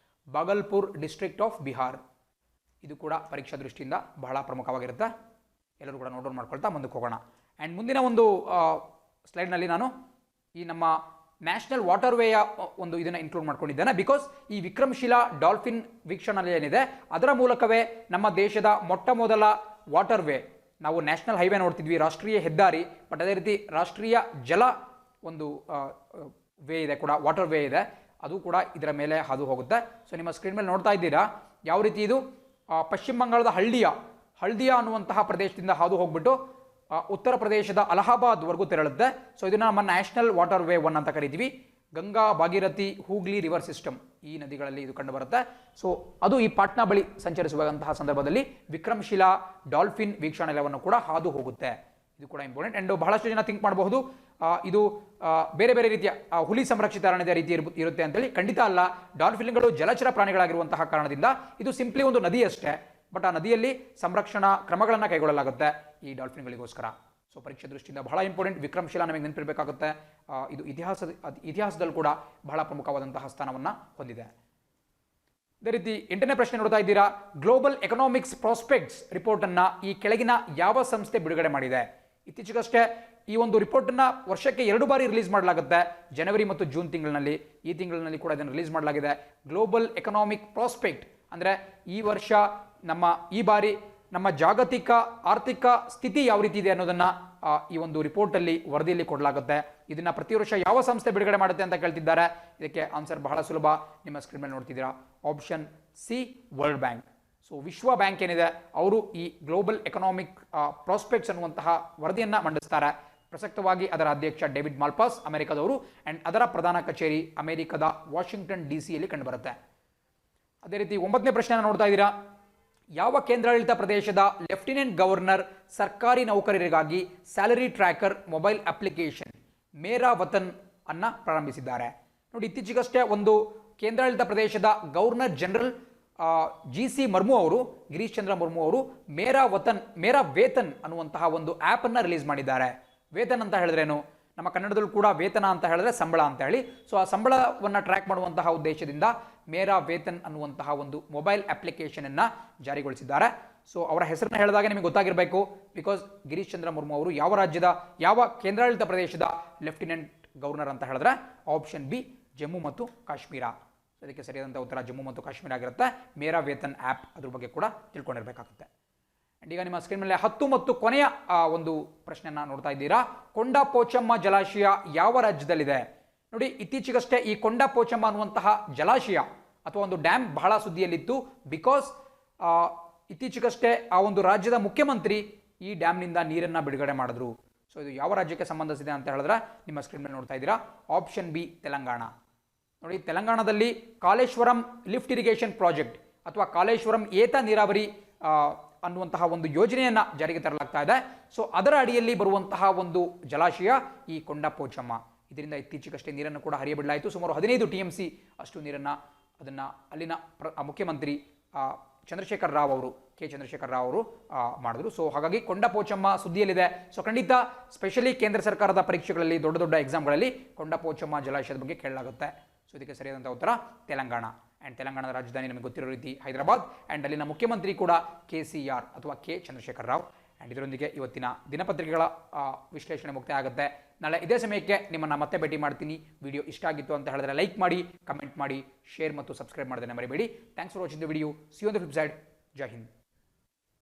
Bhagalpur district of Bihar. ಇದು ಕೂಡ ಪರೀಕ್ಷಾ ದೃಷ್ಟಿಯಿಂದ ಬಹಳ ಪ್ರಮುಖವಾಗಿರುತ್ತೆ. ಎಲ್ಲರೂ ಕೂಡ ನೋಟ್ ಡೌನ್ ಮಾಡ್ಕೊಳ್ತಾ ಮುಂದಕ್ಕೆ ಹೋಗೋಣ. ಆ್ಯಂಡ್ ಮುಂದಿನ ಒಂದು ಸ್ಲೈಡ್ನಲ್ಲಿ ನಾನು ಈ ನಮ್ಮ ನ್ಯಾಷನಲ್ ವಾಟರ್ವೇಯ ಒಂದು ಇದನ್ನು ಇನ್ಕ್ಲೂಡ್ ಮಾಡ್ಕೊಂಡಿದ್ದೇನೆ. ಬಿಕಾಸ್ ಈ ವಿಕ್ರಮ್ಶಿಲಾ ಡಾಲ್ಫಿನ್ ವೀಕ್ಷಣಾಲಯ ಏನಿದೆ ಅದರ ಮೂಲಕವೇ ನಮ್ಮ ದೇಶದ ಮೊಟ್ಟ ಮೊದಲ ವಾಟರ್ವೇ ನಾವು ನ್ಯಾಷನಲ್ ಹೈವೇ ನೋಡ್ತಿದ್ವಿ, ರಾಷ್ಟ್ರೀಯ ಹೆದ್ದಾರಿ, ಬಟ್ ಅದೇ ರೀತಿ ರಾಷ್ಟ್ರೀಯ ಜಲ ಒಂದು ವೇ ಇದೆ ಕೂಡ, ವಾಟರ್ ವೇ ಇದೆ, ಅದು ಕೂಡ ಇದರ ಮೇಲೆ ಹಾದು ಹೋಗುತ್ತೆ. ಸೊ ನಿಮ್ಮ ಸ್ಕ್ರೀನ್ ಮೇಲೆ ನೋಡ್ತಾ ಇದ್ದೀರಾ ಯಾವ ರೀತಿ ಇದು ಪಶ್ಚಿಮ ಬಂಗಾಳದ ಹಲ್ದಿಯಾ ಅನ್ನುವಂತಹ ಪ್ರದೇಶದಿಂದ ಹಾದು ಹೋಗ್ಬಿಟ್ಟು ಉತ್ತರ ಪ್ರದೇಶದ ಅಲಹಾಬಾದ್ವರೆಗೂ ತೆರಳುತ್ತೆ. ಸೊ ಇದನ್ನ ನಮ್ಮ ನ್ಯಾಷನಲ್ ವಾಟರ್ ವೇ 1 ಅಂತ ಕರಿತೀವಿ. ಗಂಗಾ, ಭಾಗೀರಥಿ, ಹೂಗ್ಲಿ ರಿವರ್ ಸಿಸ್ಟಮ್ ಈ ನದಿಗಳಲ್ಲಿ ಇದು ಕಂಡು ಬರುತ್ತೆ. ಸೊ ಅದು ಈ ಪಾಟ್ನಾ ಬಳಿ ಸಂಚರಿಸುವಂತಹ ಸಂದರ್ಭದಲ್ಲಿ ವಿಕ್ರಮಶಿಲಾ ಡಾಲ್ಫಿನ್ ವೀಕ್ಷಣಾಲಯವನ್ನು ಕೂಡ ಹಾದು ಹೋಗುತ್ತೆ. ಇದು ಕೂಡ ಇಂಪಾರ್ಟೆಂಟ್. ಅಂಡ್ ಬಹಳಷ್ಟು ಜನ ಥಿಂಕ್ ಮಾಡಬಹುದು ಇದು ಬೇರೆ ಬೇರೆ ರೀತಿಯ ಹುಲಿ ಸಂರಕ್ಷಿತ ಅರಣ್ಯದ ರೀತಿ ಇರುತ್ತೆ ಅಂತೇಳಿ. ಖಂಡಿತ ಅಲ್ಲ. ಡಾಲ್ಫಿನ್ಗಳು ಜಲಚರ ಪ್ರಾಣಿಗಳಾಗಿರುವಂತಹ ಕಾರಣದಿಂದ ಇದು ಸಿಂಪ್ಲಿ ಒಂದು ನದಿ ಅಷ್ಟೇ, ಬಟ್ ಆ ನದಿಯಲ್ಲಿ ಸಂರಕ್ಷಣಾ ಕ್ರಮಗಳನ್ನು ಕೈಗೊಳ್ಳಲಾಗುತ್ತೆ ಈ ಡಾಲ್ಫಿನ್ಗಳಿಗೋಸ್ಕರ. ಸೊ ಪರೀಕ್ಷೆ ದೃಷ್ಟಿಯಿಂದ ಬಹಳ ಇಂಪಾರ್ಟೆಂಟ್. ವಿಕ್ರಮಶಿಲಾ ನಮಗೆ ನೆನಪಿರಬೇಕಾಗುತ್ತೆ. ಇದು ಇತಿಹಾಸದಲ್ಲಿ ಕೂಡ ಬಹಳ ಪ್ರಮುಖವಾದಂತಹ ಸ್ಥಾನವನ್ನು ಹೊಂದಿದೆ. ಅದೇ ರೀತಿ 8ನೇ ಪ್ರಶ್ನೆ ನೋಡ್ತಾ ಇದ್ದೀರಾ. ಗ್ಲೋಬಲ್ ಎಕನಾಮಿಕ್ಸ್ ಪ್ರಾಸ್ಪೆಕ್ಟ್ಸ್ ರಿಪೋರ್ಟನ್ನು ಈ ಕೆಳಗಿನ ಯಾವ ಸಂಸ್ಥೆ ಬಿಡುಗಡೆ ಮಾಡಿದೆ? ಇತ್ತೀಚೆಗಷ್ಟೇ ಈ ಒಂದು ರಿಪೋರ್ಟನ್ನು ವರ್ಷಕ್ಕೆ 2 ಬಾರಿ ರಿಲೀಸ್ ಮಾಡಲಾಗುತ್ತೆ, ಜನವರಿ ಮತ್ತು ಜೂನ್ ತಿಂಗಳಿನಲ್ಲಿ. ಈ ತಿಂಗಳಿನಲ್ಲಿ ಕೂಡ ಇದನ್ನು ರಿಲೀಸ್ ಮಾಡಲಾಗಿದೆ. ಗ್ಲೋಬಲ್ ಎಕನಾಮಿಕ್ ಪ್ರಾಸ್ಪೆಕ್ಟ್ ಅಂದರೆ ಈ ಬಾರಿ ನಮ್ಮ ಜಾಗತಿಕ ಆರ್ಥಿಕ ಸ್ಥಿತಿ ಯಾವ ರೀತಿ ಇದೆ ಅನ್ನೋದನ್ನ ಈ ಒಂದು ರಿಪೋರ್ಟಲ್ಲಿ ವರದಿಯಲ್ಲಿ ಕೊಡಲಾಗುತ್ತೆ. ಇದನ್ನ ಪ್ರತಿ ವರ್ಷ ಯಾವ ಸಂಸ್ಥೆ ಬಿಡುಗಡೆ ಮಾಡುತ್ತೆ ಅಂತ ಕೇಳ್ತಿದ್ದಾರೆ. ಇದಕ್ಕೆ ಆನ್ಸರ್ ಬಹಳ ಸುಲಭ, ನಿಮ್ಮ ಸ್ಕ್ರೀನ್ ಮೇಲೆ ನೋಡ್ತಿದ್ದೀರಾ. Option C, world bank. So ವಿಶ್ವ ಬ್ಯಾಂಕ್ ಏನಿದೆ ಅವರು ಈ ಗ್ಲೋಬಲ್ ಎಕನಾಮಿಕ್ ಪ್ರಾಸ್ಪೆಕ್ಟ್ಸ್ ಅನ್ನುವಂತಹ ವರದಿಯನ್ನು ಮಂಡಿಸ್ತಾರೆ. ಪ್ರಸಕ್ತವಾಗಿ ಅದರ ಅಧ್ಯಕ್ಷ ಡೇವಿಡ್ ಮಾಲ್ಪಾಸ್ ಅಮೆರಿಕದವರು, ಅಂಡ್ ಅದರ ಪ್ರಧಾನ ಕಚೇರಿ ಅಮೆರಿಕದ ವಾಷಿಂಗ್ಟನ್ DC ಕಂಡುಬರುತ್ತೆ. ಅದೇ ರೀತಿ 9ನೇ ಪ್ರಶ್ನೆಯನ್ನು ನೋಡ್ತಾ ಇದ್ದೀರಾ. ಯಾವ ಕೇಂದ್ರಾಡಳಿತ ಪ್ರದೇಶದ ಲೆಫ್ಟಿನೆಂಟ್ ಗವರ್ನರ್ ಸರ್ಕಾರಿ ನೌಕರರಿಗಾಗಿ ಸ್ಯಾಲರಿ ಟ್ರ್ಯಾಕರ್ ಮೊಬೈಲ್ ಅಪ್ಲಿಕೇಶನ್ ಮೇರಾ ವತನ್ ಅನ್ನ ಪ್ರಾರಂಭಿಸಿದ್ದಾರೆ? ನೋಡಿ, ಇತ್ತೀಚೆಗಷ್ಟೇ ಒಂದು ಕೇಂದ್ರಾಡಳಿತ ಪ್ರದೇಶದ ಗವರ್ನರ್ ಜನರಲ್ GC ಮರ್ಮು ಅವರು, ಗಿರೀಶ್ ಚಂದ್ರ ಮುರ್ಮು ಅವರು ಮೇರಾ ವೇತನ್ ಅನ್ನುವಂತಹ ಒಂದು ಆ್ಯಪ್ ಅನ್ನು ರಿಲೀಸ್ ಮಾಡಿದ್ದಾರೆ. ವೇತನ್ ಅಂತ ಹೇಳಿದ್ರೇನು? ನಮ್ಮ ಕನ್ನಡದಲ್ಲೂ ಕೂಡ ವೇತನ ಅಂತ ಹೇಳಿದ್ರೆ ಸಂಬಳ ಅಂತ ಹೇಳಿ. ಸೊ ಆ ಸಂಬಳವನ್ನು ಟ್ರ್ಯಾಕ್ ಮಾಡುವಂತಹ ಉದ್ದೇಶದಿಂದ ಮೇರಾ ವೇತನ್ ಅನ್ನುವಂತಹ ಒಂದು ಮೊಬೈಲ್ ಅಪ್ಲಿಕೇಶನ್ ಅನ್ನು ಜಾರಿಗೊಳಿಸಿದ್ದಾರೆ. ಸೊ ಅವರ ಹೆಸರನ್ನು ಹೇಳಿದಾಗ ನಿಮಗೆ ಗೊತ್ತಾಗಿರಬೇಕು, ಬಿಕಾಸ್ ಗಿರೀಶ್ ಚಂದ್ರ ಮುರ್ಮು ಅವರು ಯಾವ ಕೇಂದ್ರಾಡಳಿತ ಪ್ರದೇಶದ ಲೆಫ್ಟಿನೆಂಟ್ ಗವರ್ನರ್ ಅಂತ ಹೇಳಿದ್ರೆ ಆಪ್ಷನ್ ಬಿ, ಜಮ್ಮು ಮತ್ತು ಕಾಶ್ಮೀರ. ಅದಕ್ಕೆ ಸರಿಯಾದಂಥ ಉತ್ತರ ಜಮ್ಮು ಮತ್ತು ಕಾಶ್ಮೀರ ಆಗಿರುತ್ತೆ. ಮೇರಾ ವೇತನ್ ಆ್ಯಪ್ ಅದ್ರ ಬಗ್ಗೆ ಕೂಡ ತಿಳ್ಕೊಂಡಿರಬೇಕಾಗುತ್ತೆ. ಅಂಡ್ ಈಗ ನಿಮ್ಮ ಸ್ಕ್ರೀನ್ ಮೇಲೆ 10 ಮತ್ತು ಕೊನೆಯ ಒಂದು ಪ್ರಶ್ನೆಯನ್ನು ನೋಡ್ತಾ ಇದ್ದೀರಾ. ಕೊಂಡ ಪೋಚಮ್ಮ ಜಲಾಶಯ ಯಾವ ರಾಜ್ಯದಲ್ಲಿದೆ? ನೋಡಿ, ಇತ್ತೀಚೆಗಷ್ಟೇ ಈ ಕೊಂಡ ಪೋಚಮ್ಮ ಅನ್ನುವಂತಹ ಜಲಾಶಯ ಅಥವಾ ಒಂದು ಡ್ಯಾಮ್ ಬಹಳ ಸುದ್ದಿಯಲ್ಲಿತ್ತು, ಬಿಕಾಸ್ ಇತ್ತೀಚೆಗಷ್ಟೇ ಆ ಒಂದು ರಾಜ್ಯದ ಮುಖ್ಯಮಂತ್ರಿ ಈ ಡ್ಯಾಮ್ನಿಂದ ನೀರನ್ನು ಬಿಡುಗಡೆ ಮಾಡಿದ್ರು. ಸೊ ಇದು ಯಾವ ರಾಜ್ಯಕ್ಕೆ ಸಂಬಂಧಿಸಿದೆ ಅಂತ ಹೇಳಿದ್ರೆ ನಿಮ್ಮ ಸ್ಕ್ರೀನ್ ಮೇಲೆ ನೋಡ್ತಾ ಇದ್ದೀರಾ. Option B, Telangana. ನೋಡಿ, ತೆಲಂಗಾಣದಲ್ಲಿ ಕಾಲೇಶ್ವರಂ ಲಿಫ್ಟ್ ಇರಿಗೇಷನ್ ಪ್ರಾಜೆಕ್ಟ್ ಅಥವಾ ಕಾಲೇಶ್ವರಂ ಏತ ನೀರಾವರಿ ಅನ್ನುವಂತಹ ಒಂದು ಯೋಜನೆಯನ್ನು ಜಾರಿಗೆ ತರಲಾಗ್ತಾ ಇದೆ. ಸೊ ಅದರ ಅಡಿಯಲ್ಲಿ ಬರುವಂತಹ ಒಂದು ಜಲಾಶಯ ಈ ಕೊಂಡ ಪೋಚಮ್ಮ. ಇದರಿಂದ ಇತ್ತೀಚೆಗಷ್ಟೇ ನೀರನ್ನು ಕೂಡ ಹರಿಯಬಿಡಲಾಯಿತು. ಸುಮಾರು 15 TMC ಅಷ್ಟು ನೀರನ್ನು ಅಲ್ಲಿನ ಮುಖ್ಯಮಂತ್ರಿ ಚಂದ್ರಶೇಖರ್ ರಾವ್ ಅವರು ಮಾಡಿದ್ರು. ಸೊ ಹಾಗಾಗಿ ಕೊಂಡ ಪೋಚಮ್ಮ ಸುದ್ದಿಯಲ್ಲಿದೆ. ಸೊ ಖಂಡಿತ ಸ್ಪೆಷಲಿ ಕೇಂದ್ರ ಸರ್ಕಾರದ ಪರೀಕ್ಷೆಗಳಲ್ಲಿ, ದೊಡ್ಡ ದೊಡ್ಡ ಎಕ್ಸಾಮ್ಗಳಲ್ಲಿ ಕೊಂಡ ಪೋಚಮ್ಮ ಜಲಾಶಯದ ಬಗ್ಗೆ ಕೇಳಲಾಗುತ್ತೆ. ಸೊ ಇದಕ್ಕೆ ಸರಿಯಾದಂಥ ಉತ್ತರ ತೆಲಂಗಾಣ. ಆ್ಯಂಡ್ ತೆಲಂಗಾಣದ ರಾಜಧಾನಿ ನಮಗೆ ಗೊತ್ತಿರೋ ರೀತಿ ಹೈದರಾಬಾದ್. ಆ್ಯಂಡ್ ಅಲ್ಲಿನ ಮುಖ್ಯಮಂತ್ರಿ ಕೂಡ KCR ಅಥವಾ ಕೆ ಚಂದ್ರಶೇಖರ್ ರಾವ್. ಆ್ಯಂಡ್ ಇದರೊಂದಿಗೆ ಇವತ್ತಿನ ದಿನಪತ್ರಿಕೆಗಳ ವಿಶ್ಲೇಷಣೆ ಮುಕ್ತಾಯ ಆಗುತ್ತೆ. ನಾಳೆ ಇದೇ ಸಮಯಕ್ಕೆ ನಿಮ್ಮನ್ನು ಮತ್ತೆ ಭೇಟಿ ಮಾಡ್ತೀನಿ. ವಿಡಿಯೋ ಇಷ್ಟ ಆಗಿತ್ತು ಅಂತ ಹೇಳಿದ್ರೆ ಲೈಕ್ ಮಾಡಿ, ಕಮೆಂಟ್ ಮಾಡಿ, ಶೇರ್ ಮತ್ತು ಸಬ್ಸ್ಕ್ರೈಬ್ ಮಾಡೋದನ್ನ ಮರಿಬೇಡಿ. Thanks for watching the video. See you on the flip side. Jai Hind.